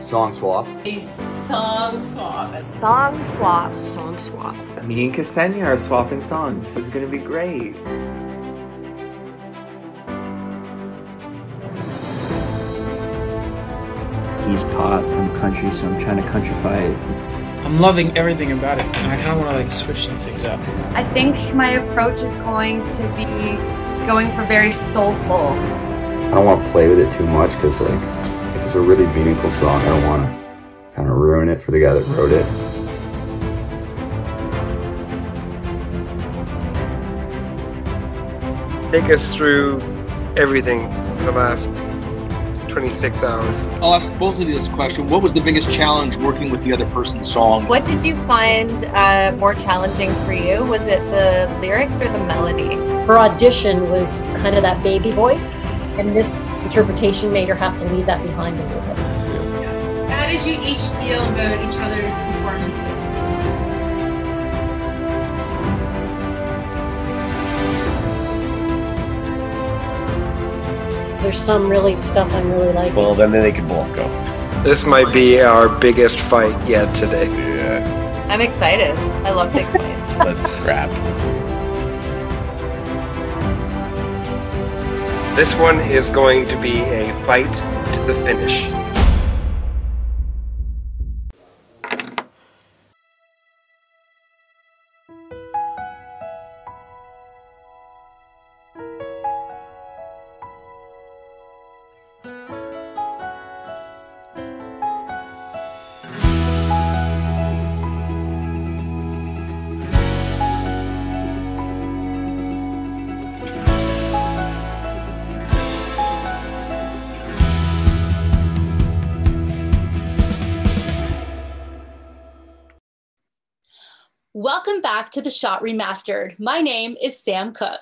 Song swap. A song swap. Song swap. Song swap. Me and Ksenia are swapping songs. This is gonna be great. He's pop, I'm country, so I'm trying to countrify it. I'm loving everything about it, and I kind of want to like switch some things up. I think my approach is going to be going for very soulful. I don't want to play with it too much because like if it's a really meaningful song, I don't want to kind of ruin it for the guy that wrote it. Take us through everything for the last 26 hours. I'll ask both of you this question. What was the biggest challenge working with the other person's song? What did you find more challenging for you? Was it the lyrics or the melody? Her audition was kind of that baby voice, and this interpretation made her have to leave that behind a little bit. How did you each feel about each other's performances? There's some really stuff I'm really liking. Well, then they could both go. This might be our biggest fight yet today. Yeah. I'm excited. I love big fights. Let's scrap. This one is going to be a fight to the finish. Welcome back to The Shot Remastered. My name is Sam Cook.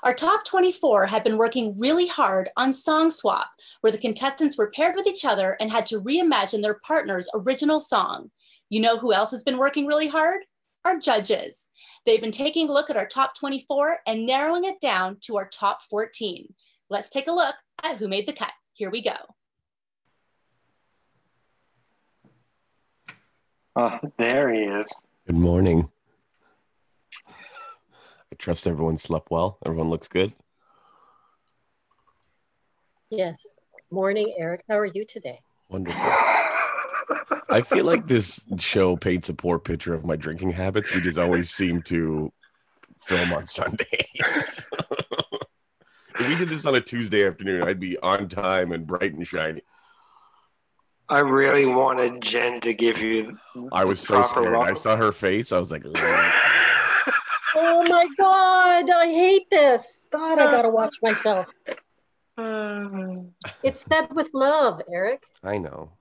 Our top 24 have been working really hard on Song Swap, where the contestants were paired with each other and had to reimagine their partner's original song. You know who else has been working really hard? Our judges. They've been taking a look at our top 24 and narrowing it down to our top 14. Let's take a look at who made the cut. Here we go. Oh, there he is. Good morning. I trust everyone slept well. Everyone looks good. Yes. Morning, Eric. How are you today? Wonderful. I feel like this show paints a poor picture of my drinking habits. We just always seem to film on Sundays. If we did this on a Tuesday afternoon, I'd be on time and bright and shiny. I really wanted Jen to give you. I was so scared. I saw her face. I was like, Oh my God, I hate this. God, I gotta watch myself. It's said with love, Eric. I know.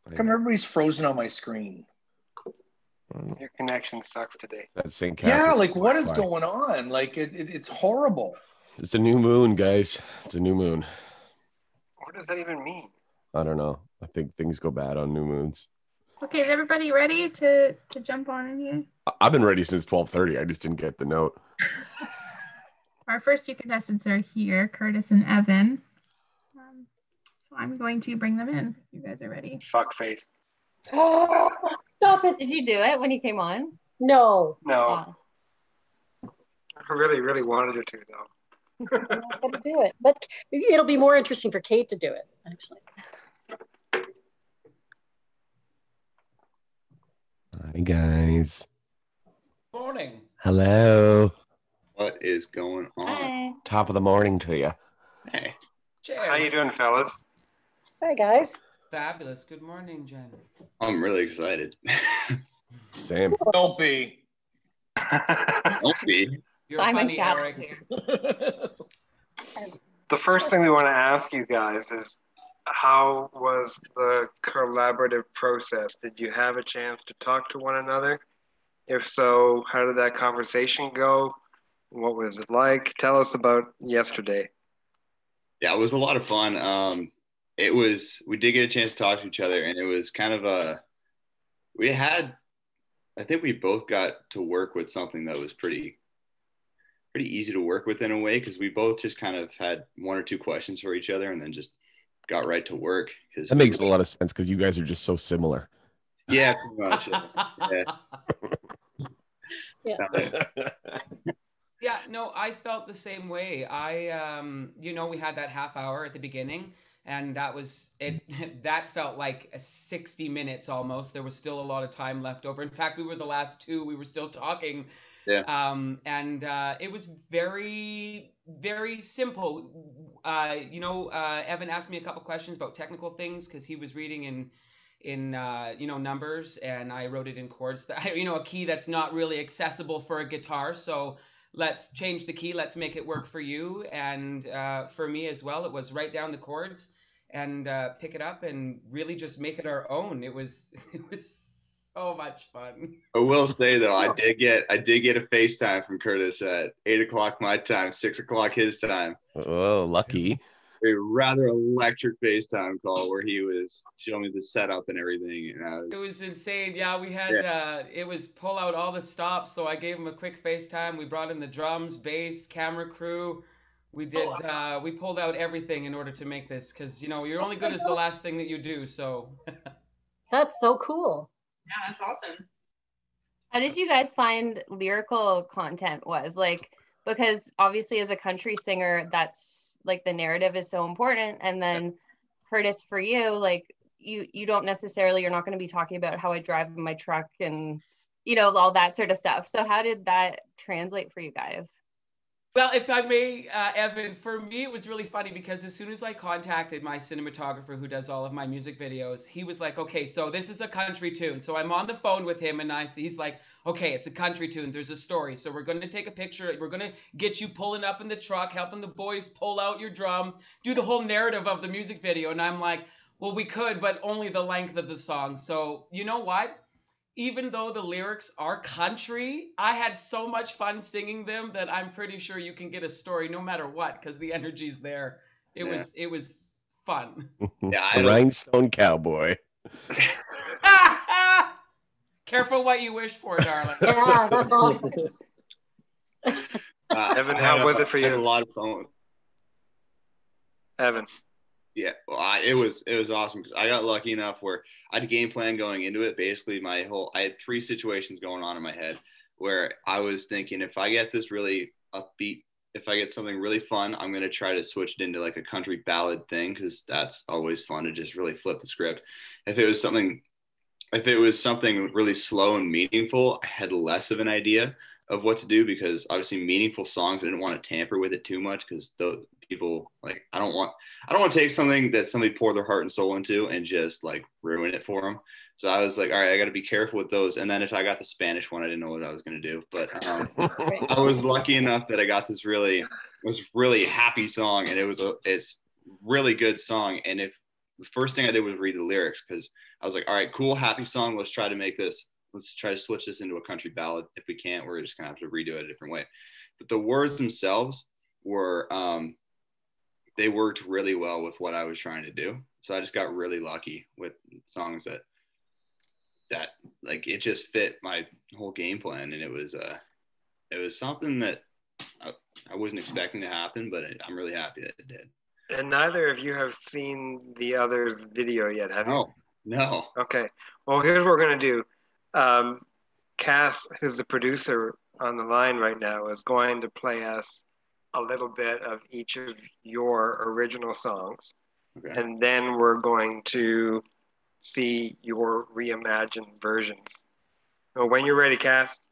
How come everybody's frozen on my screen? Your connection sucks today. That's St. Catherine. Yeah, like what is going on? Like it's horrible. It's a new moon, guys. It's a new moon. What does that even mean? I don't know. I think things go bad on new moons. Okay, is everybody ready to jump on in here? I've been ready since 12:30. I just didn't get the note. Our first two contestants are here, Curtis and Evan. So I'm going to bring them in if you guys are ready. Fuck face. Stop it. Did you do it when you came on? No. No. I really, really wanted her to, though. I'm not gonna do it. But it'll be more interesting for Kate to do it, actually. Hi, guys. Morning. Hello. What is going on? Hi. Top of the morning to you. Hey. How you doing, fellas? Hi, guys. Fabulous. Good morning, Jen. I'm really excited. Sam. Don't be. Don't be. You're Simon funny, Cowell. Eric. The first thing we want to ask you guys is, how was the collaborative process? Did you have a chance to talk to one another? If so, how did that conversation go? What was it like? Tell us about yesterday. Yeah, it was a lot of fun. We did get a chance to talk to each other, and it was kind of I think we both got to work with something that was pretty easy to work with in a way, because we both just kind of had one or two questions for each other and then just got right to work. That makes a lot of sense because you guys are just so similar. Yeah, pretty much. Yeah. Yeah, no, I felt the same way. We had that half hour at the beginning, and that was it. That felt like 60 minutes almost. There was still a lot of time left over. In fact, we were the last two. We were still talking. Yeah. It was very, very simple. Evan asked me a couple questions about technical things because he was reading in numbers, and I wrote it in chords. A key that's not really accessible for a guitar. So let's change the key. Let's make it work for you. And for me as well, it was write down the chords and pick it up and really just make it our own. It was so much fun. I will say though, I did get a FaceTime from Curtis at 8 o'clock my time, 6 o'clock his time. Oh, lucky. A rather electric FaceTime call where he was showing me the setup and everything. It was insane. Yeah, we had it was pull out all the stops. So I gave him a quick FaceTime. We brought in the drums, bass, camera crew. We did we pulled out everything in order to make this because you're only good as the last thing that you do. So that's so cool. Yeah, that's awesome. How did you guys find lyrical content was like? Because obviously as a country singer, that's like the narrative is so important. And then Curtis, for you, like you don't necessarily, you're not going to be talking about how I drive in my truck and, all that sort of stuff. So how did that translate for you guys? Well, if I may, Evan, for me, it was really funny because as soon as I contacted my cinematographer who does all of my music videos, he was like, okay, so this is a country tune. So I'm on the phone with him and he's like, okay, it's a country tune. There's a story. So we're going to take a picture. We're going to get you pulling up in the truck, helping the boys pull out your drums, do the whole narrative of the music video. And I'm like, well, we could, but only the length of the song. So you know what? Even though the lyrics are country, I had so much fun singing them that I'm pretty sure you can get a story no matter what because the energy's there. It was fun. A rhinestone cowboy. Careful what you wish for, darling. Yeah, that's awesome. Evan, how was it for you? I had a lot of fun. Evan. Yeah, well, it was awesome because I got lucky enough where I had a game plan going into it. Basically, I had 3 situations going on in my head where I was thinking if I get this really upbeat, if I get something really fun, I'm going to try to switch it into like a country ballad thing because that's always fun to just really flip the script. If it was something really slow and meaningful, I had less of an idea of what to do because obviously meaningful songs, I didn't want to tamper with it too much because those people I don't want to take something that somebody poured their heart and soul into and just like ruin it for them. So I was like, all right, I got to be careful with those. And then if I got the Spanish one, I didn't know what I was going to do. But I was lucky enough that I got this really happy song, and it's really good song. And if the first thing I did was read the lyrics because I was like, all right, cool, happy song. Let's try to switch this into a country ballad. If we can't, we're just gonna have to redo it a different way. But the words themselves were they worked really well with what I was trying to do. So I just got really lucky with songs that like it just fit my whole game plan, and it was something that I wasn't expecting to happen, but I'm really happy that it did. And neither of you have seen the other's video yet, have you? No. Okay. Well, here's what we're gonna do. Cass, who's the producer on the line right now, is going to play us a little bit of each of your original songs. Okay. And then we're going to see your reimagined versions. So when you're ready, Cass.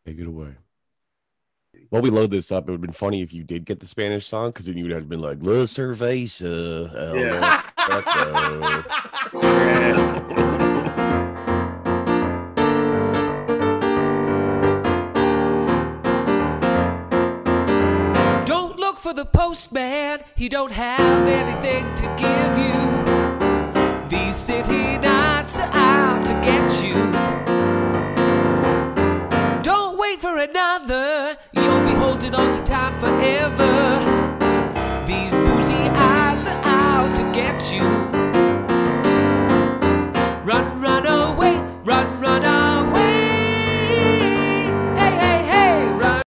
Take it away. While we load this up, it would have been funny if you did get the Spanish song, because then you would have been like, La Cerveza. Don't look for the postman, he don't have anything to give you. These city nights are out to get you. Don't wait for another, you'll be holding on to time forever. These boozy eyes are out to get you. Run, run away, run away. Hey, hey, hey, run.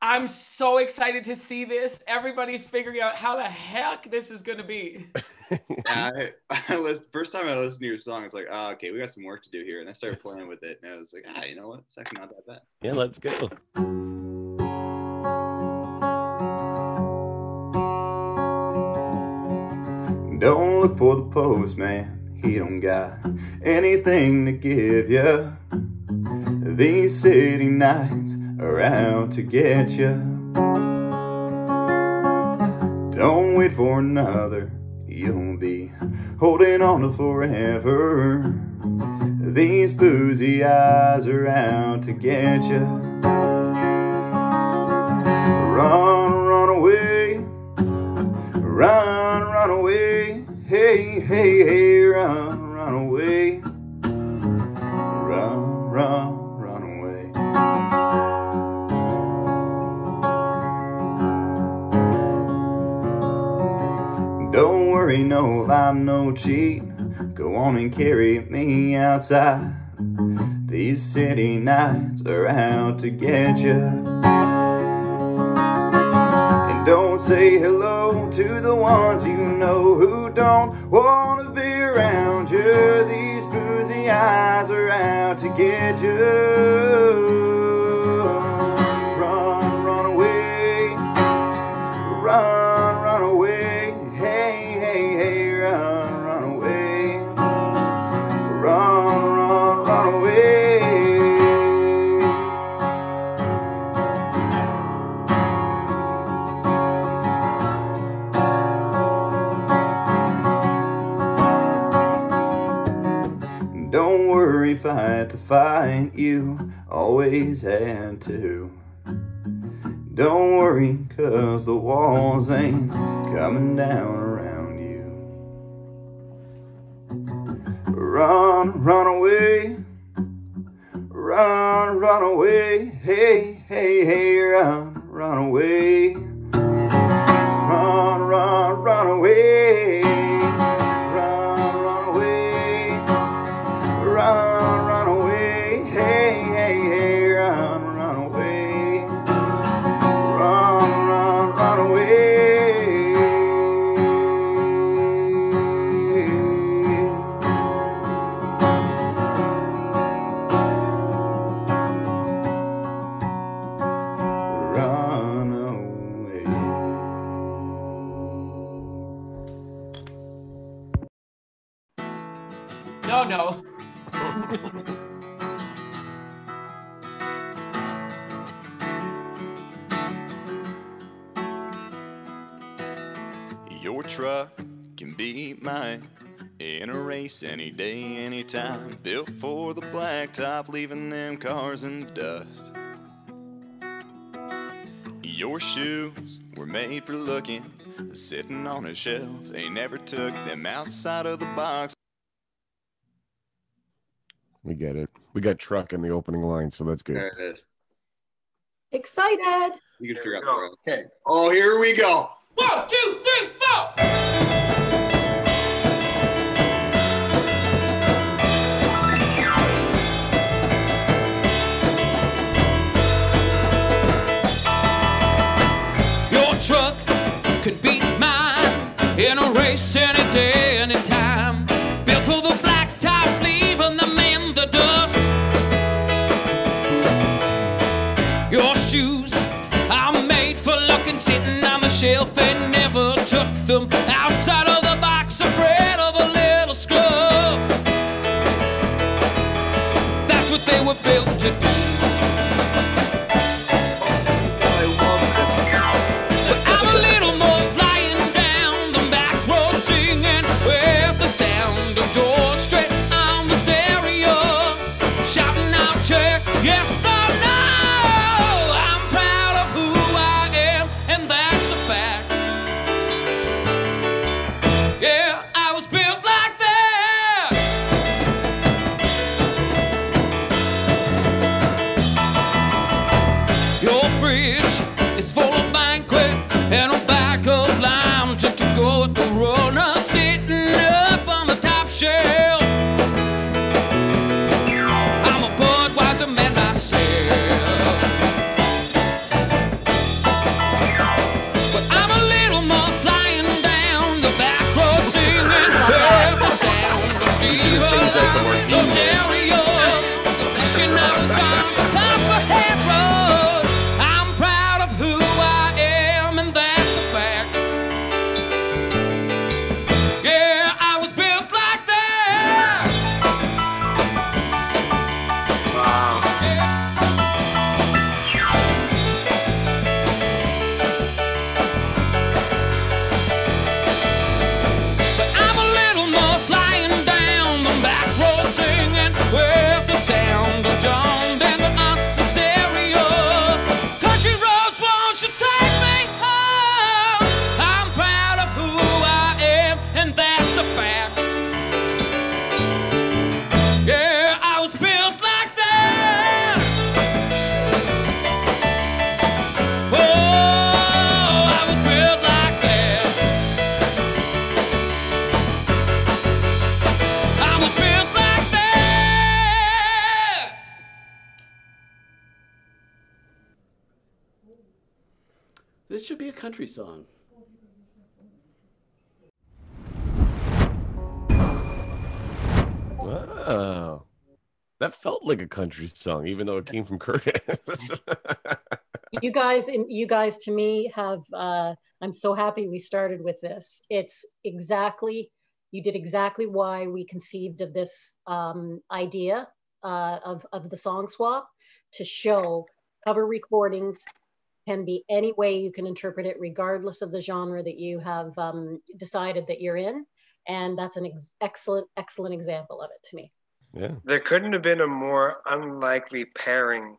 I'm so so excited to see this. Everybody's figuring out how the heck this is going to be. First time I listened to your song, it's like, oh, okay, we got some work to do here. And I started playing with it, and I was like, you know what? It's actually not that bad. Yeah, let's go. Don't look for the postman, he don't got anything to give ya. These city nights are out to get ya. Don't wait for another, you'll be holding on to forever. These boozy eyes are out to get ya. Run, run away, run, run away. Hey, hey, hey, run, run away. Run, run, run away. Don't worry, no lie, no cheat. Go on and carry me outside. These city nights are out to get ya. Don't say hello to the ones you know who don't want to be around you. These boozy eyes are out to get you. Run, run away. Run, run away. Hey, hey, hey, run, run away. Run, run, run away. Don't worry, fight the fight you always had to. Don't worry, 'cause the walls ain't coming down around you. Run, run away. Run, run away. Hey, hey, hey, run, run away. Run, run, run away. Run, run away, hey, hey, hey, run, run away. Run, run, run away. Run away. No. Your truck can beat mine in a race any day, anytime. Built for the blacktop, leaving them cars in the dust. Your shoes were made for looking, sitting on a shelf. They never took them outside of the box. We get it. We got truck in the opening line, so that's good. There it is. Excited. You can figure out the rest. Okay. Oh, here we go. 1, 2, 3, 4. Your truck could beat mine in a race any day, any time. Built for the blacktop, leaving them in the dust. Your shoes are made for looking, sitting on the shelf. They never took them outside of the box, afraid of a little scruff. That's what they were built to do. But I'm a little more flying down the back road, singing with the sound of George Strait on the stereo, shouting out, check, yes or no. I'm proud of who I am, and that's a fact. should be a country song. Wow. That felt like a country song, even though it came from Curtis. You guys to me have, I'm so happy we started with this. It's exactly, you did exactly why we conceived of this idea of the song swap, to show cover recordings can be any way you can interpret it, regardless of the genre that you have decided that you're in. And that's an excellent example of it to me. Yeah. There couldn't have been a more unlikely pairing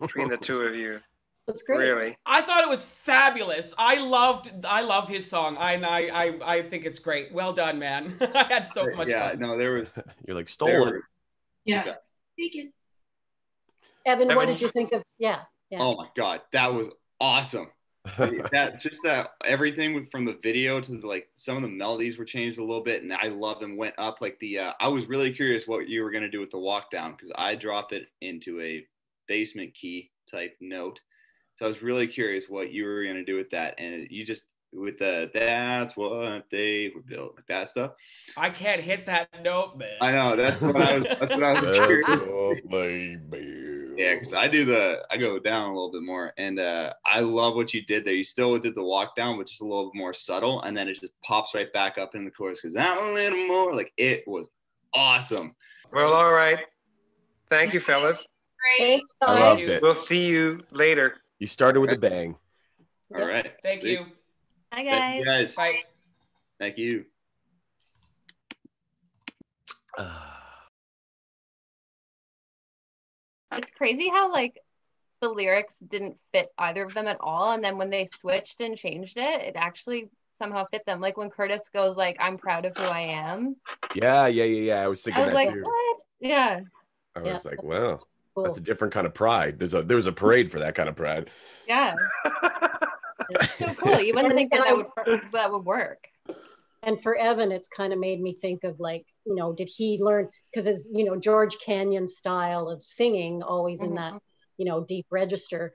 between the two of you. That's great. Really. I thought it was fabulous. I love his song. I think it's great. Well done, man. I had so much fun. No, there was. You're like stolen. Yeah. Taken. Evan, what did you think of? Yeah. Oh my God, that was awesome. that everything from the video to like some of the melodies were changed a little bit, and I love them. Went up like the. I was really curious what you were gonna do with the walk down, because I dropped it into a basement key type note. So I was really curious what you were gonna do with that, and you just with the that's what they were built, like that stuff. I can't hit that note, man. I know that's what I was curious. Yeah, because I go down a little bit more, and I love what you did there. You still did the walk down, but just a little bit more subtle, and then it just pops right back up in the chorus because I'm a little more. Like, it was awesome. Well, all right. Thank you, fellas. Great. I loved it. We'll see you later. You started with a bang. All right. Thank you. Hi, Thank guys. you guys. Bye. Thank you. It's crazy how like the lyrics didn't fit either of them at all, and then when they switched and changed it, it actually somehow fit them. Like when Curtis goes like, "I'm proud of who I am." Yeah. I was thinking I was that like, too. what? Yeah. I was like, wow, that's a different kind of pride. There's a parade for that kind of pride. Yeah. It's so cool. You wouldn't think that would work. And for Evan, it's kind of made me think of like, did he learn, because his, George Canyon style of singing, always in that, deep register.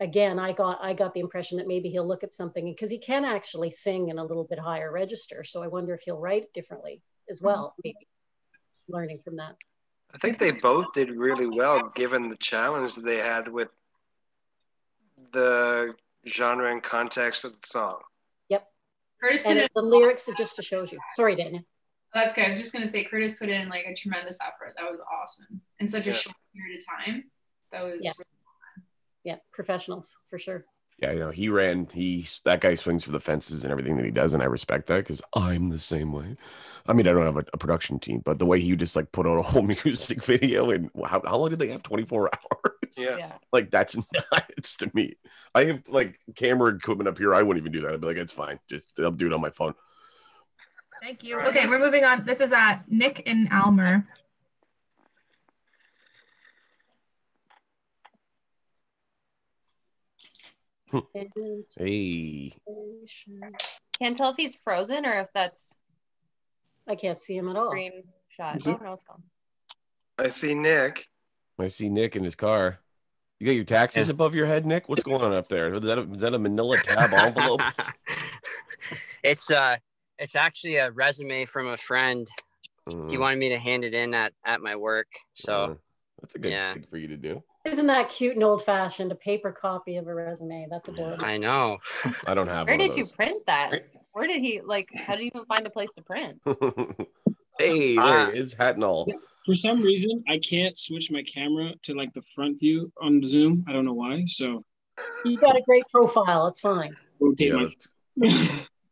Again, I got the impression that maybe he'll look at something, because he can actually sing in a little bit higher register. So I wonder if he'll write differently as well, maybe learning from that. I think they both did really well, given the challenge that they had with the genre and context of the song. Yep. Curtis and the lyrics, it just shows you. Sorry, Danya. That's good. I was just gonna say Curtis put in like a tremendous effort. That was awesome in such a short period of time. That was really fun. Yeah, professionals for sure. Yeah, that guy swings for the fences and everything that he does, and I respect that because I'm the same way. I mean, I don't have a production team, but the way he just like put out a whole music video, and how long did they have? 24 hours? Yeah. Like, that's nuts to me. I have like camera equipment up here. I wouldn't even do that. I'd be like, it's fine. I'll do it on my phone. Thank you. Okay, we're moving on. This is Nick and Almer. Hey. Can't tell if he's frozen or if that's. I can't see him at all. Screen shot. Oh, no, it's gone. I see Nick. I see Nick in his car. You got your taxes above your head, Nick? What's going on up there? Is that a manila tab envelope? It's actually a resume from a friend. He wanted me to hand it in at my work. So that's a good thing for you to do. Isn't that cute and old-fashioned? A paper copy of a resume. That's adorable. I know. I don't have Where one of did you those. print that? Where did he how did you even find a place to print? Hey, there he is, hat and all. For some reason, I can't switch my camera to like the front view on Zoom. I don't know why. So you got a great profile. It's fine.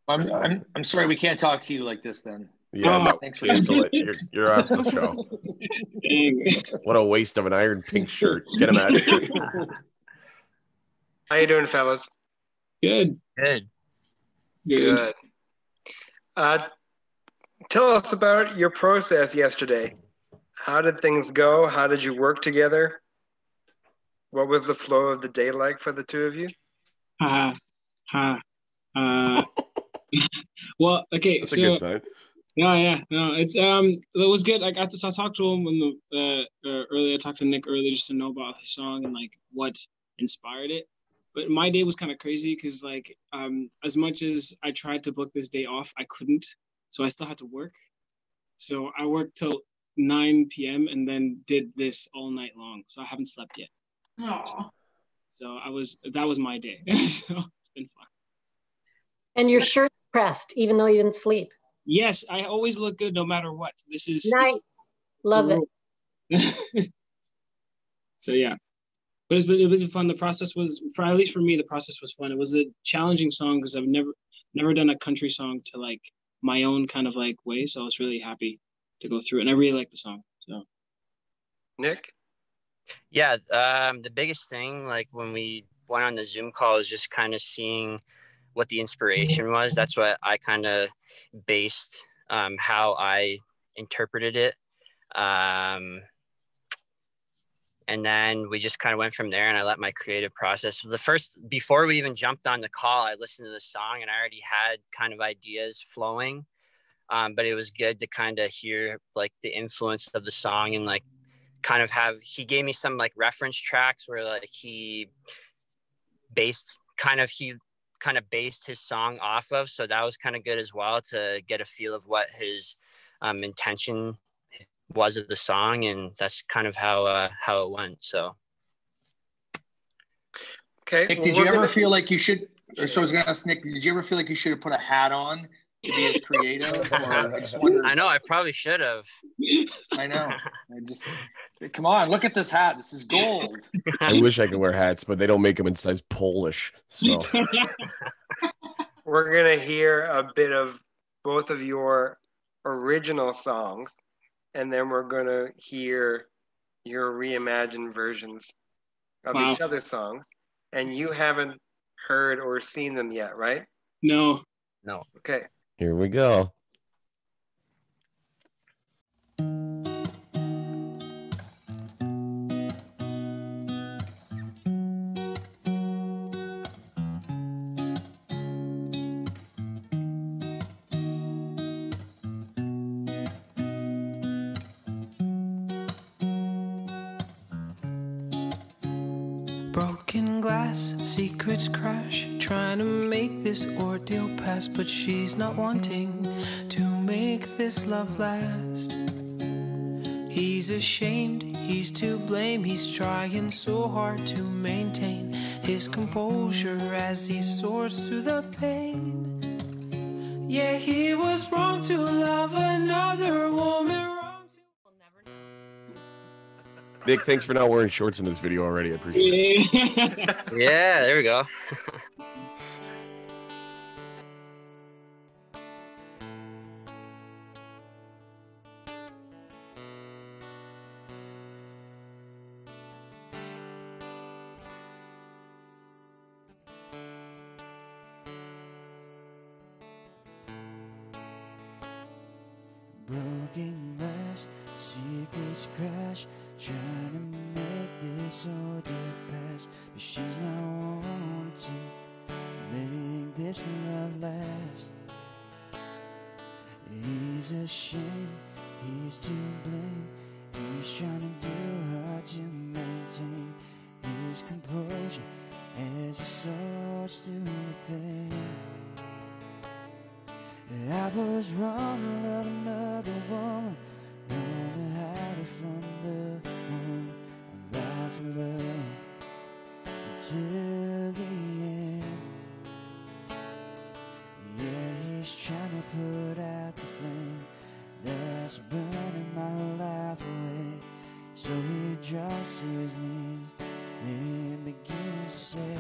I'm sorry, we can't talk to you like this then. Yeah, no, thanks for cancel it. You're off the show. What a waste of an iron pink shirt. Get him out of here. How you doing, fellas? Good. Good. Good. Tell us about your process yesterday. How did things go? How did you work together? What was the flow of the day like for the two of you? Well, okay. That's a good sign. Yeah. No, it was good. Like I talked to him when earlier. I talked to Nick earlier just to know about his song and like what inspired it. But my day was kind of crazy because like as much as I tried to book this day off, I couldn't. So I still had to work. So I worked till 9 p.m. and then did this all night long. So I haven't slept yet. Oh. So that was my day. So it's been fun. And your shirt's pressed, even though you didn't sleep. Yes, I always look good no matter what. This is nice. Love it. So yeah, but it was fun. The process was, at least for me, the process was fun. It was a challenging song because I've never done a country song to like my own kind of like way. So I was really happy to go through it, and I really liked the song. So, Nick? Yeah, the biggest thing, like when we went on the Zoom call, is just kind of seeing what the inspiration was. That's what I kind of based how I interpreted it. And then we just kind of went from there, and I let my creative process. Before we even jumped on the call, I listened to the song and I already had kind of ideas flowing. But it was good to kind of hear like the influence of the song and like kind of he gave me some like reference tracks where like he kind of based his song off of. So that was kind of good as well to get a feel of what his intention was of the song, and that's kind of how it went. So okay. Nick, did you ever feel like you should, so I was gonna ask Nick, did you ever feel like you should have put a hat on to be as creative? Or I just wondered. I know, I probably should have. I know. Come on, look at this hat. This is gold. I wish I could wear hats, but they don't make them in size Polish. So we're gonna hear a bit of both of your original songs, and then we're gonna hear your reimagined versions of each other's songs. And you haven't heard or seen them yet, right? No. Okay. Here we go. Broken glass, secrets crash, trying to make this ordeal pass, but she's not wanting to make this love last. He's ashamed, he's to blame, he's trying so hard to maintain his composure as he soars through the pain. Yeah, he was wrong to love another woman. Nick, thanks for not wearing shorts in this video already. I appreciate it. Yeah, there we go. Broken glass, secrets crash, trying to make this ordeal pass, but she's not wanting to make this love last. He's ashamed, he's to blame, he's trying to do hard to maintain his composure as he soars through the pain. I was wrong to love another woman, wrong to hide it from the one I vowed to love until the end. Yeah, he's trying to put out the flame that's burning my whole life away. So he drops to his knees and begins to say,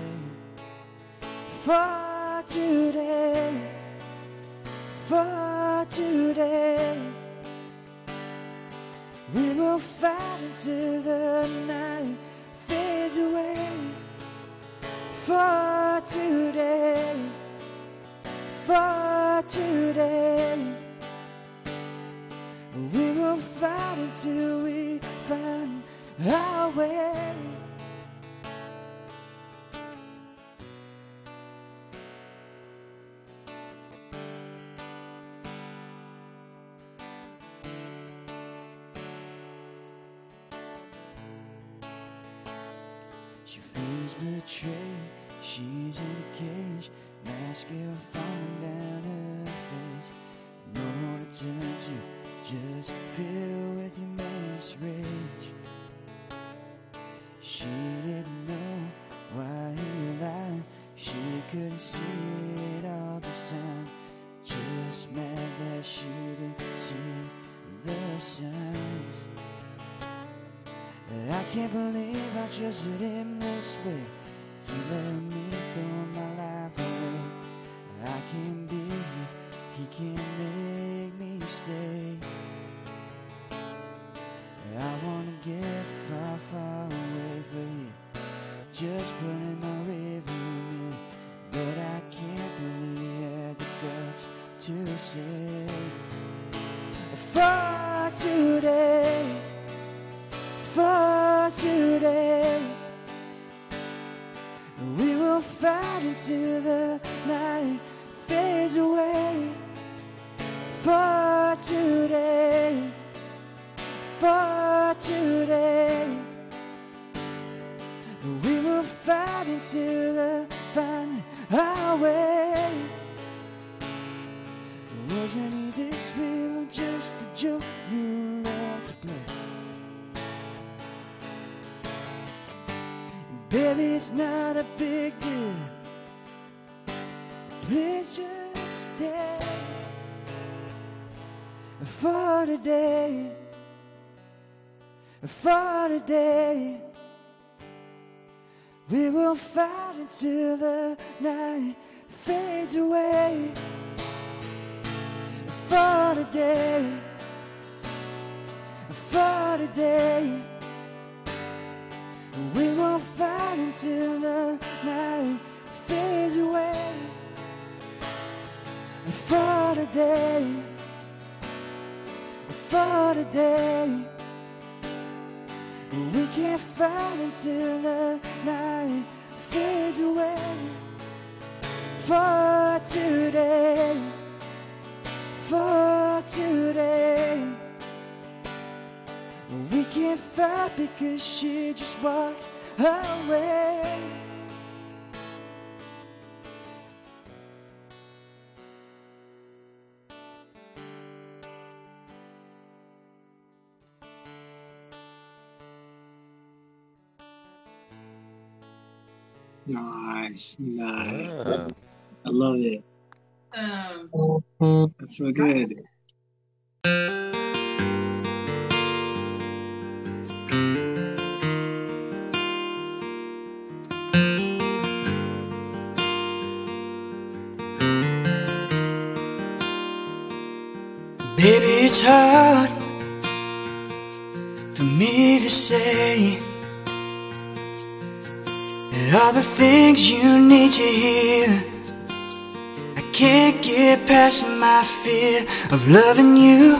for today, for today, we will fight until the night fades away. For today, for today, we will fight until we find our way. She feels betrayed, She's in a cage, mascara falling down her face. No one to turn to, just filled with immense rage. She didn't know why he lied. She couldn't see it all this time. Just mad that she didn't see the signs. I can't believe I trusted him this way. He let me throw my life away. I can't be here, he can't make me stay. I wanna get far, far away from here, just put in my rearview mirror. But I can't believe I had the guts to say, for today, for today. We will fight until the night fades away. For today, for today. We will fight until the find our way. Wasn't he this real or just a joke you love to play? Baby, it's not a big deal. Please just stay. For today, for today. We will fight until the night fades away. For today, for today. We will fight until the night fades away. For today, for today. We can't fight until the night fades away. For today, for today. We can't fight because she just walked away. Nice, nice. I love it. That's so good. Baby, it's hard for me to say all the things you need to hear. I can't get past my fear of loving you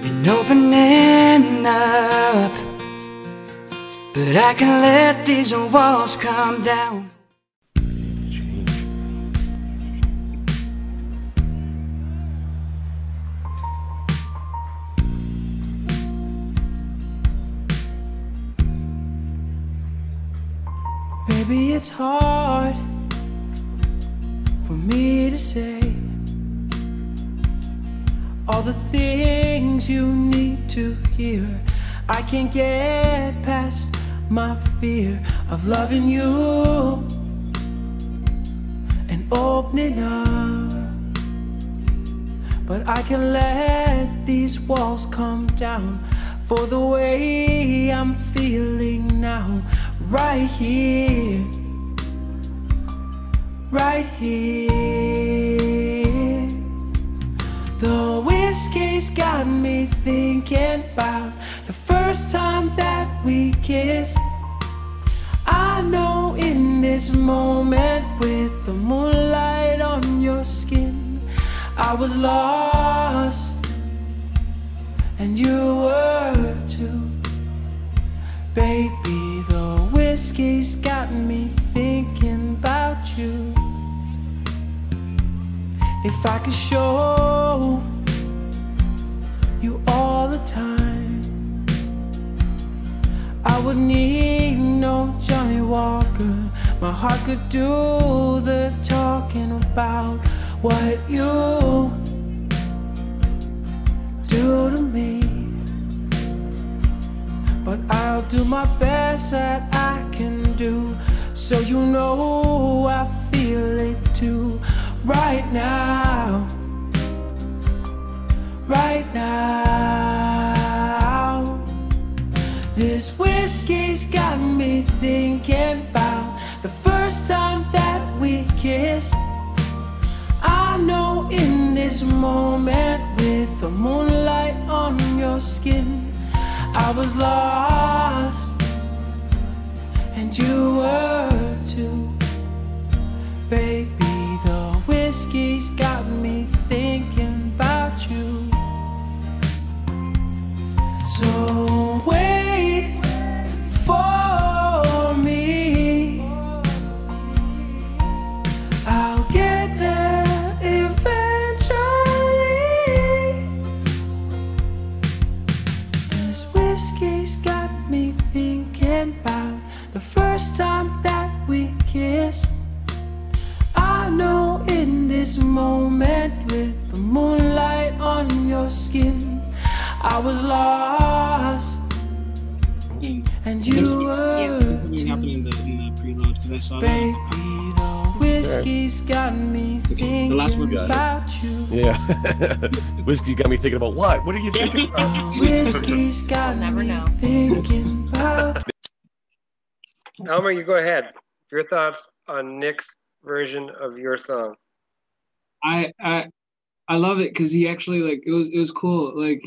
and opening up, but I can let these walls come down. Baby, it's hard for me to say all the things you need to hear. I can't get past my fear of loving you and opening up, but I can let these walls come down for the way I'm feeling now. Right here, right here. The whiskey's got me thinking about the first time that we kissed. I know in this moment with the moonlight on your skin, I was lost and you were too. Baby, the whiskey's got me thinking about you. If I could show you all the time, I would need no Johnny all good. My heart could do the talking about what you do to me. But I'll do my best that I can do, so you know I feel it too. Right now, right now. This whiskey's got me thinking about the first time that we kissed. I know in this moment, with the moonlight on your skin, I was lost, and you were too. Baby, the whiskey's got me thinking about you. So wait for me, I'll get there eventually. This whiskey's got me thinking about the first time that we kissed. I know in this moment, with the moonlight on your skin, I was lost, and you were too. Happening in the preload, because I saw Baby, that. the whiskey's got me thinking about you. Yeah. Whiskey got me thinking about what? What are you thinking about? Whiskey's got me thinking about. Elmer, you go ahead. Your thoughts on Nick's version of your song? I love it because he actually, like, it was cool. Like,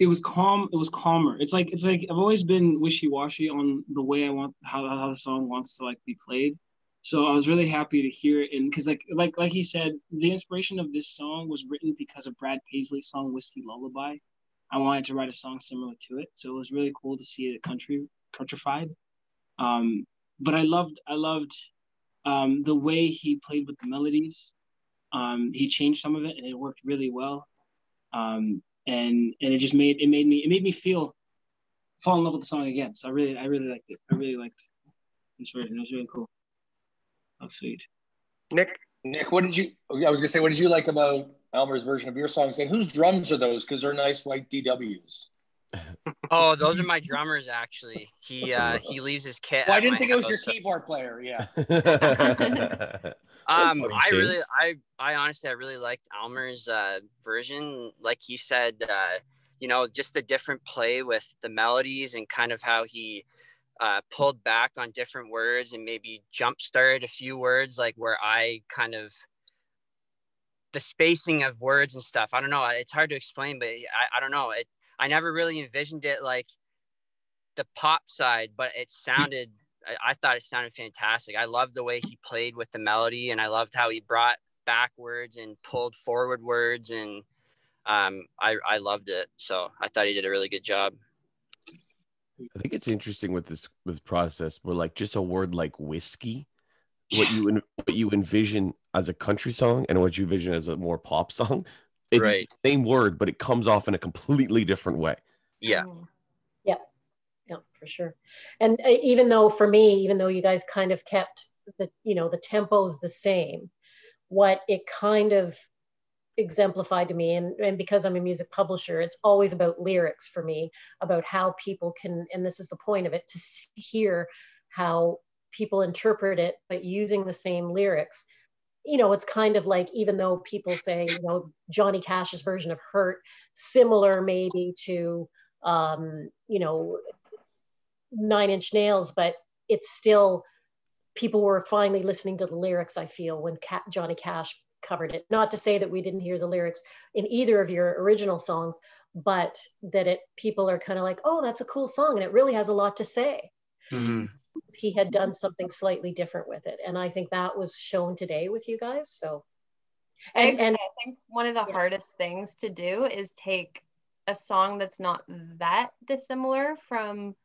it was calm. It was calmer. It's like I've always been wishy-washy on the way I want how the song wants to, like, be played. So I was really happy to hear it, and because like he said, the inspiration of this song was written because of Brad Paisley's song "Whiskey Lullaby." I wanted to write a song similar to it, so it was really cool to see it countrified. But I loved the way he played with the melodies. He changed some of it, and it worked really well. And it just made me fall in love with the song again. So I really liked it. I really liked this version. It was really cool. Oh, sweet. Nick, what did you like about Elmer's version of your songs? And whose drums are those? Because they're nice white DWs. Oh, those are my drummers, actually. He leaves his kit. Well, I didn't think it was your keyboard player. Yeah. I honestly really liked Elmer's version. Like he said, just the different play with the melodies and kind of how he pulled back on different words and maybe jump started a few words, like where I kind of, the spacing of words and stuff. I don't know. It's hard to explain, but I don't know. I never really envisioned it like the pop side, but I thought it sounded fantastic. I loved the way he played with the melody, and I loved how he brought back words and pulled forward words, and I loved it. So I thought he did a really good job. I think it's interesting with this process where, like, just a word like whiskey, what you envision as a country song and what you envision as a more pop song, it's right. The same word, but it comes off in a completely different way. Yeah. Yeah, for sure. And even though you guys kind of kept the tempos the same, what it kind of exemplified to me, and because I'm a music publisher, it's always about lyrics for me, about how people can, and this is the point of it, to hear how people interpret it, but using the same lyrics. It's kind of like, even though people say, Johnny Cash's version of Hurt, similar maybe to, 9 Inch Nails, but it's still, people were finally listening to the lyrics, I feel, when Johnny Cash covered it. Not to say that we didn't hear the lyrics in either of your original songs, but that people are kind of like, oh, that's a cool song, and it really has a lot to say. Mm-hmm. He had done something slightly different with it, and I think that was shown today with you guys. So, and I think one of the hardest things to do is take a song that's not that dissimilar from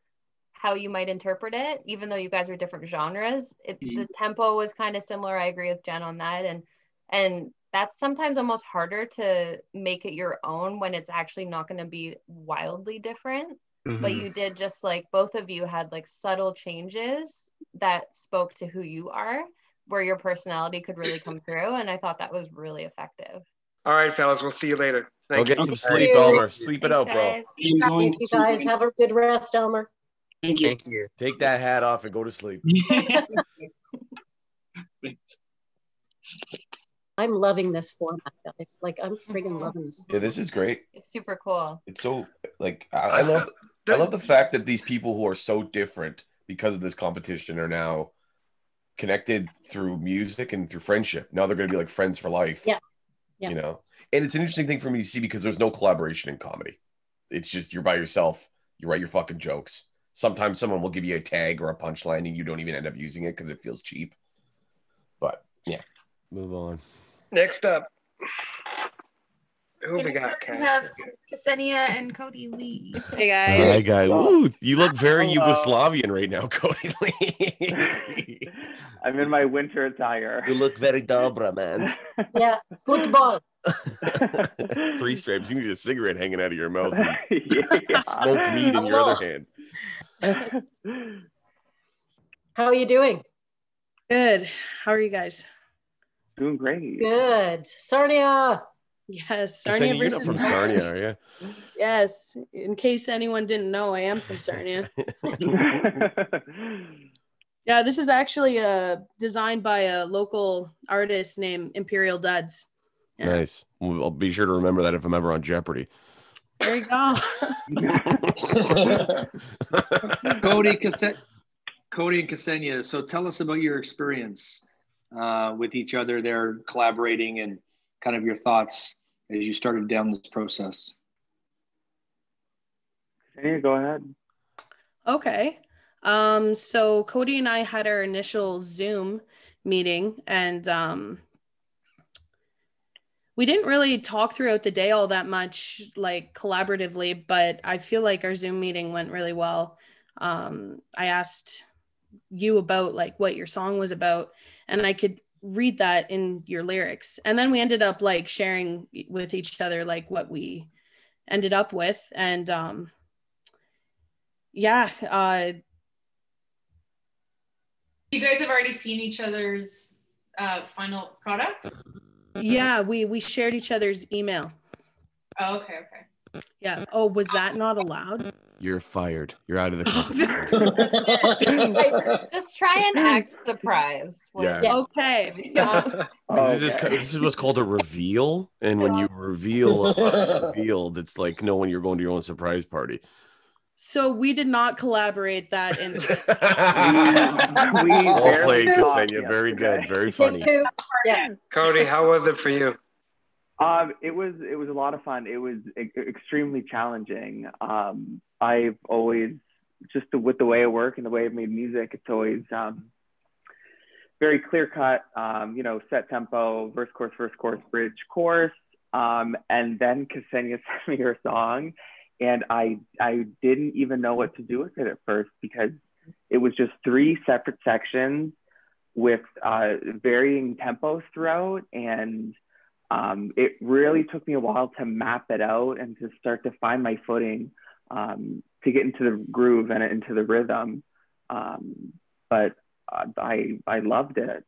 how you might interpret it, even though you guys are different genres. The tempo was kind of similar. I agree with Jen on that, and that's sometimes almost harder to make it your own when it's actually not going to be wildly different. but you did just like, both of you had like subtle changes that spoke to who you are, where your personality could really come through. And I thought that was really effective. All right, fellas, we'll see you later. Go get some sleep, Elmer. Sleep it out, bro. Thank you guys. Have a good rest, Elmer. Thank you. Thank you. Take that hat off and go to sleep. I'm loving this format, guys. Like, I'm friggin' loving this. Yeah, this is great. It's super cool. It's so like I love the fact that these people who are so different because of this competition are now connected through music and through friendship. Now they're going to be like friends for life. Yeah. You know, and it's an interesting thing for me to see because there's no collaboration in comedy. It's just you're by yourself. You write your fucking jokes. Sometimes someone will give you a tag or a punchline and you don't even end up using it because it feels cheap. But yeah, move on. Next up, who we Next got? up, we Cash? have Ksenia and Cody Lee. Hey guys. Hi, guy. Ooh, you look very Yugoslavian right now, Cody Lee. I'm in my winter attire. You look very dobra, man. Yeah, football. 3 stripes. You need a cigarette hanging out of your mouth. And Yeah. smoked meat in your other hand. How are you doing? Good. How are you guys? Doing great. Good. Sarnia. Yes. Sarnia, you're not from Sarnia, are you? Yes. In case anyone didn't know, I am from Sarnia. Yeah, this is actually designed by a local artist named Imperial Duds. Yeah. Nice. Well, I'll be sure to remember that if I'm ever on Jeopardy. There you go. Cody and Ksenia, so tell us about your experience with each other there, collaborating, and kind of your thoughts as you started down this process. Ksenia, go ahead. Okay. So Cody and I had our initial Zoom meeting, and we didn't really talk throughout the day all that much, like collaboratively, but I feel like our Zoom meeting went really well. I asked you about like what your song was about, and I could read that in your lyrics. And then we ended up like sharing with each other like what we ended up with. And yeah. You guys have already seen each other's final product? Yeah, we shared each other's email. Oh, okay, okay. Yeah. Oh, was that not allowed? You're fired. You're out of the competition. Just try and act surprised. Yeah. Okay. This is what's called a reveal. And when you reveal a reveal, it's like, no, when you're going to your own surprise party. So we did not collaborate that in. Well played, Ksenia. Very good. Very funny. Yeah. Cody, how was it for you? It was a lot of fun. It was extremely challenging. I've always, just with the way I work and the way I've made music, it's always very clear cut, set tempo, verse, chorus, bridge, chorus. And then Ksenia sent me her song, and I didn't even know what to do with it at first, because it was just 3 separate sections with varying tempos throughout. And it really took me a while to map it out and to start to find my footing, to get into the groove and into the rhythm. But I loved it.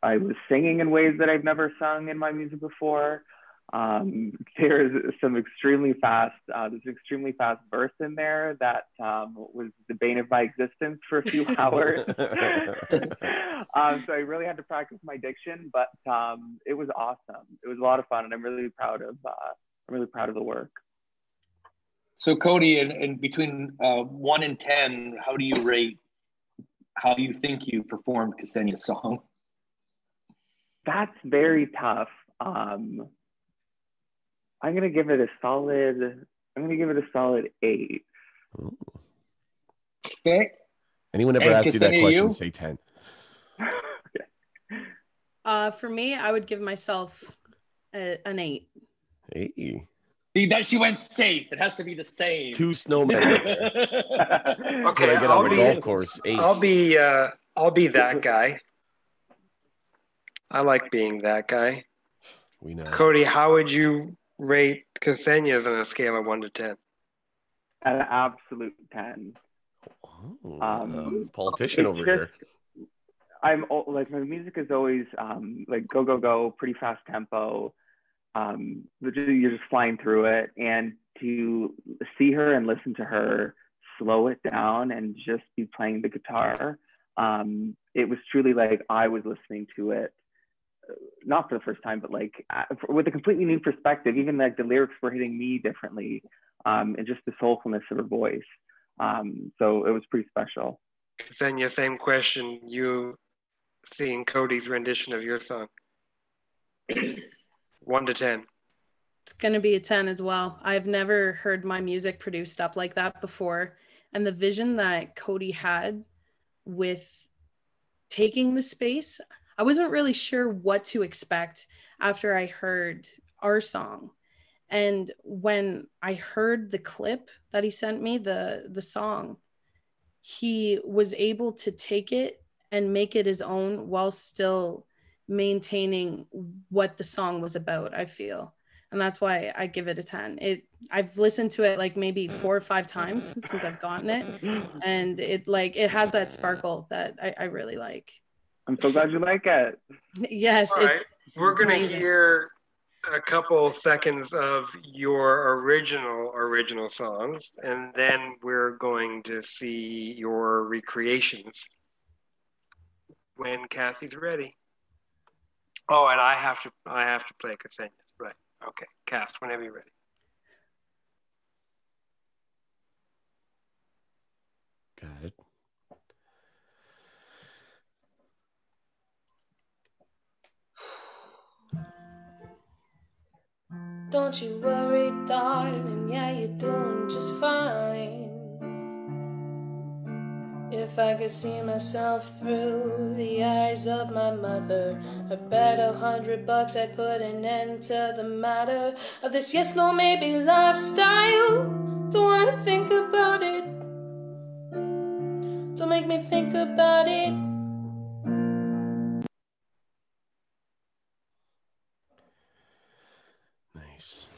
I was singing in ways that I've never sung in my music before. There's some extremely fast verse in there that was the bane of my existence for a few hours. So I really had to practice my diction, but it was awesome. It was a lot of fun, and I'm really proud of the work. So Cody, and between 1 and 10, how do you rate how you think you performed Ksenia's song? That's very tough. I'm gonna give it a solid 8. Okay. Anyone ever asked you that question, say 10. For me, I would give myself an 8. Hey. See, that she went safe. It has to be the same. 2 snowmen. Okay, I get on the golf course. 8. I'll be that guy. I like being that guy. We know. Cody, how would you rate Ksenia's on a scale of 1 to 10? an absolute 10. Politician over here. Like, my music is always like go, go, go, pretty fast tempo. You're just flying through it. And to see her and listen to her slow it down and just be playing the guitar, it was truly like I was listening to it, not for the first time, but like with a completely new perspective. Even like the lyrics were hitting me differently, and just the soulfulness of her voice. So it was pretty special. Ksenia, same question. You seeing Cody's rendition of your song? 1 to 10. It's going to be a 10 as well. I've never heard my music produced up like that before. And the vision that Cody had with taking the space, I wasn't really sure what to expect after I heard our song. And when I heard the clip that he sent me, the song, he was able to take it and make it his own while still maintaining what the song was about, I feel. And that's why I give it a 10. I've listened to it like maybe 4 or 5 times since I've gotten it. And it has that sparkle that I really like. I'm so glad you like it. Yes. All right. We're going to hear a couple seconds of your original songs, and then we're going to see your recreations when Cassie's ready. Oh, and I have to play Ksenia's, right? Okay, Cass, whenever you're ready. Got it. Don't you worry, darling, yeah, you're doing just fine. If I could see myself through the eyes of my mother, I bet $100 I'd put an end to the matter of this yes, no, maybe lifestyle. Don't wanna think about it. Don't make me think about it. Nice.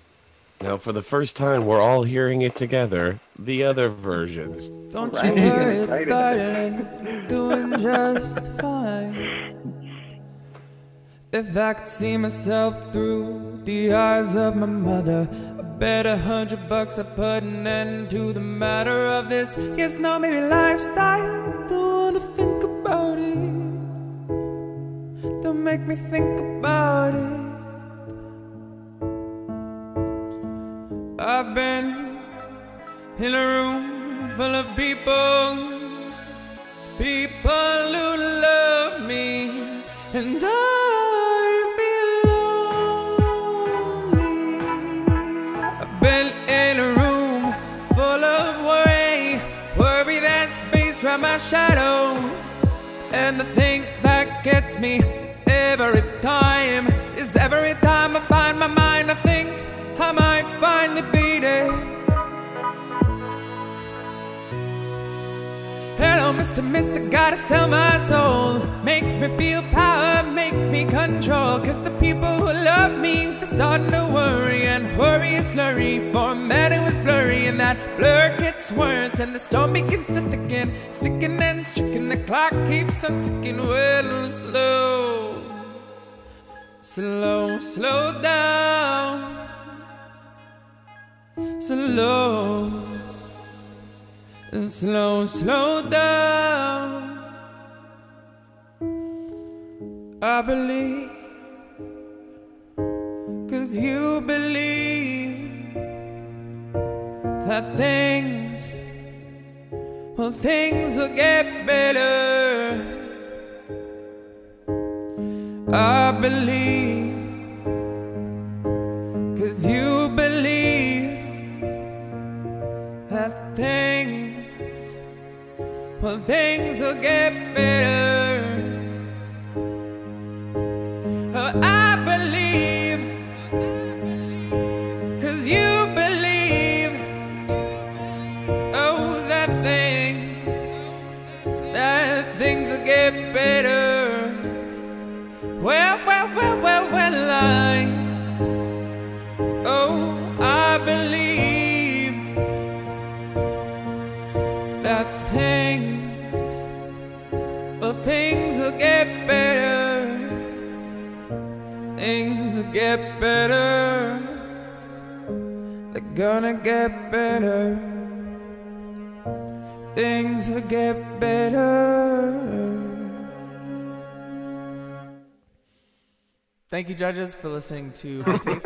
Now, for the first time, we're all hearing it together. The other versions. Don't you worry, darling, you're doing just fine. If I could see myself through the eyes of my mother, I bet $100 I'd put an end to the matter of this yes, no, maybe lifestyle. Don't wanna think about it. Don't make me think about it. I've been in a room full of people who love me, and I feel lonely. I've been in a room full of worry that's based around my shadows, and the thing that gets me every time is every time I find my mind, I think I might finally beat it. Hello, Mr. Mister, gotta sell my soul. Make me feel power, make me control. Cause the people who love me, they're starting to worry. And worry is slurry, for a man it was blurry. And that blur gets worse, and the storm begins to thicken. Sicken and stricken, the clock keeps on ticking. Well, slow down. Slow down. I believe, cause you believe that things will get better. I believe, cause you believe that things will get better. Oh, I believe, cause you believe, oh, that things will get better. Well, I believe, Things will get better. They're gonna get better. Things will get better. Thank you, judges, for listening to the tape.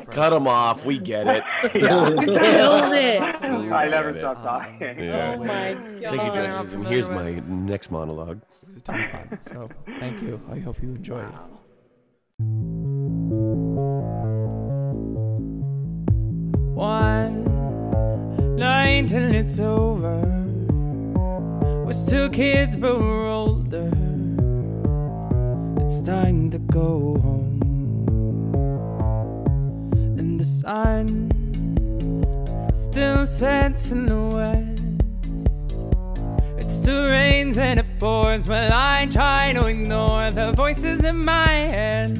Cut them off. We get it. Yeah. You killed it. I never stopped talking. Yeah. Oh my Thank you, God. judges. And here's my next monologue. It was a ton of fun. So thank you. I hope you enjoyed it. One night till it's over. We're still kids, but we're older. It's time to go home. And the sun still sets in the west. It still rains and it pours while I try to ignore the voices in my head.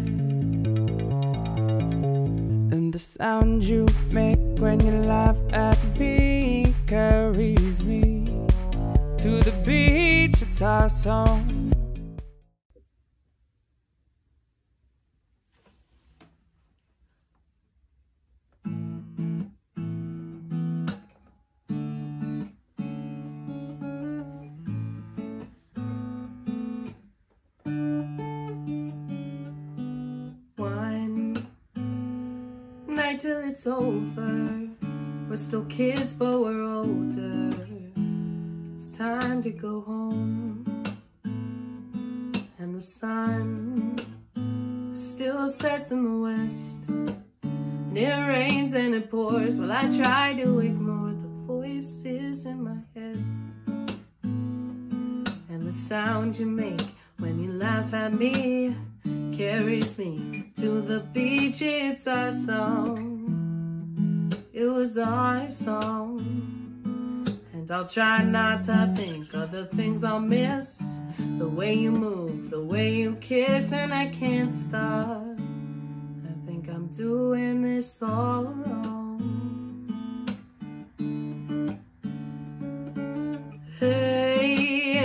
And the sound you make when you laugh at me carries me to the beach. It's our song. Till it's over. We're still kids, but we're older. It's time to go home. And the sun still sets in the west. And it rains and it pours while I try to ignore the voices in my head. And the sound you make when you laugh at me carries me to the beach. It's our song. It was our song. And I'll try not to think of the things I'll miss. The way you move, the way you kiss, and I can't stop. I think I'm doing this all wrong. Hey,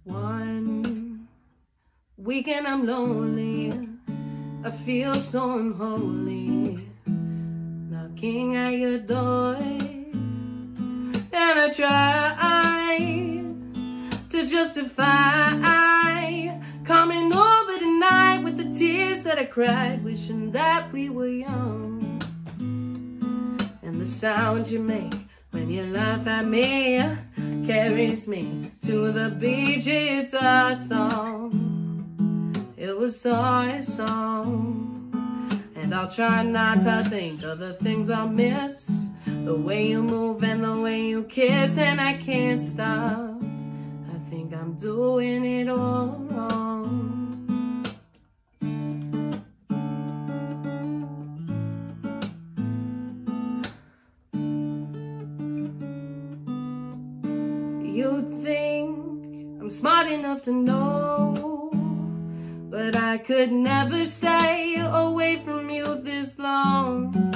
one weekend I'm lonely. I feel so unholy, knocking at your door. And I try to justify coming over tonight with the tears that I cried, wishing that we were young. And the sound you make when you laugh at me carries me to the beach. It's our song. It was our song. And I'll try not to think of the things I'll miss. The way you move and the way you kiss, and I can't stop. I think I'm doing it all wrong. You'd think I'm smart enough to know, but I could never stay away from you this long.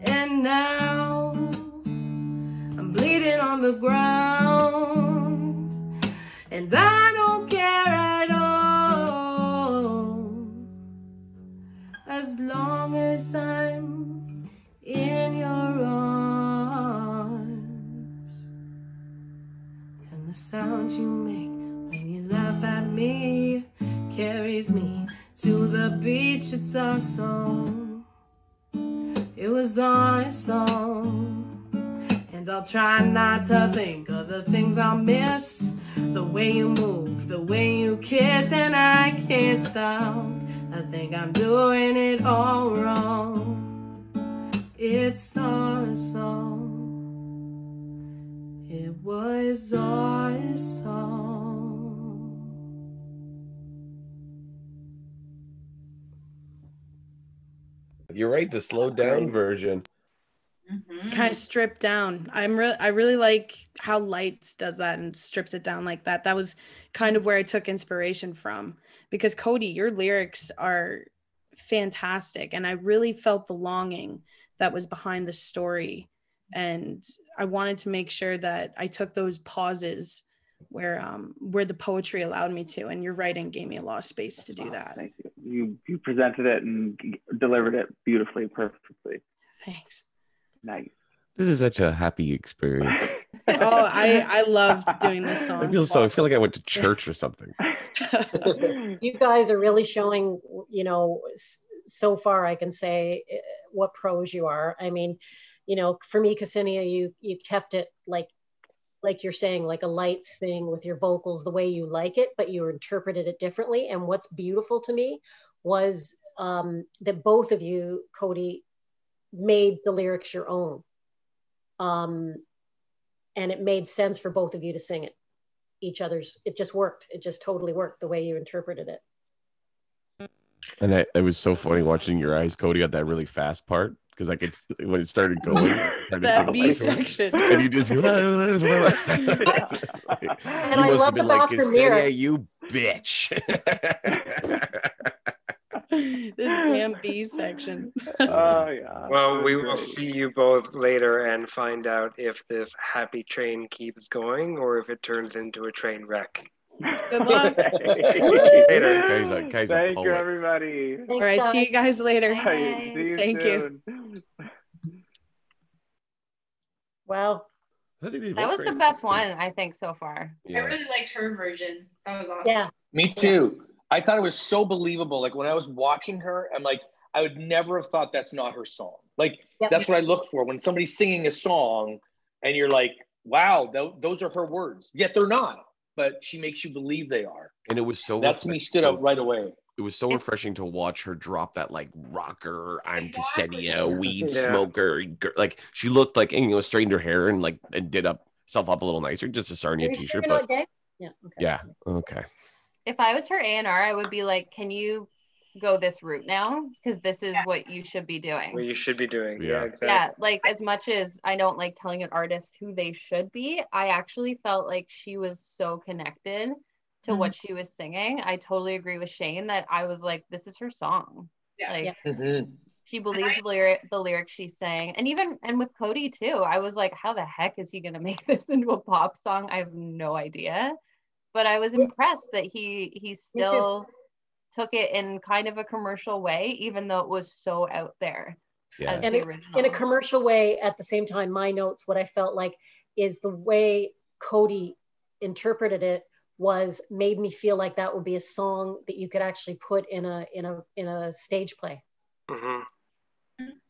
And now I'm bleeding on the ground, and I don't care at all, as long as I'm in your arms. And the sound you make when you laugh at me carries me to the beach. It's our song. It was our song. And I'll try not to think of the things I'll miss. The way you move, the way you kiss, and I can't stop. I think I'm doing it all wrong. It's our song. It was our song. You're right, the slowed down version. Kind of stripped down. I really like how Lights does that and strips it down like that. That was kind of where I took inspiration from, because Cody, your lyrics are fantastic, and I really felt the longing that was behind the story, and I wanted to make sure that I took those pauses where the poetry allowed me to, and your writing gave me a lot of space to do that. Thank you. You presented it and delivered it beautifully, perfectly. Thanks. Nice. This is such a happy experience. Oh, I loved doing this song. I feel like I went to church or something. You guys are really showing, you know, so far I can say what pros you are. I mean, you know, for me, Ksenia, you kept it like you're saying, like a lights thing with your vocals, the way you like it, but you interpreted it differently. And what's beautiful to me was that both of you, Cody, made the lyrics your own. And it made sense for both of you to sing it. It just worked. It just totally worked the way you interpreted it. And it was so funny watching your eyes, Cody, at that really fast part, because like when it started going, that B section, and you just And I love the Vampr mirror. You bitch. This damn B section. Oh yeah. Well, we will see you both later and find out if this happy train keeps going or if it turns into a train wreck. Good luck. Later. Guys, Thank you, everybody. All right, see you guys later. Bye. See you Thank soon. you. Wow. That was the best one, I think, so far. I really liked her version. That was awesome. Yeah. Me too. I thought it was so believable. Like when I was watching her, I'm like, I would never have thought that's not her song. Like that's what I look for when somebody's singing a song and you're like, wow, those are her words. Yet they're not, but she makes you believe they are. And it was so that to me stood out right away. It was so refreshing to watch her drop that like rocker, I'm Ksenia, weed smoker. Like she looked like, and, you know, straightened her hair and like and did herself up a little nicer, just a Sarnia t-shirt. But yeah, okay. Yeah, okay. If I was her A&R, I would be like, can you go this route now? Because this is what you should be doing. What you should be doing. Yeah, exactly. Yeah, like as much as I don't like telling an artist who they should be, I actually felt like she was so connected to what she was singing. I totally agree with Shane that I was like, this is her song. Yeah. Like she believes the lyrics she sang. And with Cody too, I was like, how the heck is he gonna make this into a pop song? I have no idea. But I was impressed that he still took it in kind of a commercial way, even though it was so out there. Yeah. And in a commercial way, at the same time, my notes, what I felt like is the way Cody interpreted it made me feel like that would be a song that you could actually put in a stage play.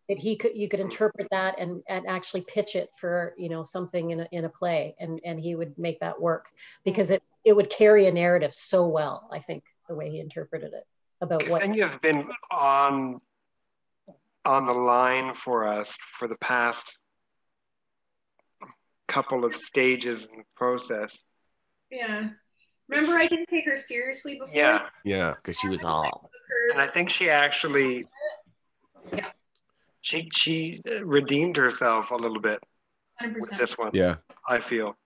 That you could interpret that and actually pitch it for, you know, something in a play, and he would make that work because it would carry a narrative so well. I think the way he interpreted it about what Ksenia's been on the line for us for the past couple of stages in the process. Yeah. Remember, I didn't take her seriously before. Yeah, because she was all. And I think she actually, she redeemed herself a little bit 100%. with this one. Yeah, I feel.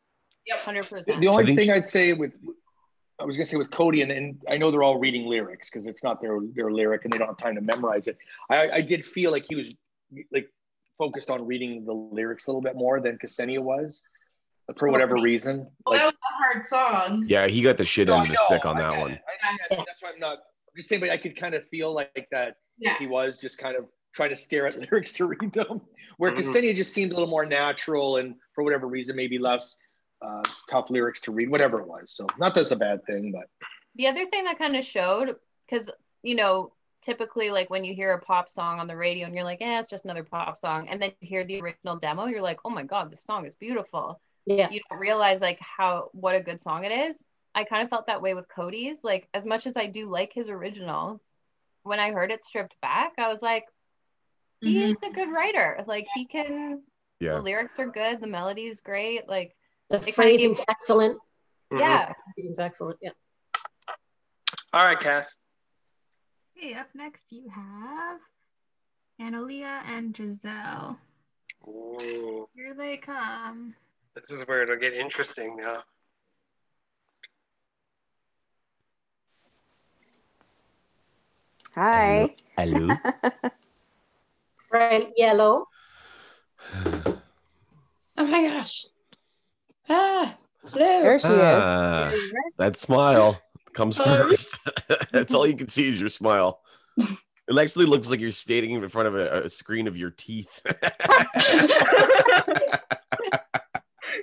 Yep, 100%. The only thing I'd say with Cody, and I know they're all reading lyrics because it's not their lyric and they don't have time to memorize it. I did feel like he was like focused on reading the lyrics a little bit more than Ksenia was, for whatever reason. Well, that was a hard song. Yeah, he got the shit end of the stick on that one. That's why I'm just saying, but I could kind of feel like that he was just kind of trying to stare at lyrics to read them, where Ksenia just seemed a little more natural and for whatever reason maybe less tough lyrics to read, whatever it was. So not that's a bad thing, but the other thing that kind of showed, because you know, typically like when you hear a pop song on the radio and you're like, it's just another pop song, and then you hear the original demo, you're like, oh my god, this song is beautiful. Yeah, you don't realize like what a good song it is. I kind of felt that way with Cody's. Like as much as I do like his original, when I heard it stripped back, I was like, he is a good writer. Like he can. The lyrics are good. The melody is great. Like the phrasing's excellent. Yeah, the phrasing's excellent. Yeah. All right, Cass. Okay, up next you have Analia and Giselle. Ooh. Here they come. This is where it'll get interesting now. Hi. Hello. Right, yellow. Oh my gosh. There she Ah, is. that smile comes first. That's all you can see is your smile. It actually looks like you're standing in front of a screen of your teeth.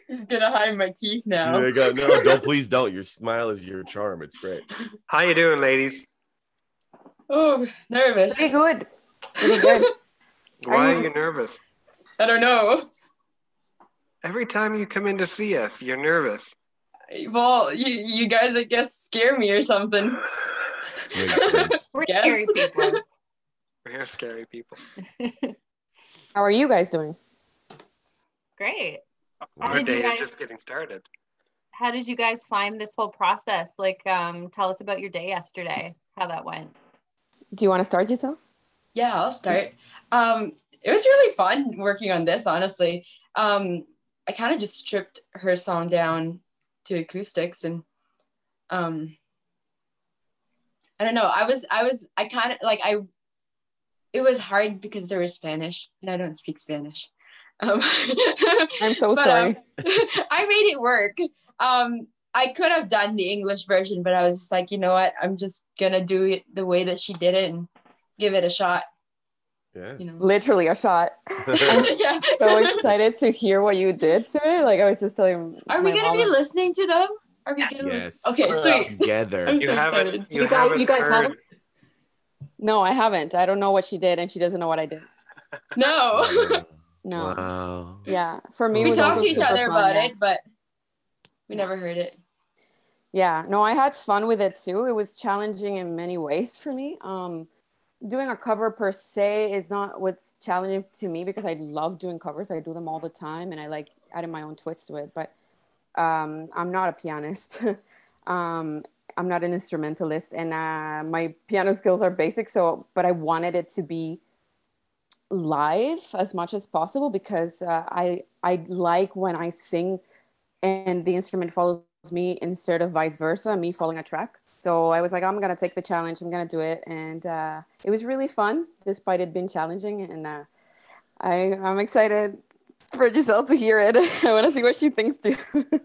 Just gonna hide my teeth now. No, please don't. Your smile is your charm. It's great. How you doing, ladies? Oh, nervous. Pretty good. Pretty good. Why are you nervous? I don't know. Every time you come in to see us, you're nervous. Well, you guys, I guess, scare me or something. We're scary people. We're scary people. How are you guys doing? Great. Our day is just getting started. How did you guys find this whole process? Like, tell us about your day yesterday, how that went. Do you want to start, Giselle? Yeah, I'll start. It was really fun working on this, honestly. I kind of just stripped her song down to acoustics and I don't know. It was hard because there was Spanish and I don't speak Spanish. I'm so sorry. I made it work. I could have done the English version, but I was just like, you know what? I'm just gonna do it the way that she did it and give it a shot. Yeah. You know. Literally a shot. I'm so excited to hear what you did to it. Like I was just telling. Are we gonna be listening to them? Are we gonna? Yes. Okay, sweet. Together. I'm so excited. You guys haven't? No, I haven't. I don't know what she did, and she doesn't know what I did. No. No. Wow. Yeah, for me, We it was talked also to each super other fun, about yeah. it, but we never heard it. Yeah, no, I had fun with it too. It was challenging in many ways for me. Doing a cover per se is not what's challenging to me because I love doing covers. I do them all the time and I like adding my own twist to it. But I'm not a pianist. I'm not an instrumentalist, and my piano skills are basic. But I wanted it to be live as much as possible because I like when I sing and the instrument follows me instead of vice versa, me following a track. So I was like, I'm gonna take the challenge, I'm gonna do it, and it was really fun despite it being challenging, and I'm excited for Giselle to hear it. I want to see what she thinks too. It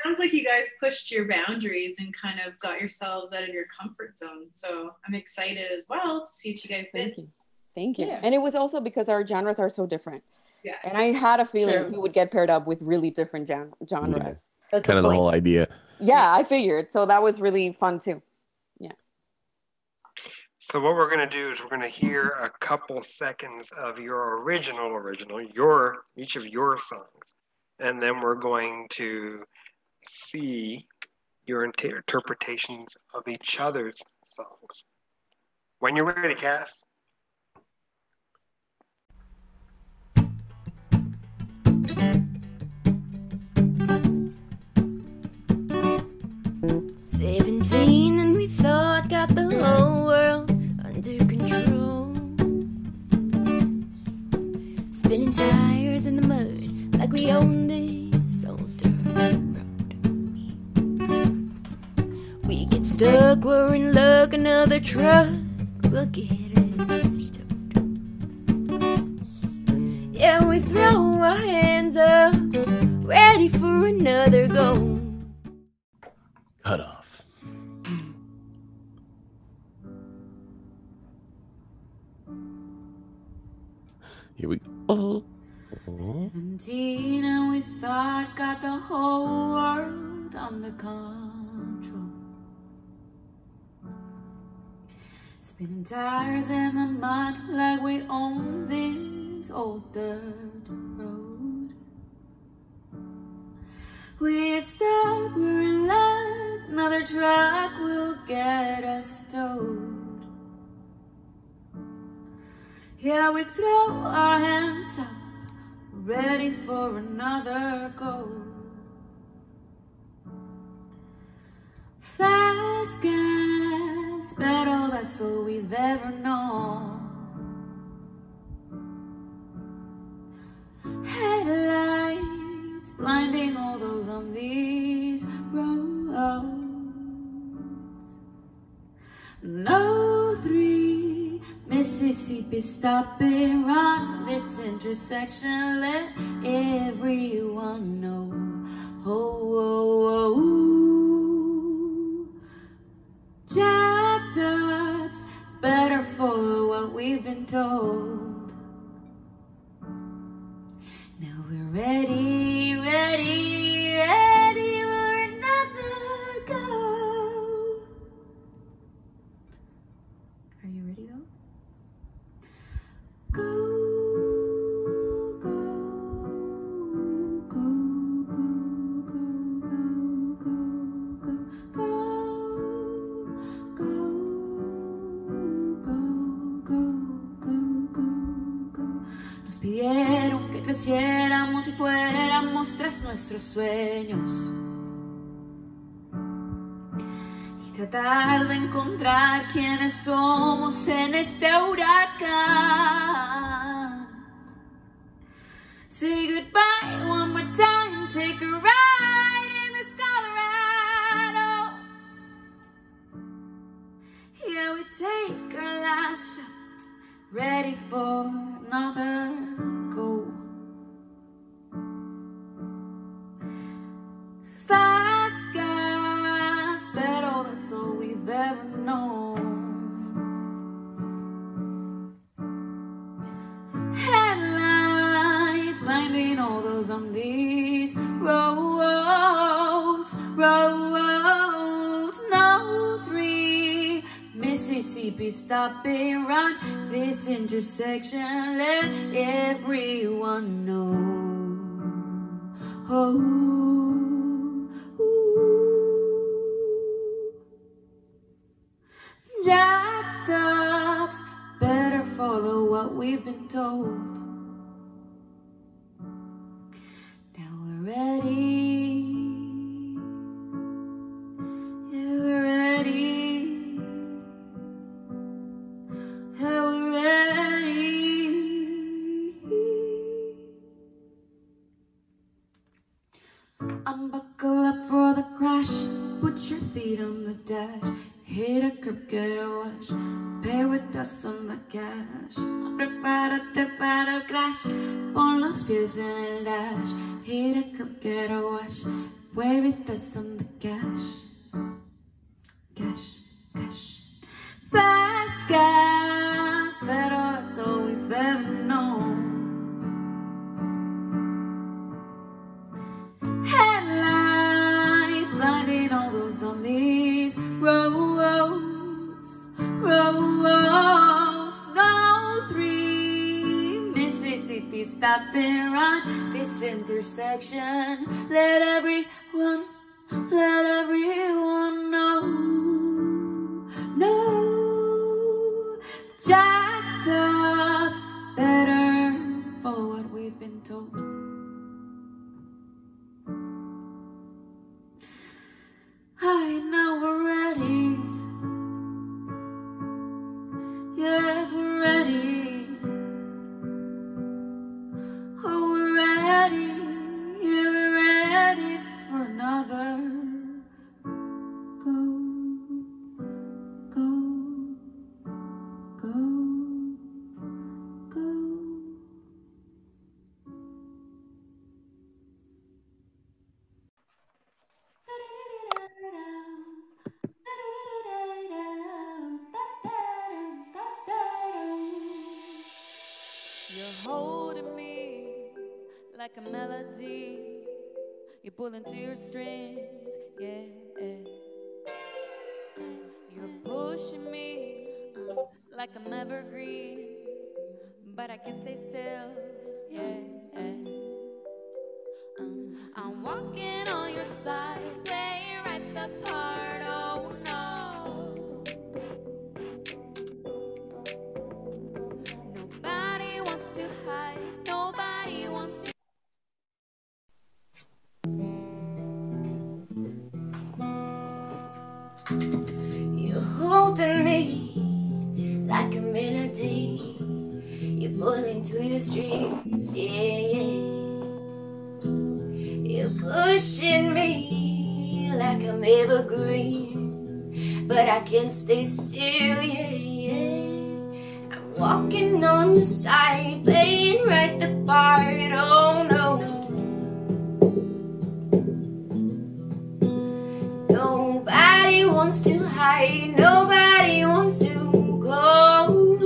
sounds like you guys pushed your boundaries and kind of got yourselves out of your comfort zone, so I'm excited as well to see what you guys did. Thank you. Yeah. And it was also because our genres are so different. Yeah. And I had a feeling True. we would get paired up with really different genres. Yeah. That's kind of the whole idea. Yeah, I figured. So that was really fun too. Yeah. So what we're going to do is we're going to hear a couple seconds of your original, each of your songs. And then we're going to see your interpretations of each other's songs. When you're ready, Cass. And we thought got the whole world under control. Spinning tires in the mud like we own this old dirt road. We get stuck, we're in luck, another truck will get us towed. Yeah, we throw our hands up, ready for another go. Cut off. Here we go. 17 and we thought got the whole world under control. Spinning tires in the mud like we own this old dirt road. We're stuck, we're in luck, another truck will get us towed. Yeah, we throw our hands up, ready for another go. Fast gas pedal, that's all we've ever known. Headlights blinding all those on these roads. No three Mississippi stop and run this intersection, let everyone know. Oh, oh, we've been told. Now we're ready, ready, ready for another go. Are you ready though? Go. Pidieron que creciéramos y fuéramos tras nuestros sueños y tratar de encontrar quiénes somos en este huracán. Say goodbye one more time, take a ride in this Colorado. Yeah, we take our last shot, ready for another go. Fast gas, pero that's all we've ever known. Headlights blinding all those on these roads, roads. No 3 Mississippi stop and run. This intersection, let everyone know. Oh, jacked ups, better follow what we've been told. Now we're ready. Yeah, we're ready. Yeah, we're ready. Unbuckle up for the crash. Put your feet on the dash. Hit a curb, get a wash. Pair with us on the cash. Prepárate para el crash. Pon los pies en el dash. Hit a curb, get a wash. Play with us on the cash. Cash, cash. Fast gas, pero that's all we've ever known. Headlights blinding all those on these roads, roads. No 3 Mississippi stop and run. This intersection, let everyone know. No, jacked ups, better follow what we've been told. I know we're ready. Yes, we're ready. Oh, we're ready. Yeah, we're ready for another go. You're holding me like a melody. You're pulling to your strings, yeah. You're pushing me like I'm evergreen, but I can't stay still, yeah. I'm walking on your side, playing right the part, oh no. Nobody wants to hide, nobody wants to. You're holding me like a melody. You're pulling to your strings, yeah. You're pushing me like I'm evergreen, but I can't stay still, yeah. I'm walking on the side, playing right the part, oh no. Nobody wants to hide, nobody wants to go.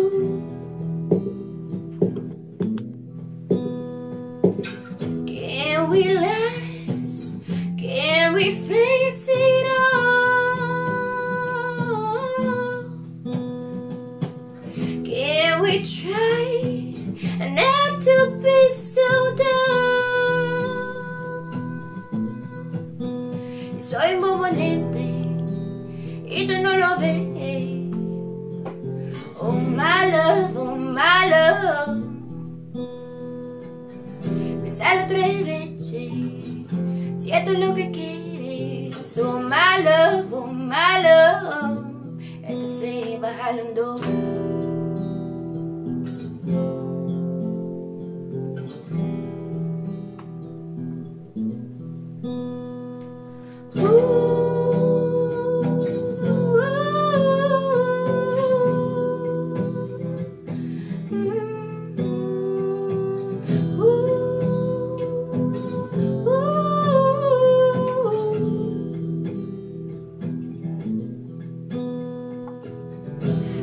Soy muy bonita y tú no lo ves. Oh my love, oh my love. Pensalo 3 veces, si esto es lo que quieres. Oh my love, oh my love. Esto se baja en 2.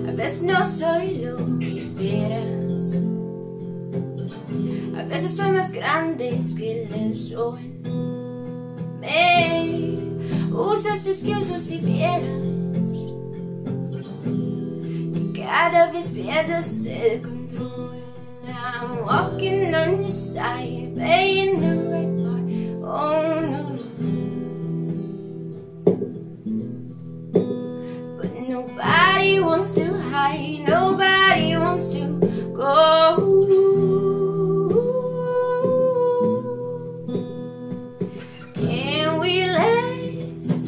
A veces no soy lo que esperas, a veces soy más grande que el sol. Me usas excusas si vieras que cada vez pierdes el control. I'm walking on your side, playing the right part. Oh no, but nobody wants to hide, nobody wants to go. Can we last?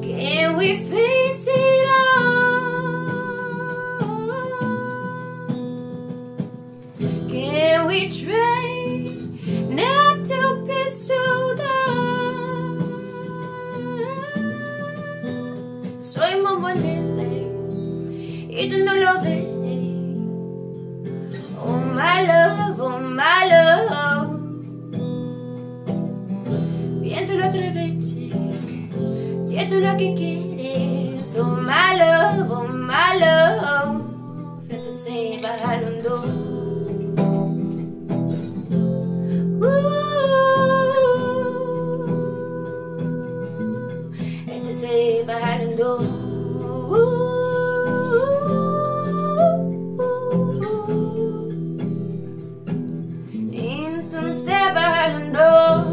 Can we face it all? Can we try not to be so down? Soy muy bonita y tú no lo ves. Oh my love, oh my love. Piénsalo 3 veces, si esto es lo que quieres. Oh my love. Esto se baja en 2. Esto se baja en 2. Entonces baja en 2.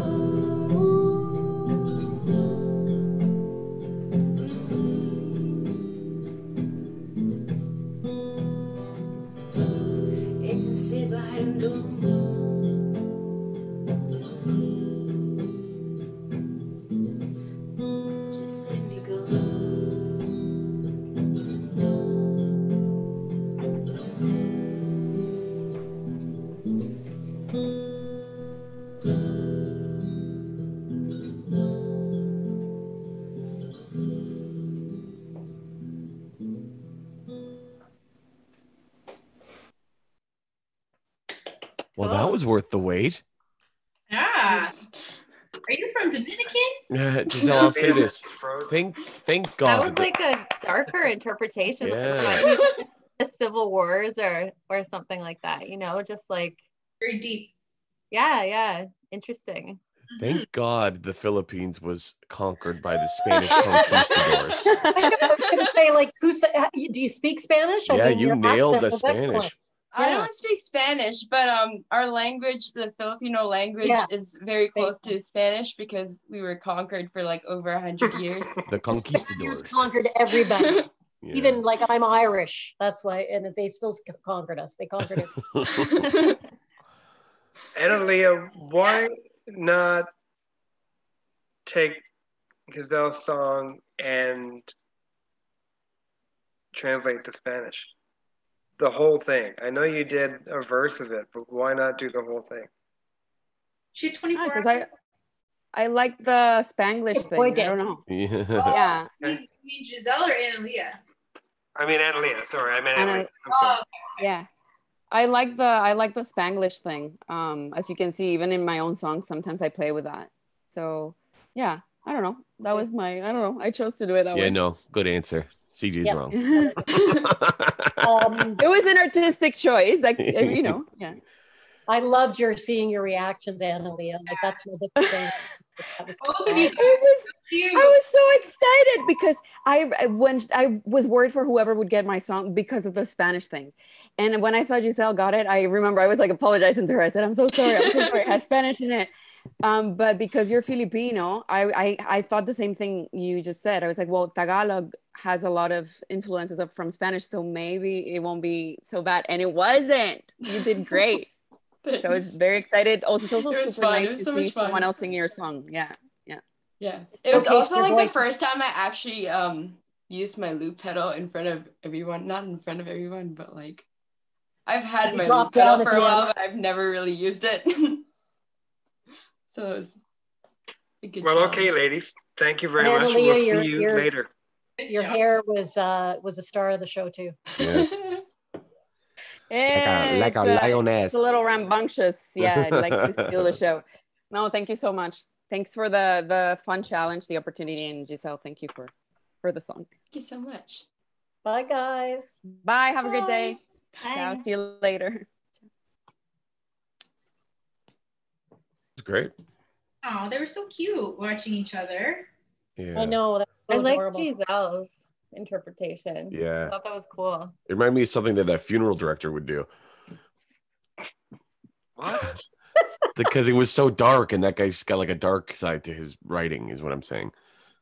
Entonces baja en 2. Just let me go. Well, that was worth the wait. Yeah. Are you from Dominican? Giselle, I'll say this. Thank That God. was like a darker interpretation. Yeah. Like the Civil Wars or something like that, you know, just like very deep. Yeah. Interesting. Thank God the Philippines was conquered by the Spanish conquistadors. I was going to say, like, do you speak Spanish? Yeah, you your nailed accent the was excellent. Spanish. I don't speak Spanish, but our language, the Filipino language, is very close to Spanish because we were conquered for like over 100 years. The conquistadors conquered everybody. Yeah. Even like I'm Irish, that's why, and they still conquered us. They conquered it. Analia, why not take Giselle's song and translate to Spanish? The whole thing. I know you did a verse of it, but why not do the whole thing? She had 24 hours. Because I like the Spanglish thing. I don't know. Yeah. You mean Giselle or Analia? I mean Analia. Sorry, I meant Analia. I'm sorry. Yeah. I like the Spanglish thing. As you can see, even in my own songs, sometimes I play with that. So yeah, I don't know. That was I don't know. I chose to do it that way. Yeah, no, good answer. CJ's wrong. It was an artistic choice. Like, you know, yeah. I loved seeing your reactions, Analia. Like that's my big thing. That was I was so excited because I was worried for whoever would get my song because of the Spanish thing. And when I saw Giselle got it, I remember I was like apologizing to her. I said, I'm so sorry. It has Spanish in it. But because you're Filipino, I thought the same thing you just said. I was like, well, Tagalog has a lot of influences from Spanish, so maybe it won't be so bad. And it wasn't. You did great. So I was very excited. Also, it's also It was super fun. nice It was to so see much fun. someone else singing your song. Yeah, yeah. Yeah. It was Showcase also your like the voice. first time I actually used my loop pedal in front of everyone. Not in front of everyone, but like I've had You my drop loop pedal down at for a the while, end. but I've never really used it. So it was a good Well, challenge. okay, ladies. Thank you very And much. Analia, We'll see you later. Your hair was a star of the show too. Yes. Yeah, like a lioness. It's a little rambunctious. Yeah, I'd like to steal the show. No, thank you so much. Thanks for the fun challenge, the opportunity, and Giselle, thank you for the song. Thank you so much. Bye, guys. Bye. Have a good day. Bye. Ciao. See you later. It's great. Oh, they were so cute watching each other. Yeah. I know. That's so I liked adorable. Giselle's interpretation. Yeah. I thought that was cool. It reminded me of something that a funeral director would do. What? Because it was so dark, and that guy's got like a dark side to his writing, is what I'm saying.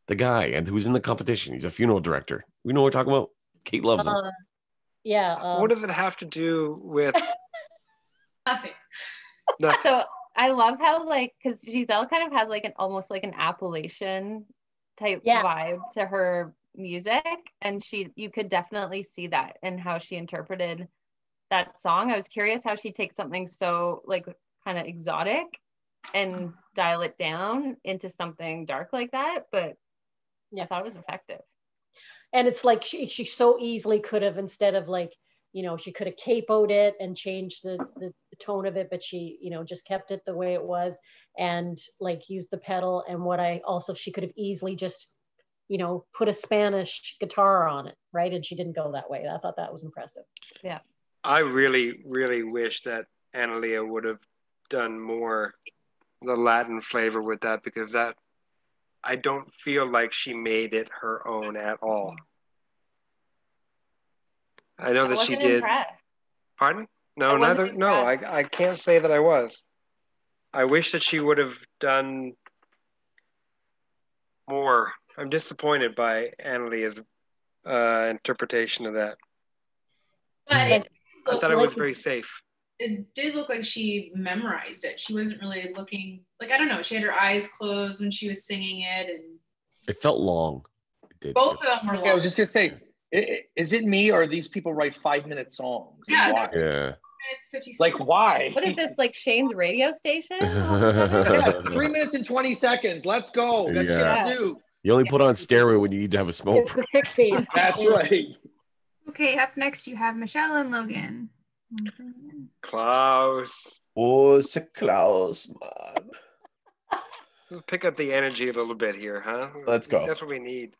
The guy and who's in the competition, he's a funeral director. We know what we're talking about. Kate loves him. Yeah. What does it have to do with Nothing. nothing? So I love how because Giselle kind of has like an almost like an Appalachian type vibe to her music, and you could definitely see that in how she interpreted that song. I was curious how she takes something so like kind of exotic and dial it down into something dark like that, but I thought it was effective. And it's like she so easily could have, instead of like, she could have capoed it and changed the tone of it, but she, just kept it the way it was and like used the pedal. And she could have easily just, put a Spanish guitar on it, right? And she didn't go that way. I thought that was impressive. Yeah. I really, really wish that Analia would have done more the Latin flavor with that, because I don't feel like she made it her own at all. I know that she did. Impressed. Pardon? No, neither. No, I can't say that I was. I wish that she would have done more. I'm disappointed by Annalia's interpretation of that. But I thought it was very safe. It did look like she memorized it. She wasn't really looking like, I don't know, she had her eyes closed when she was singing it, and It felt long. It did. both of them were long. I was just gonna say, is it me or these people write 5-minute songs? Yeah. Why? Yeah. It's 50 Like why? What is this, like Shane's radio station? Yes, 3 minutes and 20 seconds. Let's go. That's Yeah. shit to do. You only put on stereo when you need to have a smoke. It's the 60s. That's right. Okay, up next you have Michelle and Logan. Klaus. Oh, it's a Klaus, man. Pick up the energy a little bit here, huh? Let's go. That's what we need.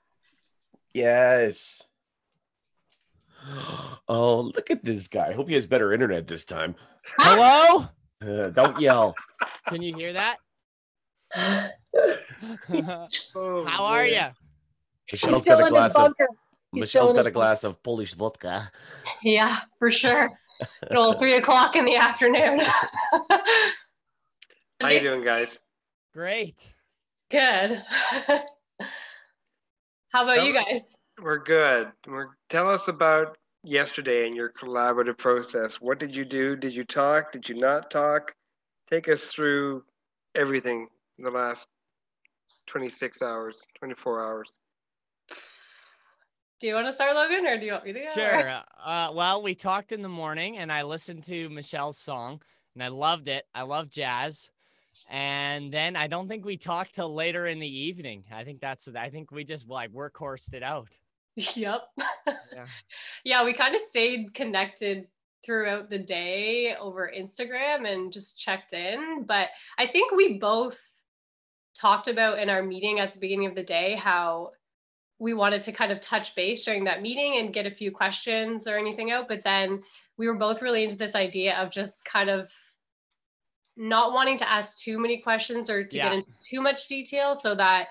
Yes. Oh, look at this guy. I hope he has better internet this time. Hello? Don't yell. Can you hear that? Oh, How are you? Michelle's got a glass of glass of Polish vodka. Yeah, for sure. Well, 3 o'clock in the afternoon. How you doing, guys? Great. Good. How about you guys? We're good. Tell us about yesterday and your collaborative process. What did you do? Did you talk? Did you not talk? Take us through everything in the last 26 hours, 24 hours. Do you want to start, Logan, or do you want me to go? Sure. Well, we talked in the morning, and I listened to Michelle's song, and I loved it. I love jazz. And then I don't think we talked till later in the evening. I think we just workhorsed it out. Yep. Yeah. Yeah, we kind of stayed connected throughout the day over Instagram and just checked in. But I think we both talked about in our meeting at the beginning of the day how we wanted to kind of touch base during that meeting and get a few questions or anything out. But then we were both really into this idea of just kind of not wanting to ask too many questions or to get into too much detail so that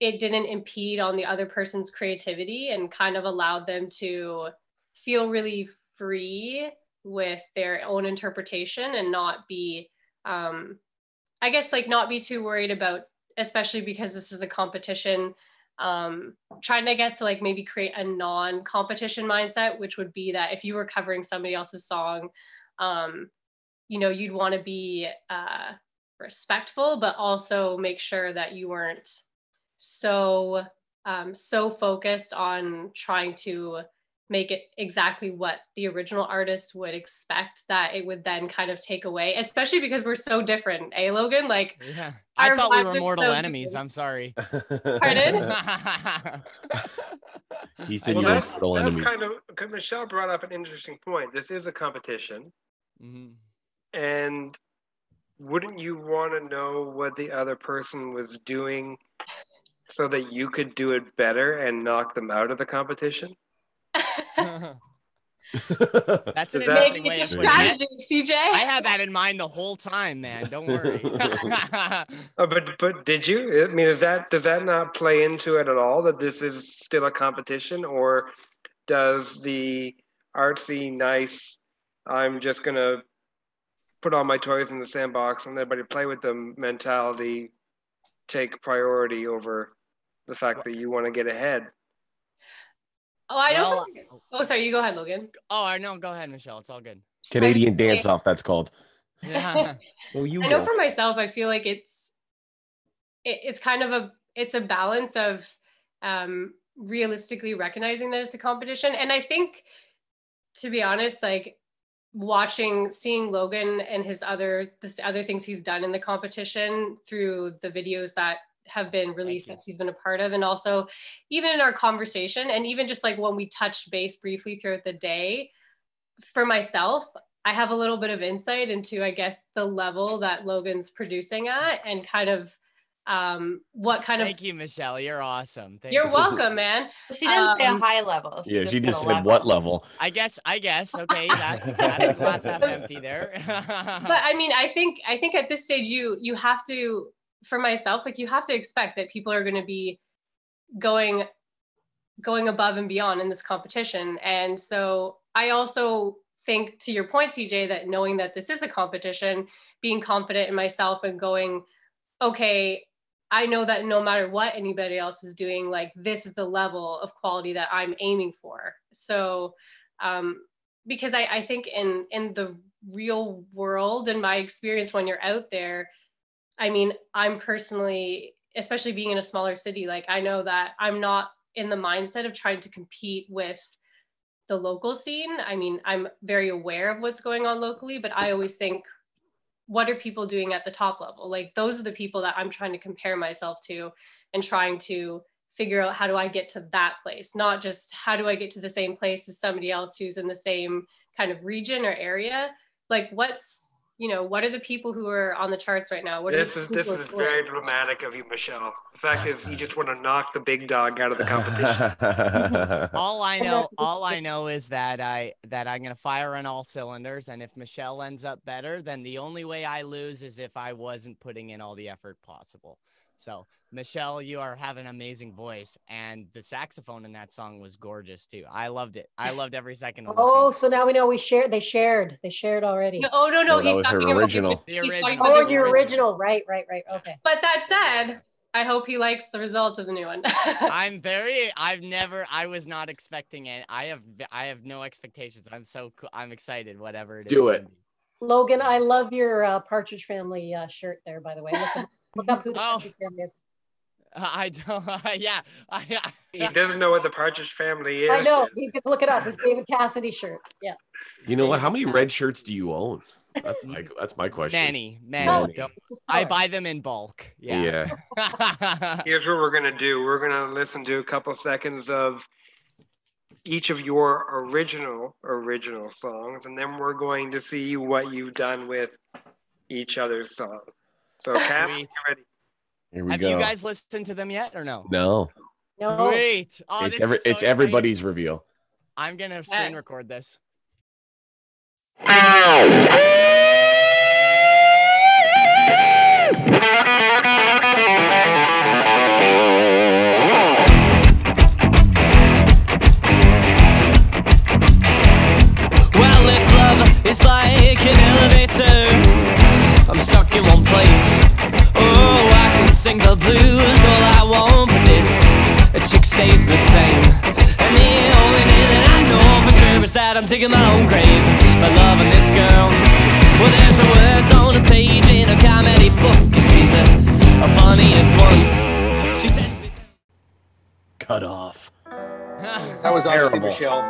it didn't impede on the other person's creativity and kind of allowed them to feel really free with their own interpretation and not be, I I guess like not be too worried about, especially because this is a competition, trying, I guess, to like maybe create a non-competition mindset, which would be that if you were covering somebody else's song, you know, you'd want to be respectful, but also make sure that you weren't so focused on trying to make it exactly what the original artist would expect, that it would then kind of take away, especially because we're so different, eh, Logan? Like, yeah, I thought we were mortal so enemies. different. I'm sorry. Pardon? He said Well, you were that's mortal enemy. kind of, because Michelle brought up an interesting point. This is a competition. And wouldn't you want to know what the other person was doing so that you could do it better and knock them out of the competition? That's an Is that- interesting way of putting strategy, it. CJ. I had that in mind the whole time, man. Don't worry. Oh, but did you? I mean, does that not play into it at all, that this is still a competition, or does the artsy, nice, I'm just gonna put all my toys in the sandbox and let everybody play with them mentality take priority over the fact that you want to get ahead? Oh, I don't. Oh, sorry. You go ahead, Logan. Oh, no, go ahead, Michelle. It's all good. Canadian dance off, that's called. Yeah. Oh, you I know go. for myself, I feel like it's kind of a balance of realistically recognizing that it's a competition. And I think, to be honest, like seeing Logan and the other things he's done in the competition through the videos that have been released that he's been a part of, and also even in our conversation, and even just like when we touched base briefly throughout the day, for myself, I have a little bit of insight into, I guess, the level that Logan's producing at, and kind of what kind of. Thank you, Michelle. You're awesome. You're welcome, man. She didn't say a high level. Yeah, she just said a said level. what level. I guess. Okay, that's a glass half empty there. But I mean, I think at this stage you have to, for myself, like you have to expect that people are going to be going above and beyond in this competition. And so I also think, to your point, TJ, that knowing that this is a competition, being confident in myself and going, okay, I know that no matter what anybody else is doing, like this is the level of quality that I'm aiming for. So because I think in the real world, in my experience, when you're out there, I mean, I'm personally, especially being in a smaller city, like I know that I'm not in the mindset of trying to compete with the local scene. I mean, I'm very aware of what's going on locally, but I always think, what are people doing at the top level? Like those are the people that I'm trying to compare myself to, and trying to figure out, how do I get to that place? Not just how do I get to the same place as somebody else who's in the same kind of region or area? Like what are the people who are on the charts right now? This is very dramatic of you, Michelle. The fact is, you just want to knock the big dog out of the competition. All I know is that I'm gonna fire on all cylinders, and if Michelle ends up better, then the only way I lose is if I wasn't putting in all the effort possible. So, Michelle, you are have an amazing voice, and the saxophone in that song was gorgeous too. I loved it. I loved every second of it. Oh, so now we know they shared already. No, he's talking about original. The original. Oh, the original. Right. Okay. But that said, I hope he likes the results of the new one. I was not expecting it. I have no expectations. I'm excited, whatever it is. Do it. Logan, I love your Partridge Family shirt there, by the way. Look up who the Partridge Family is. I don't. Yeah. He doesn't know what the Partridge Family is. I know. You can look it up. It's David Cassidy shirt. Yeah. You know what? How many red shirts do you own? That's my question. Many. Oh, I buy them in bulk. Yeah. Here's what we're gonna do. We're gonna listen to a couple seconds of each of your original songs, and then we're going to see what you've done with each other's song. So, Cass, you ready? Here we Have go. you guys listened to them yet or no? No. Sweet. Oh, It's everybody's reveal. I'm gonna screen record this. Well, if love is like an elevator, I'm stuck in one place. stays the same. And the only thing that I know for sure is that I'm digging my own grave by loving this girl. Well, there's some words on a page in a comedy book, and she's the funniest ones. She sends me cut off. That was obviously Terrible. Michelle.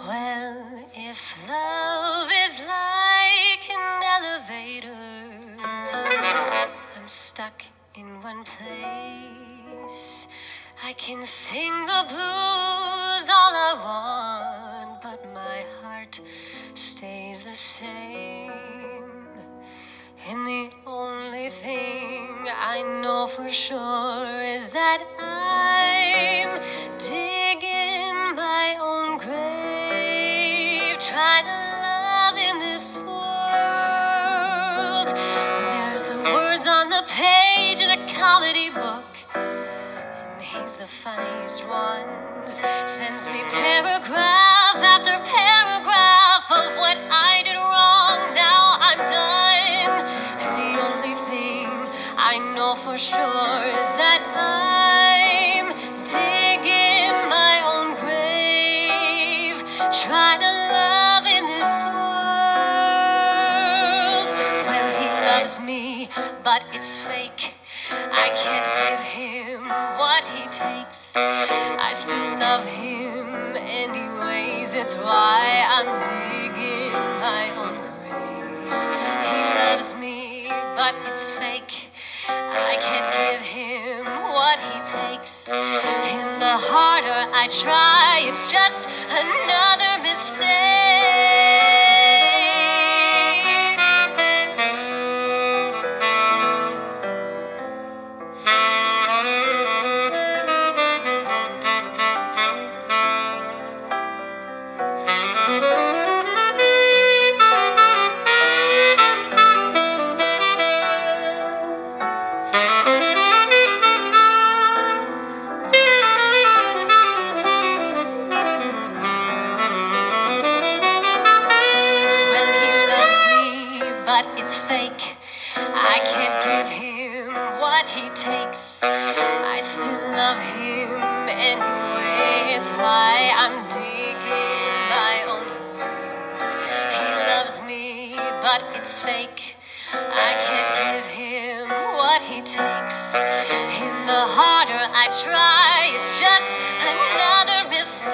Well, if love is like an elevator, I'm stuck in one place. I can sing the blues all I want, but my heart stays the same. And the only thing I know for sure is that I'm digging my own grave, trying to love in this world. There's some words on the page in a comedy book, and he's the funniest ones. Sends me paragraph after paragraph of what I did wrong. Now I'm done, and the only thing I know for sure is that I'm digging my own grave, trying to love in this world. Well, he loves me, but it's fake. I can't give him what he takes. I still love him anyways. It's why I'm digging my own grave. He loves me, but it's fake. I can't give him what he takes. And the harder I try, it's just another mistake. Well, he loves me, but it's fake. I can't give him what he takes. I still love him anyway. It's why I'm digging my own grave. He loves me, but it's fake. I can't give him what he takes. And the harder I try, it's just another mistake.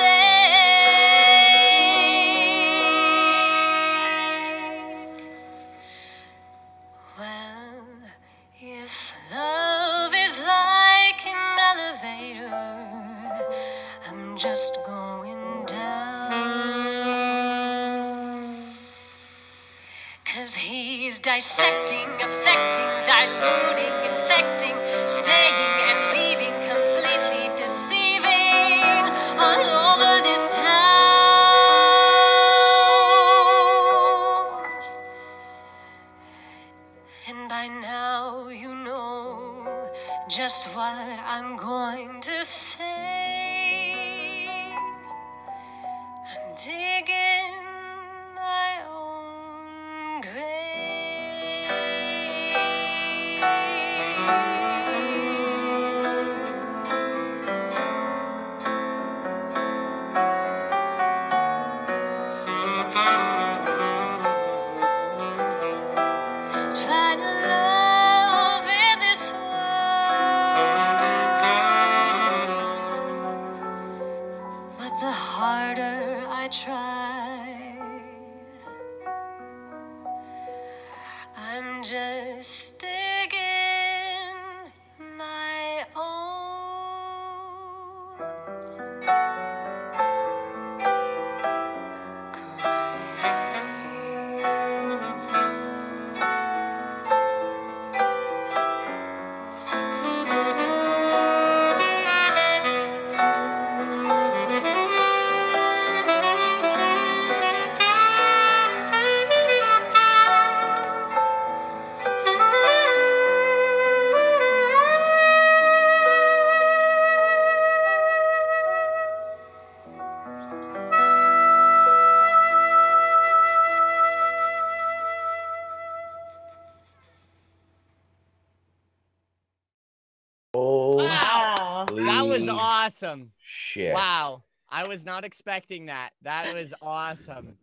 Well, if love is like an elevator, I'm just going down. 'Cause he's dissecting, affecting, diluting, infecting, staying and leaving, completely deceiving all over this town. And by now you know just what I'm going to say. I'm digging my own trying to love in this world, but the harder I try, I'm just digging my own. awesome. Shit. Wow. I was not expecting that. That was awesome.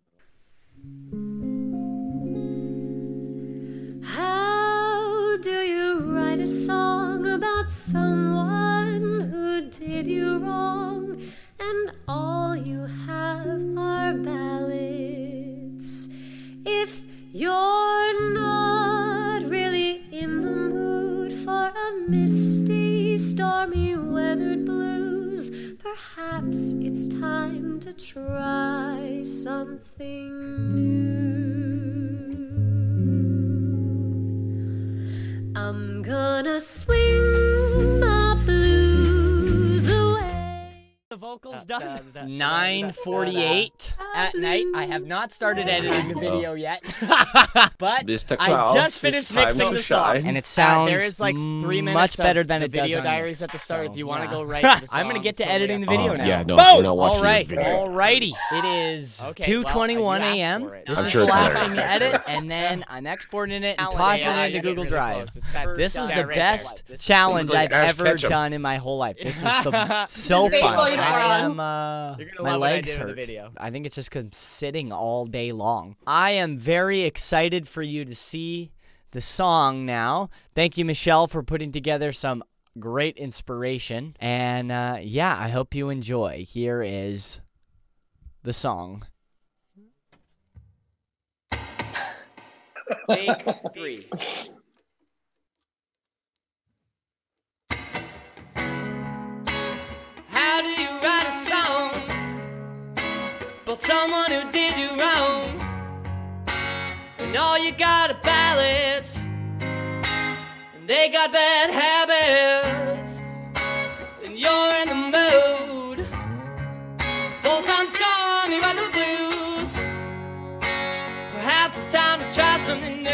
How do you write a song about someone who did you wrong, and all you have are ballads? If you're not really in the mood for a misty, stormy weathered blues, perhaps it's time to try something new. I'm gonna swing my blues away. The vocals done. 9:48 at night. I have not started editing the video yet, but Mr. I Klaus, just it's finished time mixing to the song, shine. and it sounds There is like 3 minutes much better of than the it does video on diaries mix, at the start. so, If you want to yeah. go right to the song, I'm gonna get to so editing the video now. Yeah, no, Boom! we're not watching All right, the video. alrighty. It is Okay, 2:21 well, you asked a.m. for it. This I'm is sure the it's last hilarious, thing to actually. edit, and then I'm exporting it and Talent, tossing yeah, it into you're Google getting really Drive. close. It's that This was guy the right best there. This is challenge like I've Ash ever Ketchum. done in my whole life. This was the so You're fun. basically I am You're gonna my love what I legs did in the hurt. video. I think it's just because I'm sitting all day long. I am very excited for you to see the song now. Thank you, Michelle, for putting together some great inspiration. And yeah, I hope you enjoy. Here is the song. Take 3. How do you write a song about someone who did you wrong, and all you got are ballads, and they got bad habits, and you're in the mood for some stormy weather blues? Perhaps it's time to try something new.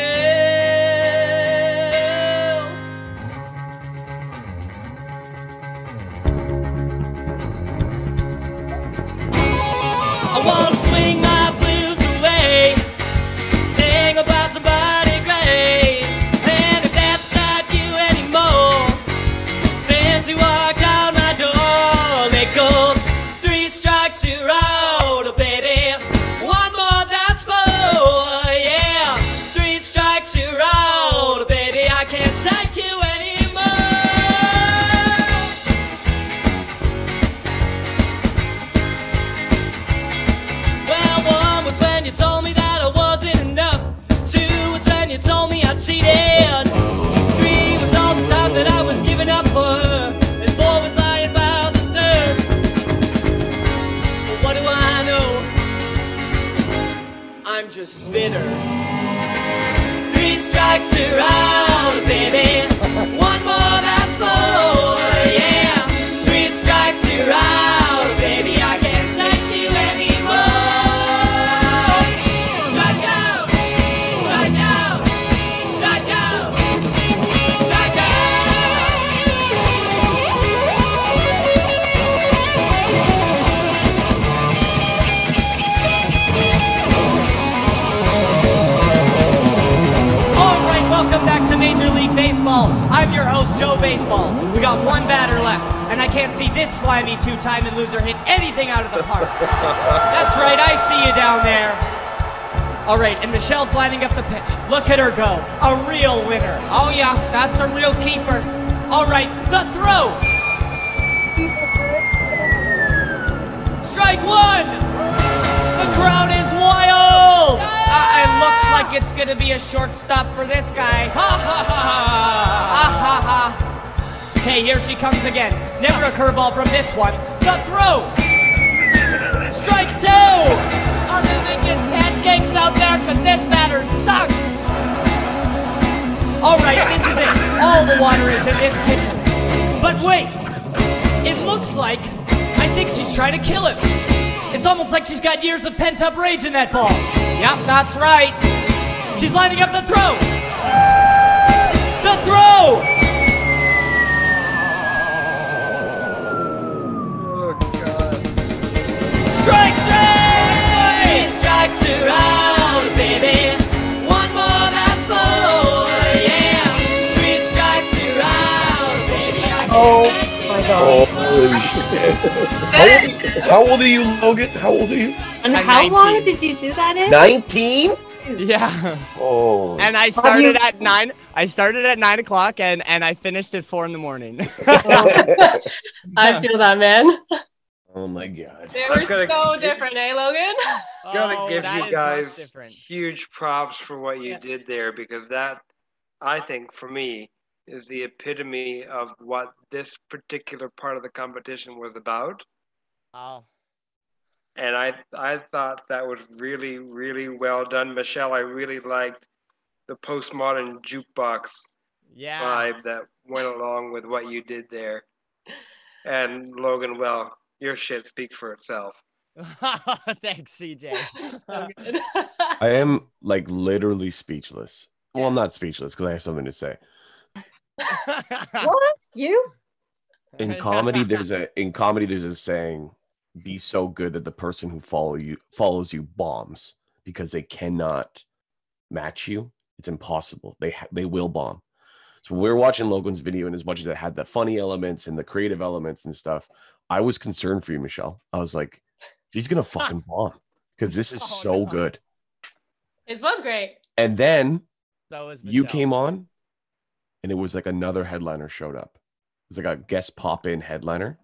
I wanna swing my blues away, sing about somebody great. And if that's not you anymore, since you walked out my door, it goes 3 strikes you're out, oh baby. 1 more, that's 4, yeah. 3 strikes you're out, oh baby. I can't take you anymore. Well, 1 was when you told me that I wasn't enough. 2 was when you told me I cheated. 3 was all the time that I was giving up for her. And 4 was lying about the 3rd. But what do I know? I'm just bitter. 3 strikes you're out, baby. 1 more, that's 4, yeah. 3 strikes you're out, baby. I can't take you anymore. Strike out, strike out, strike out, strike All right, welcome back to Major League Baseball. I'm your host, Joe Baseball. We got 1 batter left, and I can't see this slimy 2-timing loser hit anything out of the park. That's right, I see you down there. All right, and Michelle's lining up the pitch. Look at her go, a real winner. Oh yeah, that's a real keeper. All right, the throw. Strike 1. The crowd is wild. It looks like it's gonna be a shortstop for this guy. Ha ha ha ha ha ha. Okay, here she comes again. Never a curveball from this one. The throw. Strike 2. Are they making pancakes out there? Cause this batter sucks. All right, this is it. All the water is in this pitcher. But wait, it looks like I think she's trying to kill him. It's almost like she's got years of pent-up rage in that ball. Yep, that's right. She's lining up the throw. The throw! Oh, God. Strike 3! 3 strikes are out, baby. 1 more, that's 4, yeah. 3 strikes are out, baby. I can't take you. my God. Holy shit. How old are you, Logan? How old are you? And I'm how 19. long did you do that in? 19? Yeah. Oh. And I started at 9. I started at 9 o'clock and I finished at 4 in the morning. I feel that, man. Oh my God. They were so different, eh, Logan? Gotta give that you is much guys different. huge props for what you did there, because that, I think, for me, is the epitome of what this particular part of the competition was about. Oh. And I thought that was really, really well done. Michelle, I really liked the postmodern jukebox vibe that went along with what you did there. And Logan, well, your shit speaks for itself. Thanks, CJ. So good. I am like literally speechless. Well, I'm not speechless because I have something to say. What? You? In comedy, there's a saying, be so good that the person who follows you bombs because they cannot match you. It's impossible. They will bomb. So when we were watching Logan's video, and as much as it had the funny elements and the creative elements and stuff, I was concerned for you, Michelle. I was like, she's gonna fucking bomb because this is so good. This was great. And then So was you Michelle's. came on, and it was like another headliner showed up. It was like a guest pop-in headliner.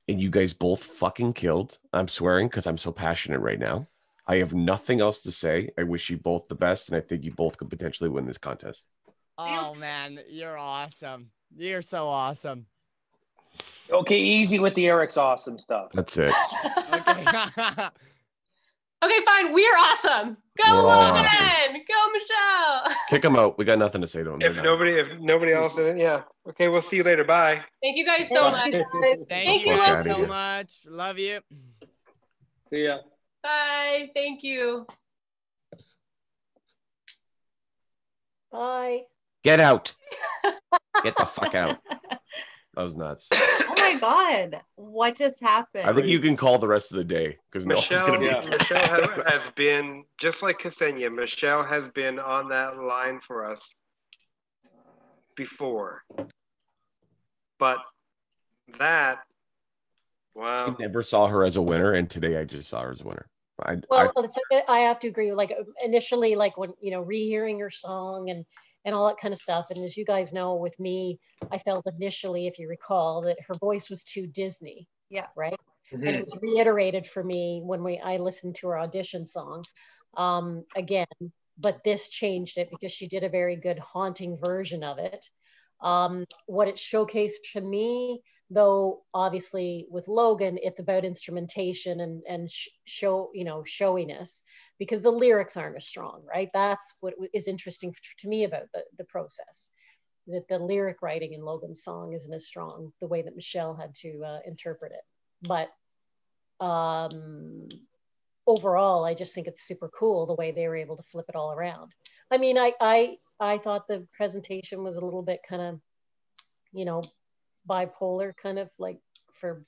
And you guys both fucking killed. I'm swearing because I'm so passionate right now. I have nothing else to say. I wish you both the best, and I think you both could potentially win this contest. Oh man, you're awesome. You're so awesome. Okay, easy with the Eric's awesome stuff. That's it. Okay. Okay, fine. We're awesome. Go, We're all Logan. awesome. Go, Michelle. Kick them out. We got nothing to say to them. If nobody else did it, yeah. Okay, we'll see you later. Bye. Thank you guys so much. Thank you Fuck guys outta so here. much. Love you. See ya. Bye. Thank you. Bye. Get out. Get the fuck out. That was nuts. Oh my God. What just happened? I think you can call the rest of the day because no one's Michelle, gonna be. Michelle has been, just like Ksenia, Michelle has been on that line for us before. But that, wow. I never saw her as a winner, and today I just saw her as a winner. Well, I have to agree. Like initially, like when rehearing her song and all that kind of stuff. And as you guys know, with me, I felt initially, if you recall, that her voice was too Disney. Yeah. Right. Mhm. And it was reiterated for me when I listened to her audition song again. But this changed it because she did a very good haunting version of it. What it showcased to me, though, obviously with Logan, it's about instrumentation and showiness, because the lyrics aren't as strong, right? That's what is interesting to me about the process, that the lyric writing in Logan's song isn't as strong the way that Michelle had to interpret it. But overall, I just think it's super cool the way they were able to flip it all around. I mean, I thought the presentation was a little bit kind of, bipolar, kind of like for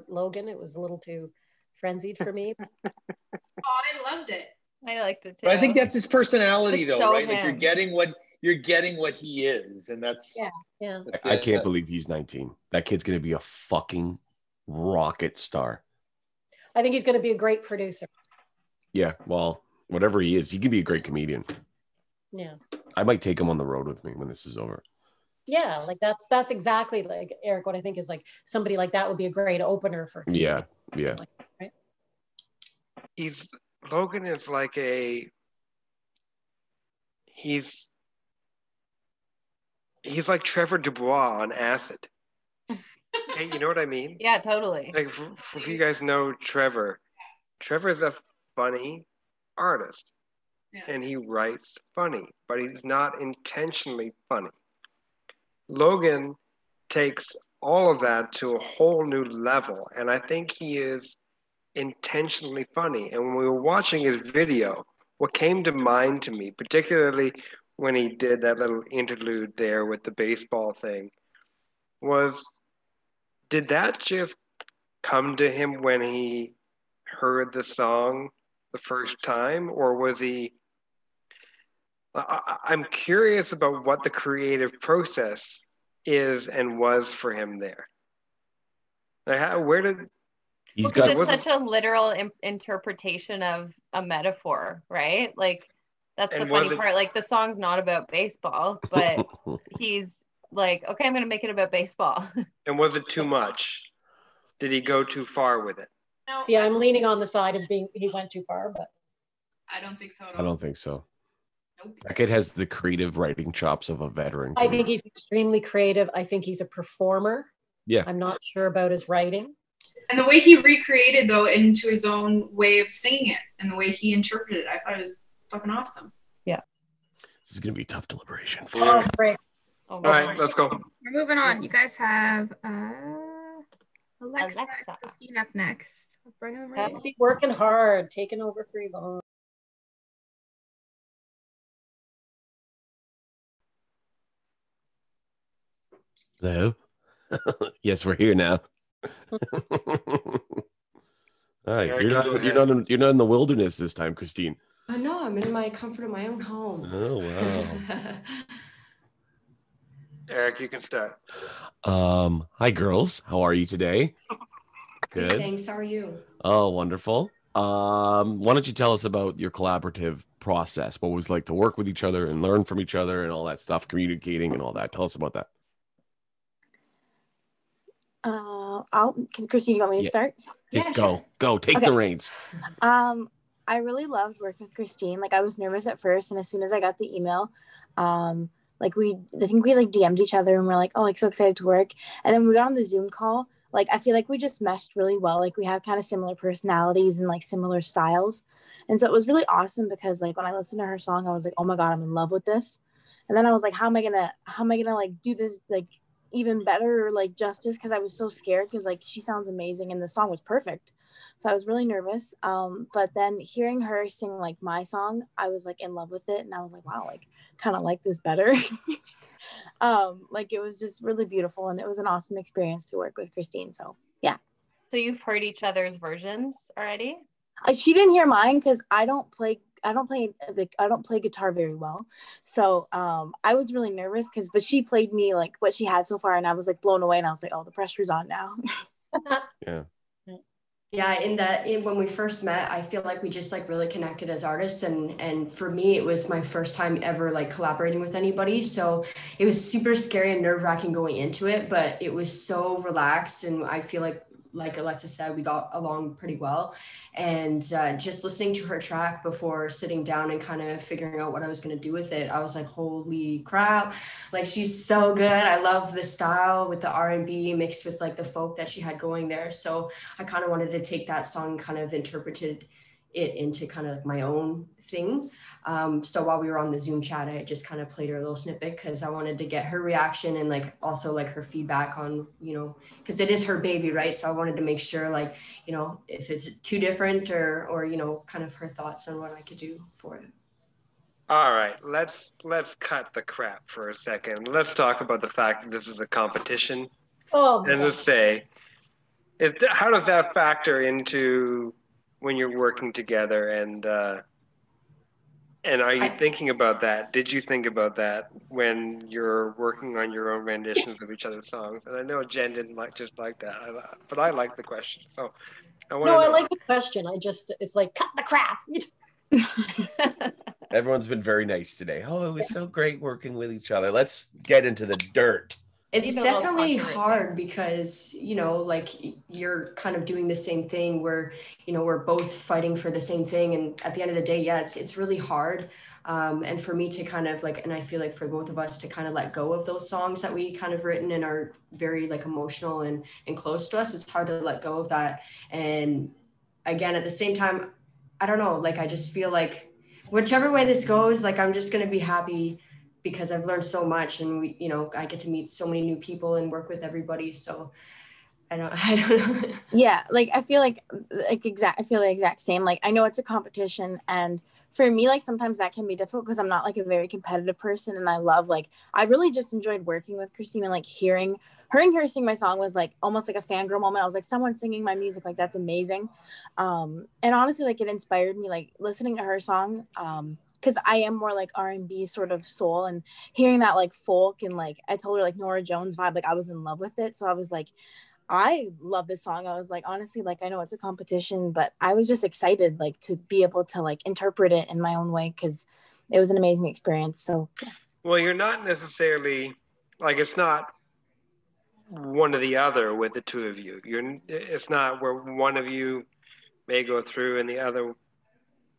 Logan. It was a little too frenzied for me. Oh, I loved it. I liked it too. But I think that's his personality, It's though, so right? Like him. you're getting what he is, and that's yeah. I can't believe he's 19. That kid's gonna be a fucking rocket star. I think he's going to be a great producer. Yeah, well, whatever he is, he can be a great comedian. Yeah. I might take him on the road with me when this is over. Yeah, like that's exactly like Eric. What I think is like somebody like that would be a great opener for. Yeah. Right. Logan is like he's like Trevor Dubois on acid. Hey, you know what I mean? Yeah, totally. Like, if you guys know Trevor is a funny artist, and he writes funny, but he's not intentionally funny. Logan takes all of that to a whole new level, and I think he is intentionally funny. And when we were watching his video, what came to mind to me, particularly when he did that little interlude there with the baseball thing, was, did that just come to him when he heard the song the first time, or was he... I'm curious about what the creative process is and was for him there. Like, where did he's Because got it's such a literal interpretation of a metaphor, right? Like that's the And was funny it- part. Like the song's not about baseball, but he's like, okay, I'm gonna make it about baseball. and was it too much? Did he go too far with it? No, See, I'm leaning on the side of being he went too far, but I don't think so at I all. don't think so. That kid has the creative writing chops of a veteran. I think he's extremely creative. I think he's a performer. Yeah. I'm not sure about his writing. And the way he recreated though into his own way of singing it and the way he interpreted it, I thought it was fucking awesome. Yeah. This is gonna be tough deliberation. Oh, great. All right, let's go. We're moving on. You guys have Alexa, and Christine up next. I'll bring them right Patsy working hard, taking over for Yvonne. Hello. Yes, we're here now. All right, Eric, you're not in the wilderness this time, Christine. I know, I'm in my comfort of my own home. Oh wow. Eric, you can start. Hi girls, how are you today? Good. Good. Thanks. How are you? Oh, wonderful. Why don't you tell us about your collaborative process? What it was like to work with each other and learn from each other and all that stuff, communicating and all that. Tell us about that. Christine, you want me to start? Just go, take the reins. I really loved working with Christine. Like I was nervous at first, and as soon as I got the email, I think we DM'd each other and we're like, oh, like so excited to work. And then we got on the Zoom call. Like I feel like we just meshed really well. Like we have kind of similar personalities and like similar styles. And so it was really awesome because like when I listened to her song, I was like, oh my God, I'm in love with this. And then I was like, how am I gonna like do this like even better or like justice, because I was so scared because like she sounds amazing and the song was perfect. So I was really nervous. But then hearing her sing like my song, I was like in love with it. And I was like, wow, like kind of like this better. Like it was just really beautiful and it was an awesome experience to work with Christine. So yeah. So you've heard each other's versions already? She didn't hear mine because I don't play guitar very well. So I was really nervous but she played me like what she had so far and I was like blown away and I was like, oh, the pressure's on now. Yeah. Yeah, when we first met, I feel like we just like really connected as artists, and for me it was my first time ever like collaborating with anybody, so it was super scary and nerve-wracking going into it, but it was so relaxed, and I feel like Alexa said, we got along pretty well. And just listening to her track before sitting down and kind of figuring out what I was going to do with it, I was like, holy crap, like she's so good. I love the style with the R&B mixed with like the folk that she had going there. So I kind of wanted to take that song and kind of interpreted it into kind of like my own thing. So while we were on the Zoom chat, I just kind of played her a little snippet because I wanted to get her reaction and like also like her feedback on, because it is her baby, right? So I wanted to make sure like, if it's too different or kind of her thoughts on what I could do for it. All right, let's cut the crap for a second. Let's talk about the fact that this is a competition. Oh, and let's say, how does that factor into when you're working together, and are you thinking about that? Did you think about that when you're working on your own renditions of each other's songs? And I know Jen didn't like that, but I like the question. So I like the question. It's like, cut the crap. Everyone's been very nice today. Oh, it was so great working with each other. Let's get into the dirt. It's definitely hard because, like you're kind of doing the same thing where, we're both fighting for the same thing. And at the end of the day, yeah, it's really hard. And for me to kind of like, and I feel like for both of us to kind of let go of those songs that we kind of written and are very like emotional and close to us, it's hard to let go of that. And again, at the same time, I don't know, like, I just feel like whichever way this goes, like, I'm just going to be happy because I've learned so much and I get to meet so many new people and work with everybody. So I don't know. Yeah. Like, I feel the exact same. Like, I know it's a competition, and for me, like, sometimes that can be difficult because I'm not like a very competitive person. And I really just enjoyed working with Christine, and like hearing her sing my song was like almost like a fangirl moment. I was like, someone singing my music, like, that's amazing. And honestly, like, it inspired me, like, listening to her song, because I am more like R&B sort of soul, and hearing that like folk and like I told her like Nora Jones vibe, like I was in love with it. So I was like, I love this song. I was like, honestly, like, I know it's a competition, but I was just excited, like, to be able to like interpret it in my own way, because it was an amazing experience. So yeah. Well, you're not necessarily like, it's not one or the other with the two of you. It's not where one of you may go through and the other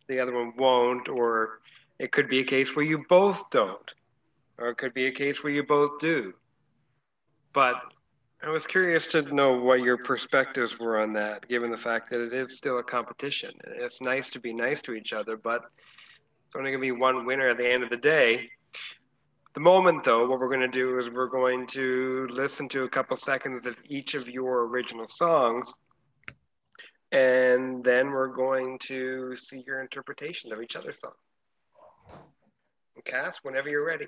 one won't, or it could be a case where you both don't, or it could be a case where you both do. But I was curious to know what your perspectives were on that, given the fact that it is still a competition. It's nice to be nice to each other, but it's only going to be one winner at the end of the day. The moment, though, what we're going to do is we're going to listen to a couple seconds of each of your original songs, and then we're going to see your interpretation of each other's songs. Cass, whenever you're ready.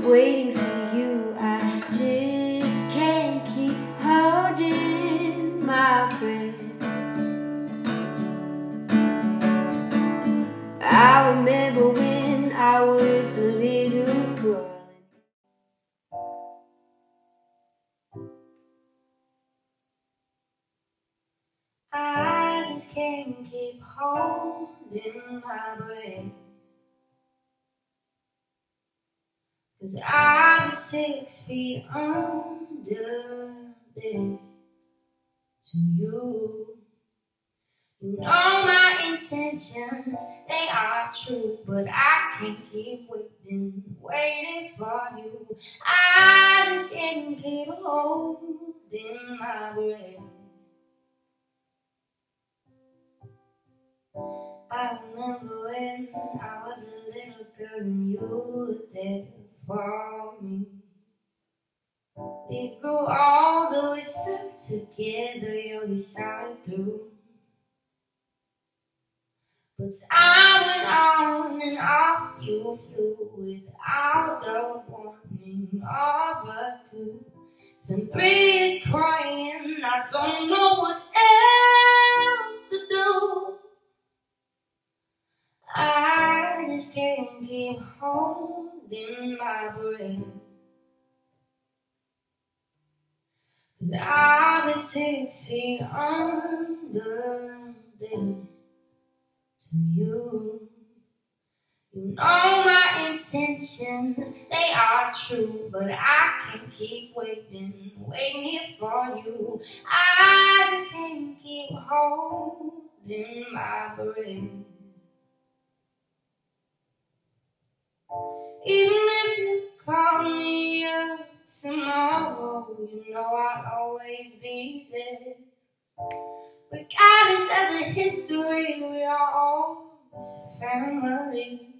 Waiting for you, I just can't keep holding my breath. I remember when I was a little girl. I just can't keep holding my breath. 'Cause I'm 6 feet under there to you. You know my intentions, they are true, but I can't keep waiting for you. I just can't keep holding my breath. I remember when I was a little girl and you were there for me. We grew older, we stuck together, yeah, we saw it through. But time went on and off, you flew without a warning or a clue. Spent 3 years crying, I don't know what else to do. I just can't keep holding my breath. 'Cause I was 6 feet under there to you. You know my intentions, they are true, but I can't keep waiting here for you. I just can't keep holding my breath. Even if you call me up tomorrow, you know I'll always be there. Regardless of the history, we are always family.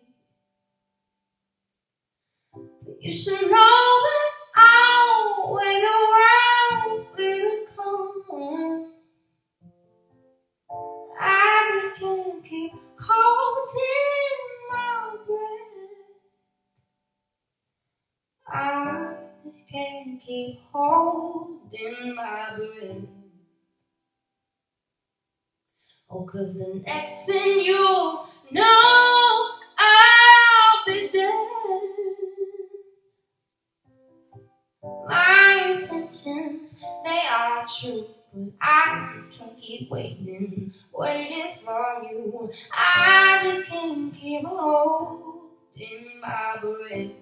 But you should know that I'll wait around for you to come. I just can't keep holding my breath. I just can't keep holding my breath. Oh, 'cause the next thing you know, I'll be dead. My intentions, they are true, but I just can't keep waiting for you. I just can't keep holding my breath.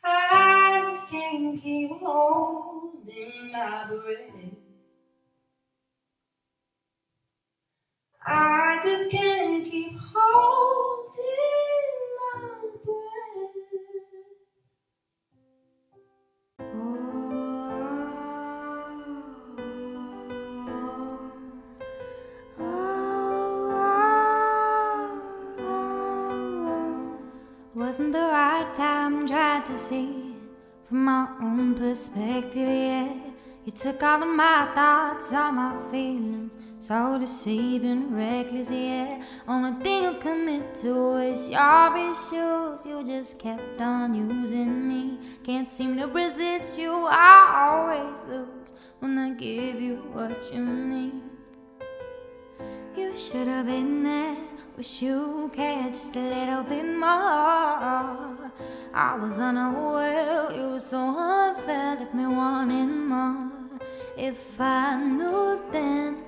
I just can't keep holding my breath. I just can't keep holding my breath. wasn't the right time, tried to see it from my own perspective, yeah. You took all of my thoughts, all my feelings, so deceiving, reckless, yeah. Only thing I commit to is your issues. You just kept on using me. Can't seem to resist you, I always lose when I give you what you need. You should have been there, wish you cared just a little bit more. I was unaware, it was so unfair, left me wanting more. If I knew then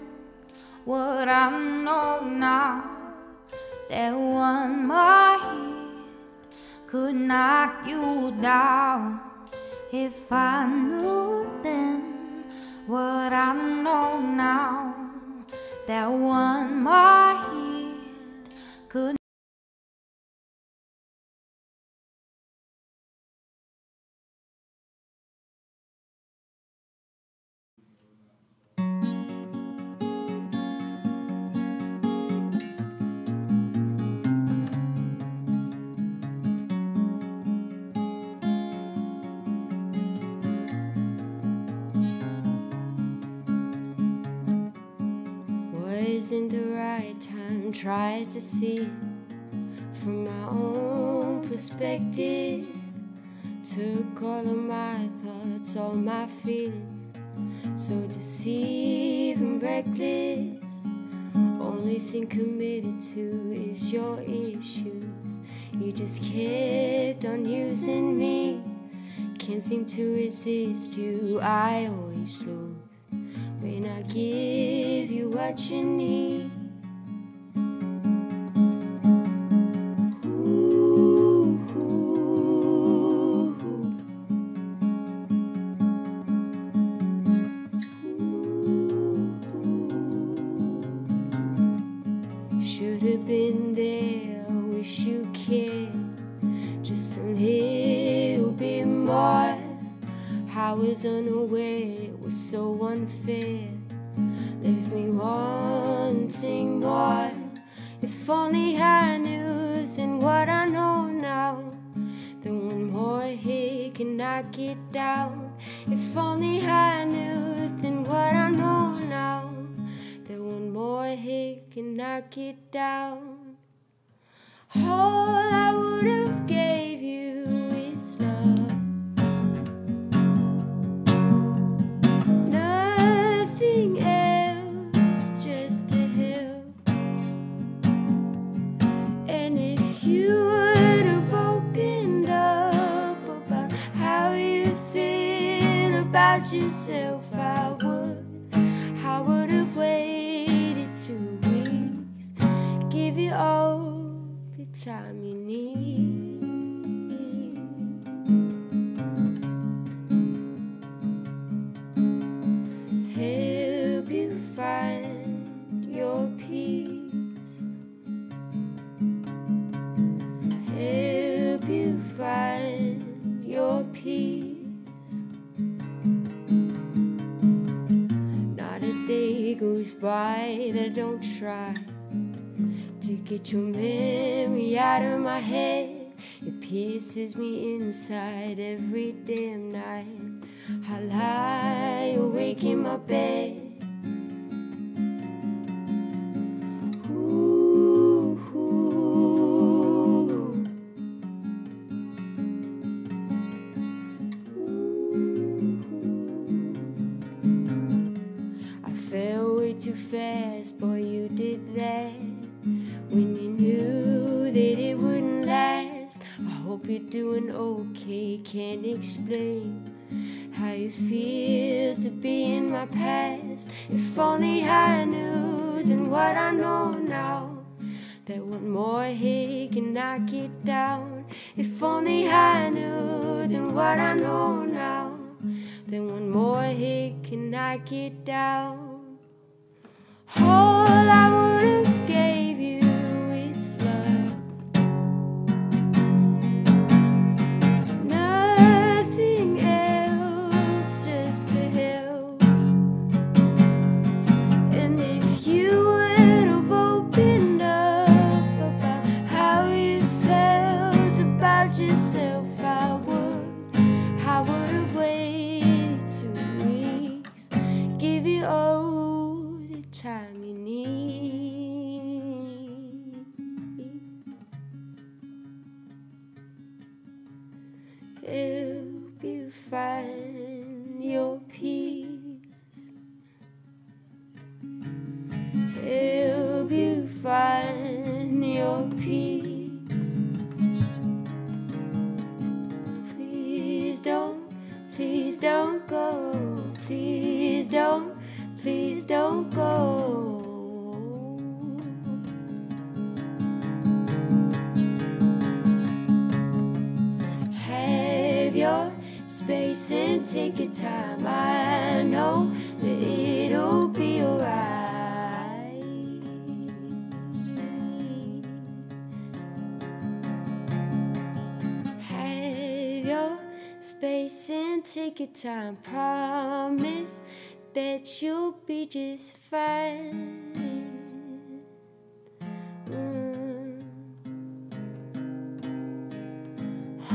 what I know now, that one more hit could knock you down. If I knew then what I know now, that one more hit could. Wasn't the right time, tried to see it from my own perspective. Took all of my thoughts, all my feelings, so deceived and reckless. Only thing committed to is your issues. You just kept on using me. Can't seem to resist you, I always lose when I give you what you need. Should have been there, wish you cared just a little bit more. I was unaware, it was so unfair, left me wanting more. If only I knew then what I know now, then one more hit can knock it down. If only I knew then what I know now, then one more hit can knock it down. All I would have gave you is love, nothing else, just to help. And if you would have opened up about how you feel about yourself, I would have waited 2 weeks, give you all the time you need. Help you find your peace, help you find your peace. Not a day goes by that I don't try to get your memory out of my head. It pierces me inside every damn night. I lie awake in my bed. Ooh, ooh. I fell way too fast, boy, you did that. When you knew that it wouldn't last. I hope you're doing okay, can't explain how you feel to be in my past. If only I knew then what I know now, that one more hit can knock it down. If only I knew then what I know now, then one more hit can knock it down. All I would have gave you is love, nothing else, just to help. And if you would have opened up about how you felt about please don't go. Have your space and take your time. I know that it'll be alright. Have your space and take your time. Promise that you'll be just fine.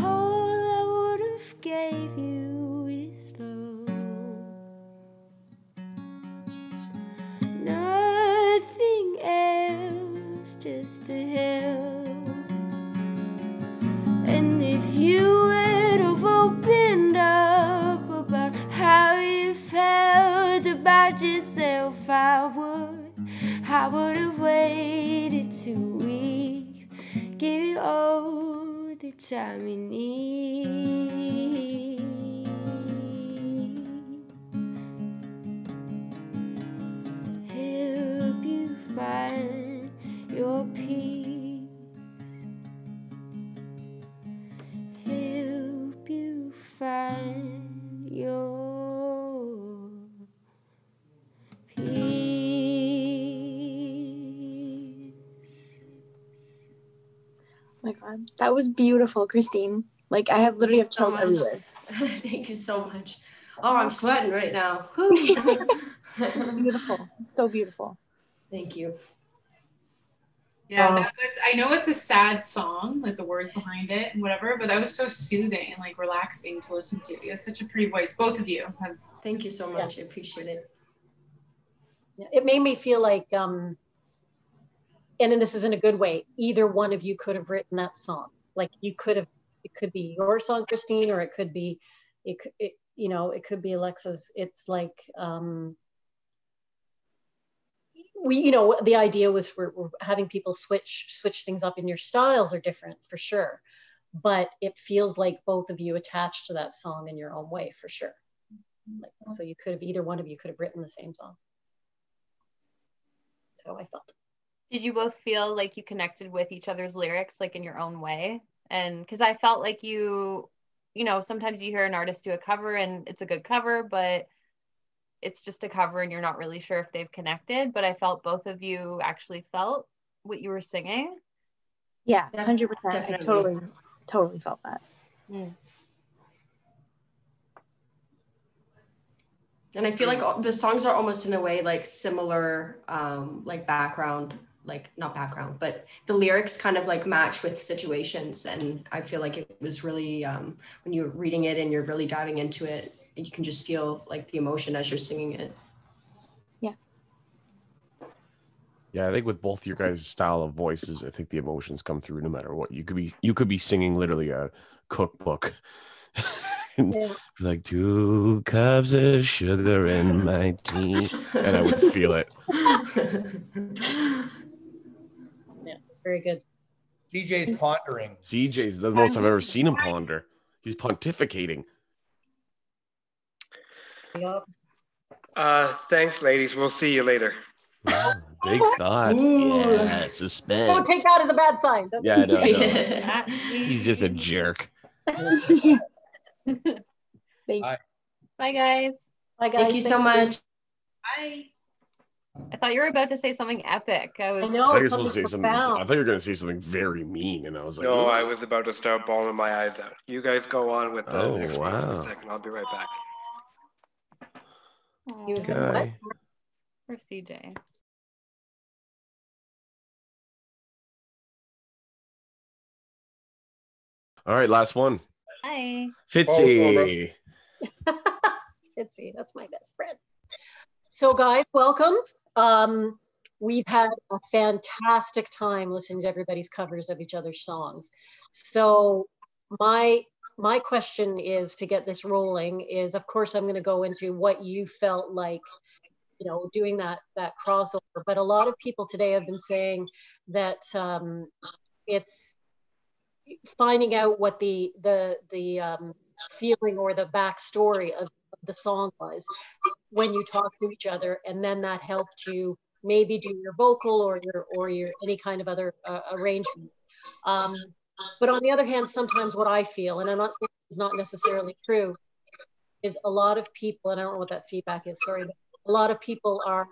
All I would have gave you is love, nothing else, just a help. And if you would have opened up about how you felt about yourself, I would have waited 2 weeks, give you all the time you need. Help you find your peace. Help you find your peace. Oh my God, that was beautiful, Christine. Like I have literally have chills everywhere. Thank you so much. Oh, I'm sweating right now. It's beautiful. It's so beautiful. Thank you. Yeah, that was, I know it's a sad song, like the words behind it and whatever, but that was so soothing and like relaxing to listen to. You have such a pretty voice. Both of you have. Thank you so much. I appreciate it. Yeah, it made me feel like, and then this is in a good way, either one of you could have written that song. Like you could have, it could be your song, Christine, or it could be, it could be Alexa's. It's like, the idea was we're having people switch things up, and your styles are different for sure, but it feels like both of you attached to that song in your own way for sure. Like, so you could have, either one of you could have written the same song. That's how I felt. Did you both feel like you connected with each other's lyrics, like in your own way? And because I felt like sometimes you hear an artist do a cover and it's a good cover, but it's just a cover and you're not really sure if they've connected. But I felt both of you actually felt what you were singing. Yeah, 100%. I Definitely. totally felt that. And I feel like the songs are almost in a way like similar, like background, like not background, but the lyrics kind of like match with situations. And I feel like it was really, when you're reading it and you're really diving into it, you can just feel like the emotion as you're singing it. Yeah, I think with both your guys' style of voices, I think the emotions come through no matter what. You could be singing literally a cookbook. And be like 2 cups of sugar in my tea, and I would feel it. Yeah, it's very good. CJ's pondering. CJ's the most I've ever seen him ponder. He's pontificating. Thanks, ladies. We'll see you later. Big thoughts. Yeah, suspense. Don't take that as a bad sign. Yeah, no. He's just a jerk. Thanks. Bye, guys. Bye, guys. Thank you so much. Bye. I thought you were about to say something epic. I thought you were supposed to say something. I thought you were going to say something very mean, and I was like, no, I was about to start bawling my eyes out. You guys go on with the next one for a second. I'll be right back. Guy. For CJ. All right, last one. Hi. Fitzy. Fitzy, that's my best friend. So guys, welcome. We've had a fantastic time listening to everybody's covers of each other's songs. So my question is, to get this rolling, is of course I'm going to go into what you felt like, doing that crossover. But a lot of people today have been saying that it's finding out what the feeling or the backstory of the song was when you talked to each other, and then that helped you maybe do your vocal or your any kind of other arrangement. But on the other hand, sometimes what I feel, and I'm not saying it's not necessarily true, is a lot of people, and I don't know what that feedback is, sorry, but a lot of people are,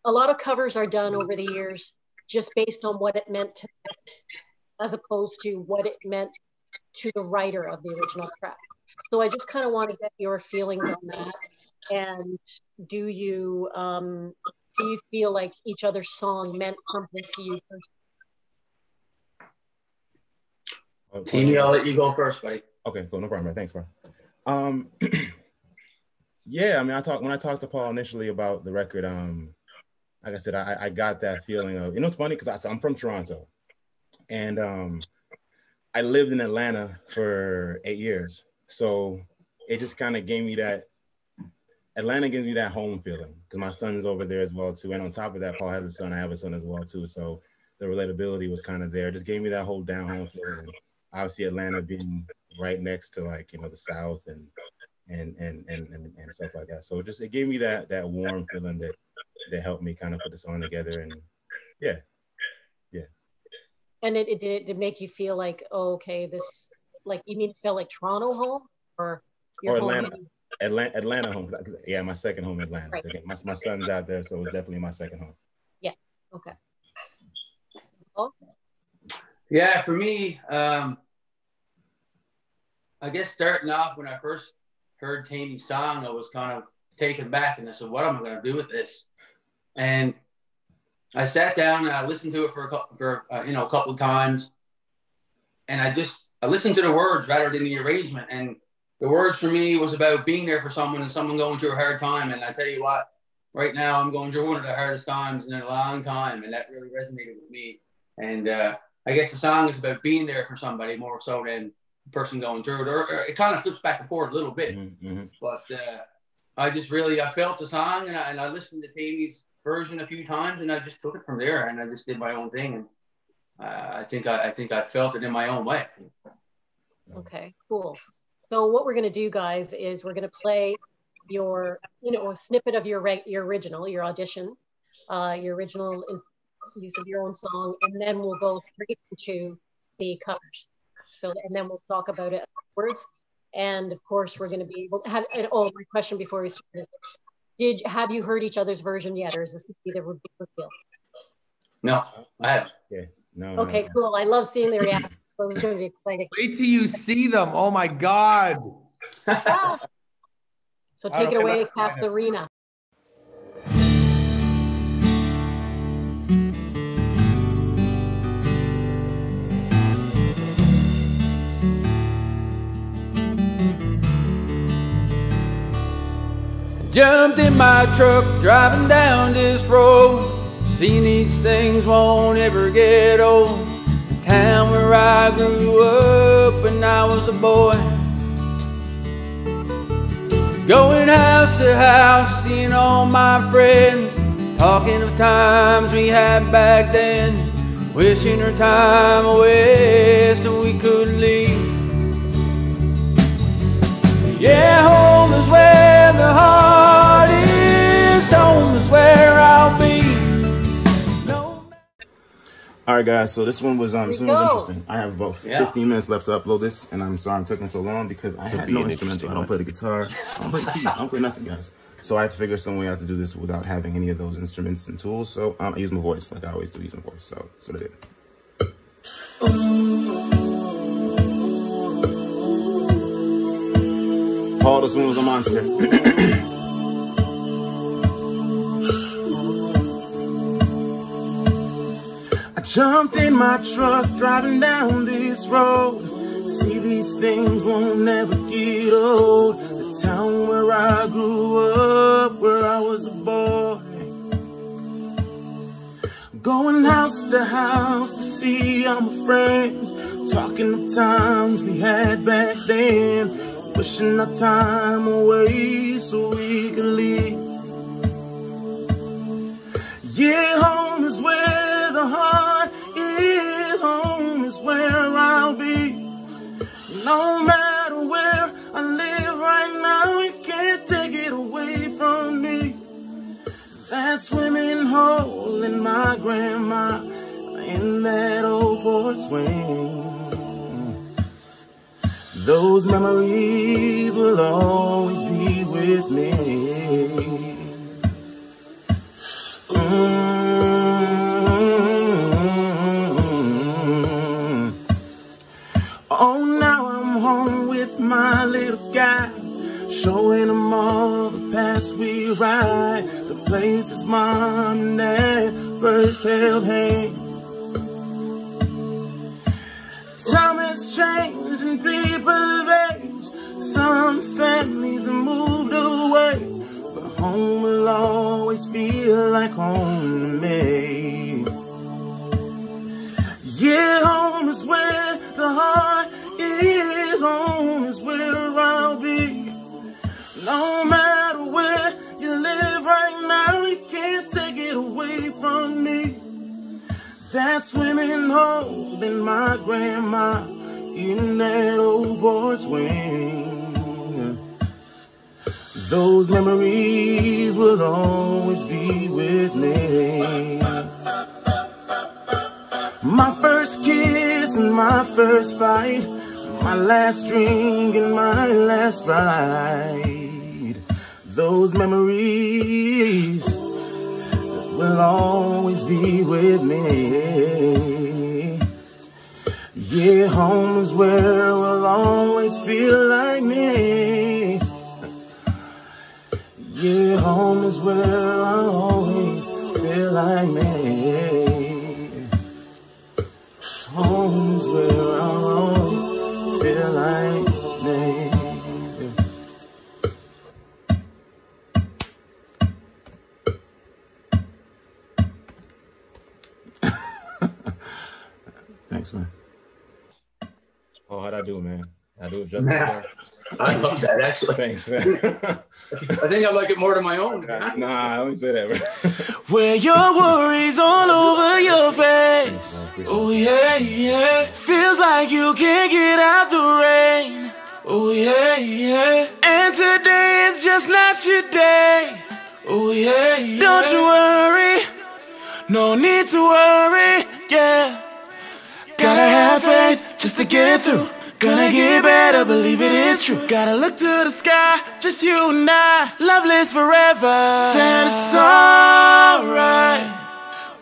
a lot of covers are done over the years just based on what it meant to them, as opposed to what it meant to the writer of the original track. So I just kind of want to get your feelings on that. And do you feel like each other's song meant something to you personally? Teeny, I'll let you go first, buddy. Okay, cool, no problem. Thanks, bro. Yeah, I mean, when I talked to Paul initially about the record, like I said, I got that feeling of, you know, it's funny because I'm from Toronto, and I lived in Atlanta for 8 years, so it just kind of gave me that. Atlanta gives me that home feeling because my son's over there as well too, and on top of that, Paul has a son. I have a son as well too, so the relatability was kind of there. It just gave me that whole down home feeling. And obviously, Atlanta being right next to, like, you know, the South and stuff like that. So it gave me that warm feeling that helped me kind of put the song together. And yeah. And it did make you feel like, oh, okay, this, like, you mean it felt like Toronto home or your Atlanta? Home? Atlanta home. Yeah, my second home, Atlanta. Right. My son's out there, so it's definitely my second home. Yeah. Okay. Yeah, for me, I guess starting off when I first heard Tammy's song, I was kind of taken back, and I said, "What am I going to do with this?" And I sat down and I listened to it for a couple of times, and I listened to the words rather than the arrangement. And the words for me was about being there for someone and someone going through a hard time. And I tell you what, right now I'm going through one of the hardest times in a long time, and that really resonated with me. And I guess the song is about being there for somebody more so than the person going through it. Or it kind of flips back and forth a little bit. Mm-hmm. But I felt the song, and I listened to Tammy's version a few times, and I just took it from there, and I just did my own thing. And I think I felt it in my own way. Okay, cool. So what we're going to do, guys, is we're going to play your, a snippet of your original, your audition, your original use of your own song, and then we'll go straight into the covers. So, and then we'll talk about it afterwards. And of course, we're going to be able to have, my question before we start is, have you heard each other's version yet, or is this either big reveal? No, I haven't. Yeah, no. Okay, cool. I love seeing the reaction. So this is going to be exciting. Wait till you see them. Oh my God. So take it away, Kasarina. Jumped in my truck, driving down this road. Seen these things won't ever get old. The town where I grew up when I was a boy. Going house to house, seeing all my friends, talking of times we had back then, wishing our time away so we could leave. Yeah, home is where the heart is, home is where I'll be. All right, guys, so this one was interesting. I have about 15 minutes left to upload this, and I'm sorry I'm taking so long because I had no instruments. I don't play the guitar, I don't play the keys, I don't play nothing, guys. So I had to figure some way out to do this without having any of those instruments and tools. So I use my voice, like I always do, use my voice. So that's what I did. Paul, this one was a monster. Jumped in my truck, driving down this road. See, these things won't never get old. The town where I grew up, where I was a boy. Going house to house to see all my friends, talking the times we had back then, wishing our time away so we could leave. Yeah, home is where the heart is, home is where I'll be. No matter where I live that swimming hole in my grandma in that old port swing. Those memories will always be with me. Oh, now I'm home with my little guy, showing him all the paths we ride, the places mom and dad first held hands. Time has changed and people have aged. Some families have moved away, but home will always feel like home to me. Yeah, home is where the heart is. Home is where I'll be. No matter where you live right now, you can't take it away from me. That swimming hole in my grandma in that old board swing. Those memories will always be with me. My first kiss and my first fight, my last drink and my last ride. Those memories will always be with me. Yeah, home is where we'll always feel like me. Yeah, home is where I'll always feel like me. Home is where I'll always feel like me. Thanks, man. Oh, how'd I do, man? I do it just I love that, actually. Thanks, man. I think I like it more than my own. Nah, I don't say that, man. Wear your worries all over your face. Oh yeah, yeah. Feels like you can't get out the rain. Oh yeah, yeah. And today is just not your day. Oh yeah, yeah. Don't you worry. No need to worry. Yeah. Gotta have faith just to get through. Gonna get better, believe it is true. Gotta look to the sky, just you and I. Loveless forever. Said it's alright.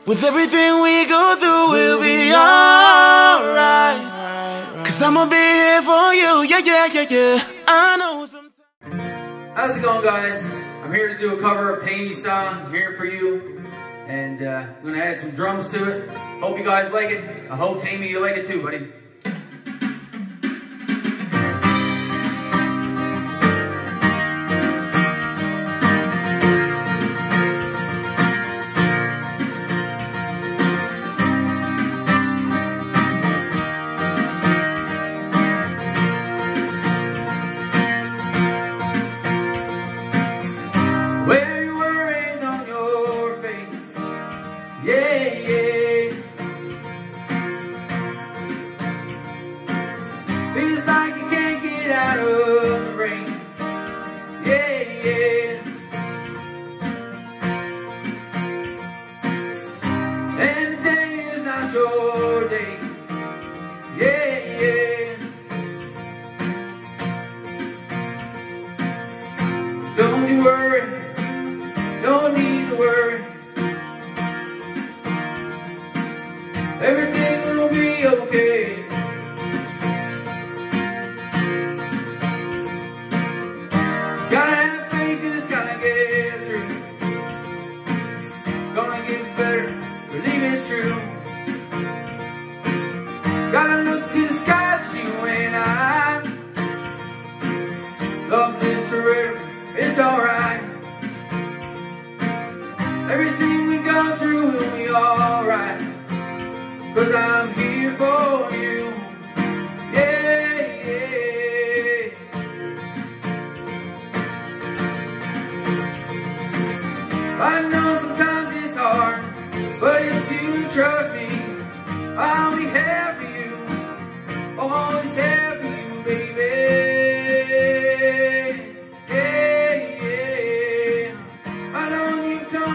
With everything we go through, we'll be alright. Cause I'ma be here for you. Yeah, yeah, yeah, yeah. I know sometimes. How's it going, guys? I'm here to do a cover of Tammy's song, Here For You. And I'm gonna add some drums to it. Hope you guys like it. I hope, Tammy, you like it too, buddy.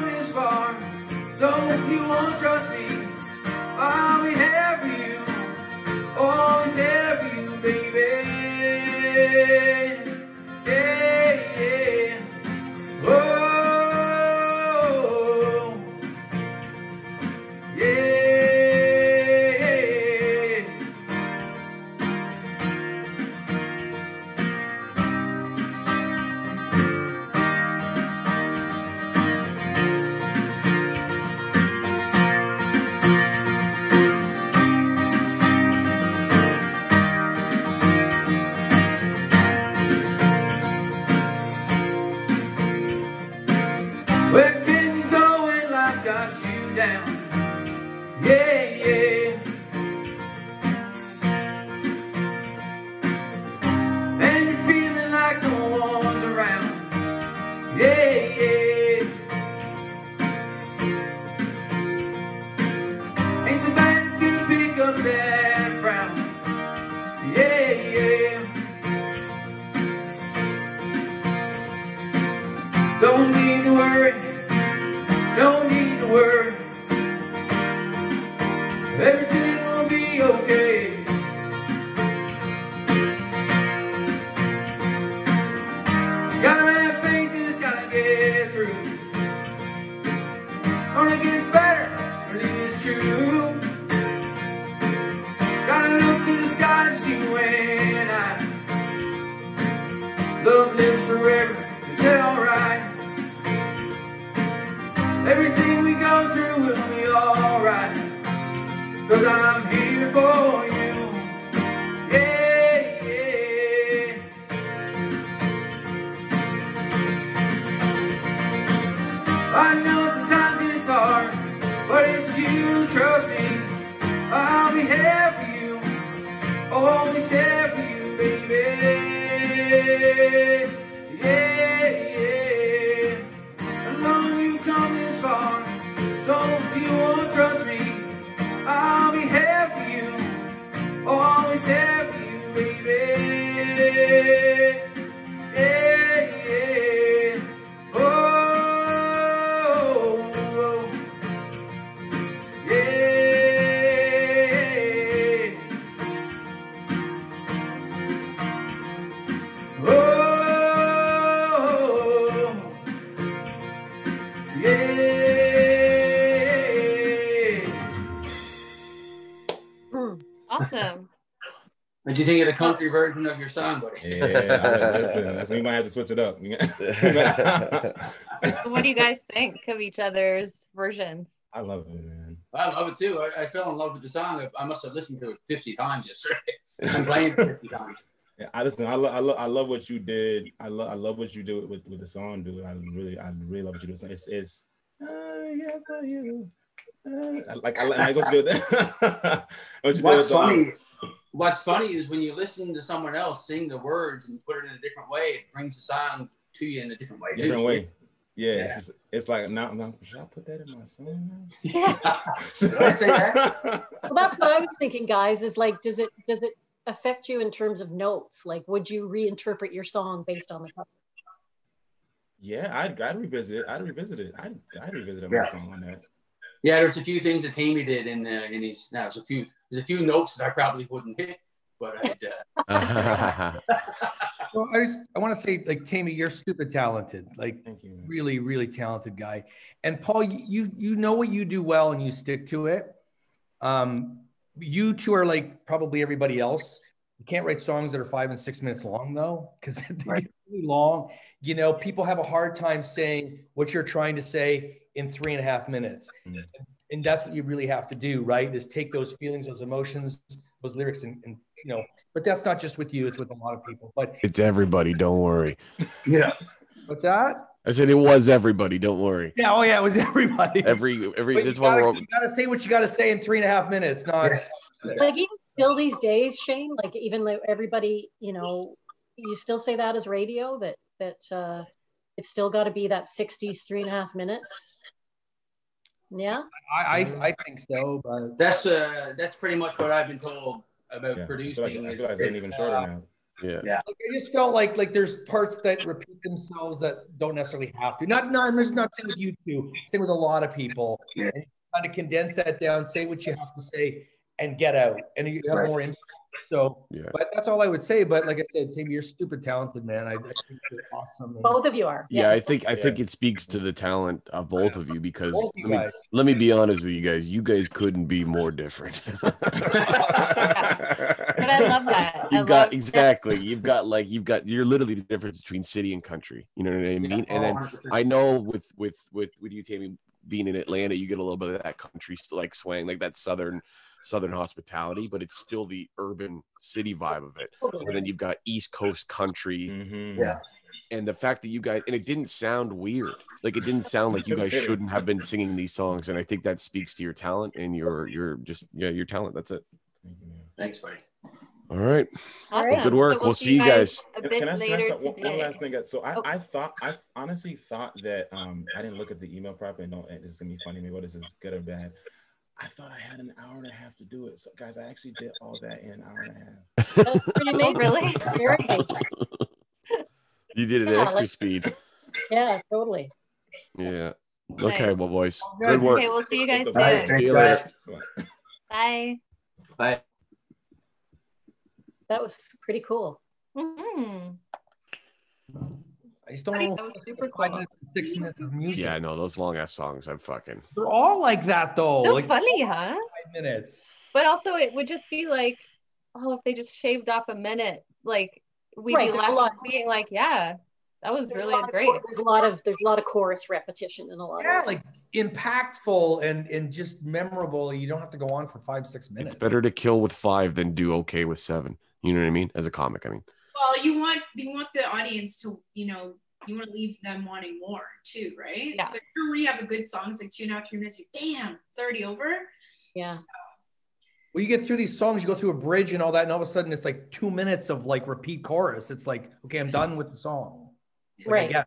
This far. if you won't trust me, I'll be here for you, always here for you, baby. Yeah, yeah. Oh, yeah. Where can you go when life got you down? Yeah, yeah. And you're feeling like no one's around. Yeah, yeah. Ain't so bad if you pick up that frown. Yeah, yeah. Don't need to worry. Don't need to worry. Everything will be okay. Gotta have faith, just gotta get through. Gonna get better, believe it's true. Gotta look to the sky and see when love lives forever. It's alright. Everything we go through will be alright, 'cause I'm here for you. Yeah, yeah. I know sometimes it's hard, but it's you, trust me. I'll be here for you, always here for you, baby. Yeah, yeah. Alone you come this far, so if you won't trust me, I'll be here for you, always here for you, baby. Yeah, yeah. Oh, oh. Yeah. Awesome. What'd you think of the country version of your song, buddy? Yeah, listen, we might have to switch it up. So what do you guys think of each other's versions? I love it, man. I love it too. I fell in love with the song. I must have listened to it 50 times yesterday. I'm playing it 50 times. Yeah, I love what you did. I love what you do with the song, dude. I really love what you do. It's yeah for you. I go through that. What's funny is when you listen to someone else sing the words and put it in a different way, it brings the song to you in a different way. Yeah. It's like now should I put that in my song now? Did I say that? Well, that's what I was thinking, guys, is like, does it affect you in terms of notes? Like, would you reinterpret your song based on the cover? Yeah, I'd revisit it. I'd revisit my song on that. Yeah, there's a few things that Tammy did in his. Now there's a few notes that I probably wouldn't hit, but I'd. Well, I want to say, like, Tammy, you're stupid talented. Like, thank you, really, really talented guy. And Paul, you know what you do well, and you stick to it. You two are like probably everybody else. You can't write songs that are 5 and 6 minutes long, though, because they get really long. You know, people have a hard time saying what you're trying to say in 3.5 minutes. Mm-hmm. And that's what you really have to do, right? Is take those feelings, those emotions, those lyrics, and you know, but that's not just with you, it's with a lot of people. But it's everybody, don't worry. Yeah. What's that? I said it was everybody, don't worry. Yeah, oh yeah, it was everybody. Every this one you gotta say what you gotta say in 3.5 minutes, not like even still these days, Shane, like even though everybody, you know, you still say that as radio, that it's still got to be that 60s 3.5 minutes. Yeah, I think so, but that's pretty much what I've been told about producing. I feel like they're even shorter now. Yeah. Like, I just felt like there's parts that repeat themselves that don't necessarily have to. I'm just not saying with you two, saying with a lot of people. Yeah. kind of condense that down, say what you have to say, and get out, and you have more interest. So, but that's all I would say. But like I said, Tammy, you're stupid talented, man. I think you're awesome. Both of you are. Yeah, I think it speaks to the talent of both of you, because Both you guys. let me be honest with you guys. You guys couldn't be more different. But I love that. You're literally the difference between city and country. You know what I mean? And then 100%. I know with you, Tammy, being in Atlanta, you get a little bit of that country like swang, like that southern hospitality, but it's still the urban city vibe of it. And then you've got East Coast country. Yeah. And the fact that you guys, and it didn't sound weird. Like, it didn't sound like you guys shouldn't have been singing these songs. And I think that speaks to your talent and your talent. That's it. Thanks, buddy. All right. Awesome. Well, good work. So we'll see you guys. A bit Can I later say today. one last thing? So I honestly thought that I didn't look at the email properly. And this is gonna be funny. Maybe what is this, good or bad? I thought I had an hour and a half to do it. So guys, I actually did all that in an hour and a half. That's pretty amazing. Really? Very amazing. You did it at extra speed. Yeah, totally. Yeah. Okay, well, boys. Good. Good work. Okay, we'll see you guys Bye. soon. See you later. Bye. Bye. That was pretty cool. Mm-hmm. I just don't know. That was super 5 cool. minutes, 6 minutes of music. Yeah, I know those long ass songs. I'm fucking. They're all like that though. So like funny, huh? 5 minutes. But also, it would just be like, oh, if they just shaved off a minute, like we'd Right, be there's a left lot. being like, yeah, that was There's a really lot of great. there's a lot of chorus repetition and a lot. Yeah, of like impactful and just memorable. You don't have to go on for 5-6 minutes. It's better to kill with 5 than do okay with 7. You know what I mean? As a comic, I mean. Well, you want the audience to, you want to leave them wanting more too, right? Yeah. So when you have a good song, it's like 2.5, 3 minutes. You're damn, it's already over. Yeah. So, Well, you get through these songs, you go through a bridge and all that, and all of a sudden it's like 2 minutes of like repeat chorus. It's like, okay, I'm done with the song. Like,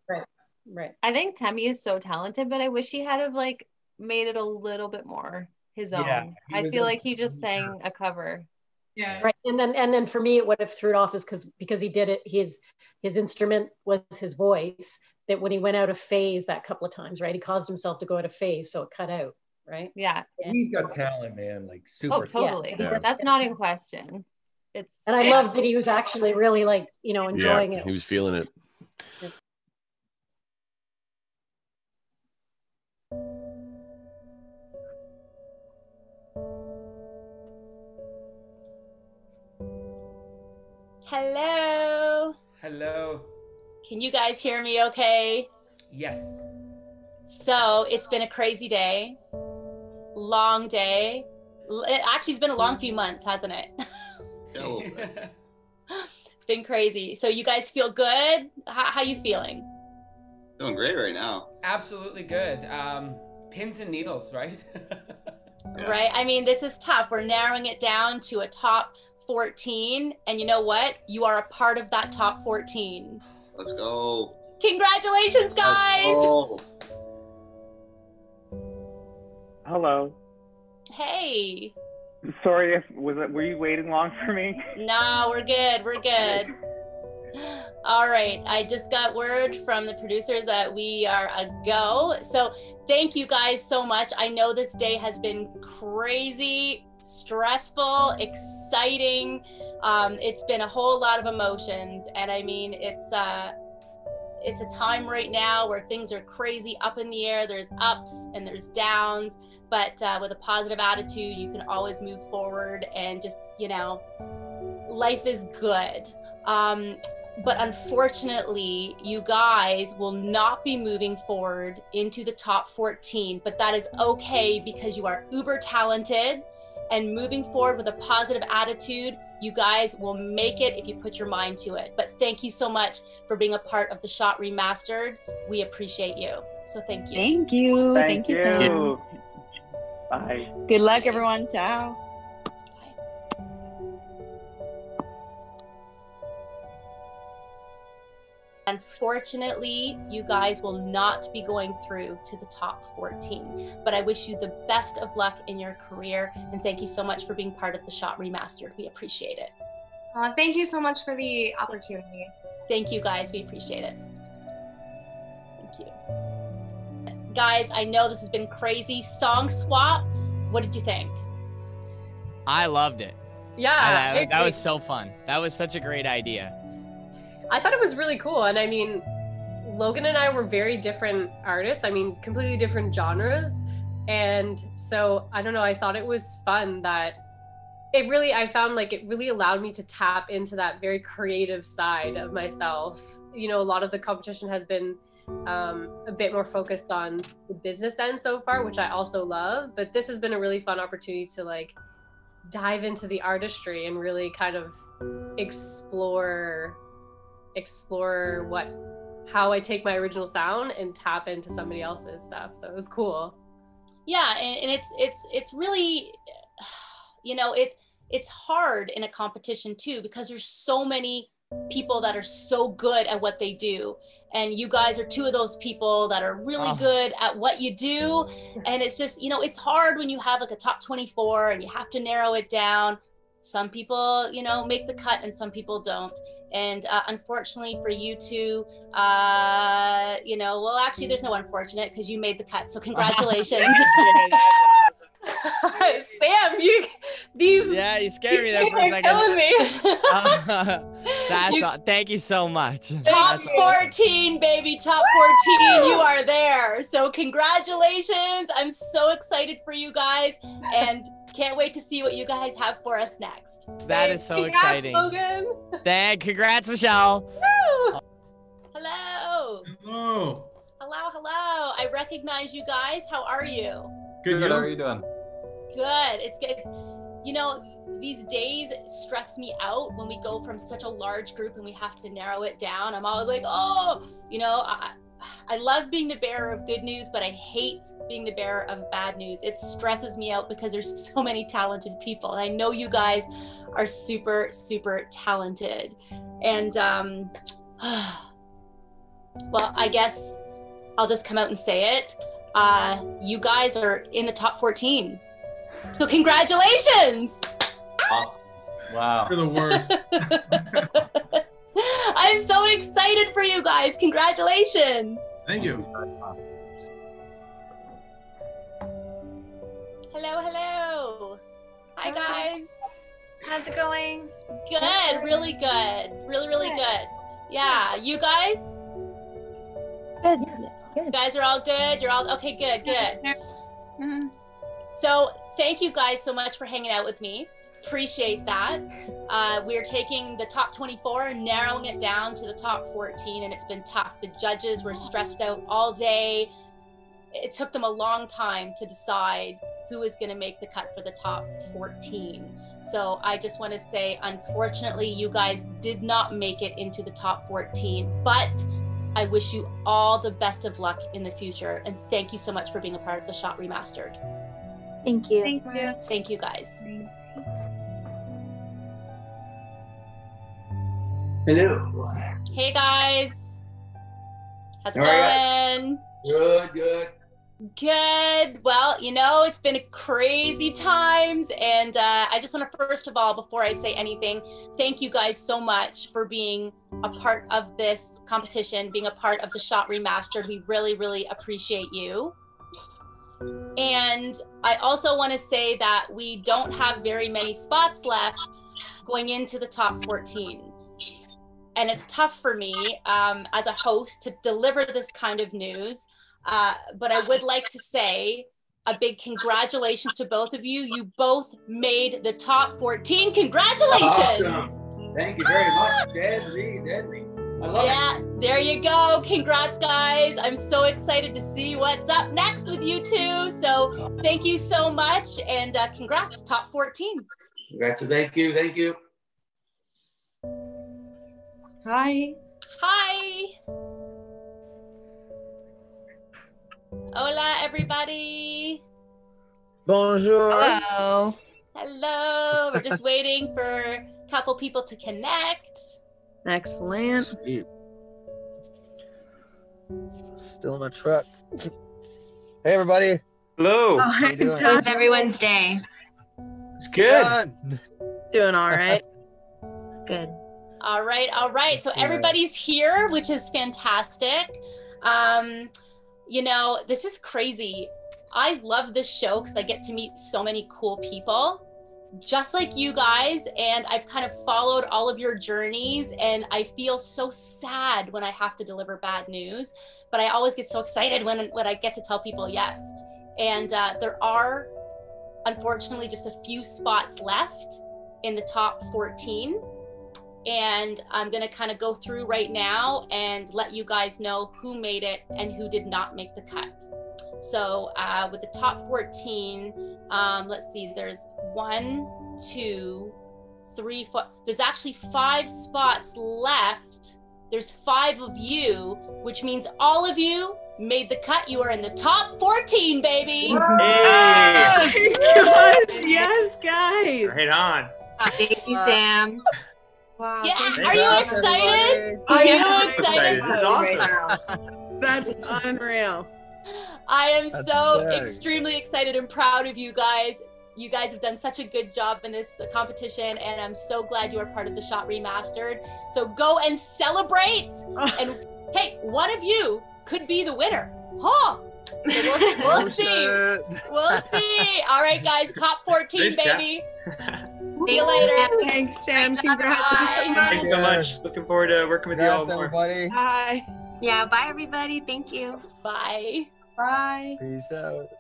Right. I think Temmie is so talented, but I wish he had have like made it a little bit more his own. Yeah, I feel like he just sang a cover. Yeah. Right. And then for me, it would have threw it off is because he did it. His instrument was his voice. That when he went out of phase that couple of times, right? He caused himself to go out of phase, so it cut out. Right. Yeah. He's got talent, man. Like super. Oh, totally. Yeah. That's not in question. And I love that he was actually really like, enjoying it. He was feeling it. Hello. Hello. Can you guys hear me okay? Yes. So it's been a crazy day, long day. It actually has been a long few months, hasn't it? It's been crazy. So you guys feel good? How you feeling? Doing great right now. Absolutely good. Pins and needles, right? Right? I mean, this is tough. We're narrowing it down to a top 14. And you know what? You are a part of that top 14. Let's go. Congratulations, guys! Hello. Hey. Sorry, were you waiting long for me? No, we're good. We're good. All right. I just got word from the producers that we are a go. So thank you guys so much. I know this day has been crazy, stressful, exciting. It's been a whole lot of emotions. And I mean, it's a time right now where things are crazy up in the air. There's ups and there's downs, but with a positive attitude, you can always move forward and just, life is good. But unfortunately, you guys will not be moving forward into the top 14, but that is okay because you are uber talented and moving forward with a positive attitude. You guys will make it if you put your mind to it. But thank you so much for being a part of the Shot Remastered. We appreciate you. So thank you. Thank you. Thank you, Sam. Bye. Good luck, everyone. Ciao. Unfortunately, you guys will not be going through to the top 14, but I wish you the best of luck in your career, and thank you so much for being part of the Shot Remastered. We appreciate it. Thank you so much for the opportunity. Thank you guys, we appreciate it. Thank you. guys, I know this has been crazy. Song swap, what did you think? I loved it. Yeah, that was so fun. That was such a great idea. I thought it was really cool. And I mean, Logan and I were very different artists. I mean, completely different genres. And so, I don't know, I thought it was fun that I found like it really allowed me to tap into that very creative side of myself. You know, a lot of the competition has been a bit more focused on the business end so far, which I also love. But this has been a really fun opportunity to like dive into the artistry and really kind of explore how I take my original sound and tap into somebody else's stuff. So it was cool. Yeah, and it's really, you know, it's hard in a competition too, because there's so many people that are so good at what they do, and you guys are two of those people that are really good at what you do. And it's just, you know, it's hard when you have like a top 24 and you have to narrow it down. Some people, you know, make the cut and some people don't. And unfortunately for you two, you know, well, actually there's no unfortunate because you made the cut, so congratulations. Sam, yeah, you scared me there for a second. Killing me. Thank you so much. Top 14, baby, top 14, you are there. So congratulations. I'm so excited for you guys and can't wait to see what you guys have for us next. That is so exciting. Logan. Congrats, Michelle. Hello. Hello. Hello. I recognize you guys. How are you? Good. How are you doing? Good. It's good. You know, these days stress me out when we go from such a large group and we have to narrow it down. I'm always like, oh, you know, I love being the bearer of good news, but I hate being the bearer of bad news. It stresses me out because there's so many talented people. And I know you guys are super, super talented. And, well, I guess I'll just come out and say it. You guys are in the top 14. So congratulations. Awesome. Wow. You're the worst. I'm so excited for you guys. Congratulations. Thank you. Hello. Hi, guys. How's it going? Good. Really good. Really good. Yeah. You guys? Good. Yes, good. You guys are all good? You're all okay? Good. Mm-hmm. So thank you guys so much for hanging out with me. Appreciate that. We're taking the top 24 and narrowing it down to the top 14, and it's been tough. The judges were stressed out all day. It took them a long time to decide who was going to make the cut for the top 14. So I just want to say, unfortunately, you guys did not make it into the top 14, but I wish you all the best of luck in the future. And thank you so much for being a part of the Shot Remastered. Thank you. Thank you. Thank you, guys. Hello. Hey, guys. How's it How going? Good. Good. Well, you know, it's been crazy times, and I just want to, first of all, before I say anything, thank you guys so much for being a part of this competition, being a part of the Shot Remastered. We really, really appreciate you. And I also want to say that we don't have very many spots left going into the top 14. And it's tough for me as a host to deliver this kind of news. But I would like to say a big congratulations to both of you. You both made the top 14. Congratulations. Awesome. Thank you very much. Deadly. I love it. There you go. Congrats, guys. I'm so excited to see what's up next with you two. So thank you so much. And congrats, top 14. Congrats. Thank you. Hi. Hola, everybody. Bonjour. Hello. We're just waiting for a couple people to connect. Excellent. Still in the truck. Hey, everybody. Hello. How you doing? How's everyone's day? It's good. Doing all right. Good. All right. So everybody's here, which is fantastic. you know, this is crazy. I love this show because I get to meet so many cool people, just like you guys, and I've kind of followed all of your journeys, and I feel so sad when I have to deliver bad news, but I always get so excited when I get to tell people yes. And there are, unfortunately, just a few spots left in the top 14. And I'm gonna kind of go through right now and let you guys know who made it and who did not make the cut. So with the top 14, let's see, there's 1, 2, 3, 4, there's actually 5 spots left. There's 5 of you, which means all of you made the cut. You are in the top 14, baby. Yes, gosh, yes, guys. Right on. Thank you, Sam. Wow. Yeah, are you excited? Are you excited? That's awesome. That's unreal. I am That's so sick. extremely excited and proud of you guys. You guys have done such a good job in this competition, and I'm so glad you are part of the Shot Remastered. So go and celebrate. And hey, one of you could be the winner. Huh? So we'll see. We'll see. All right, guys, top 14, baby. See you later. Thanks, Sam. Congrats. Thank you so much. Looking forward to working with you all more. Everybody. Bye. Yeah, bye everybody. Thank you. Bye. Bye. Peace out.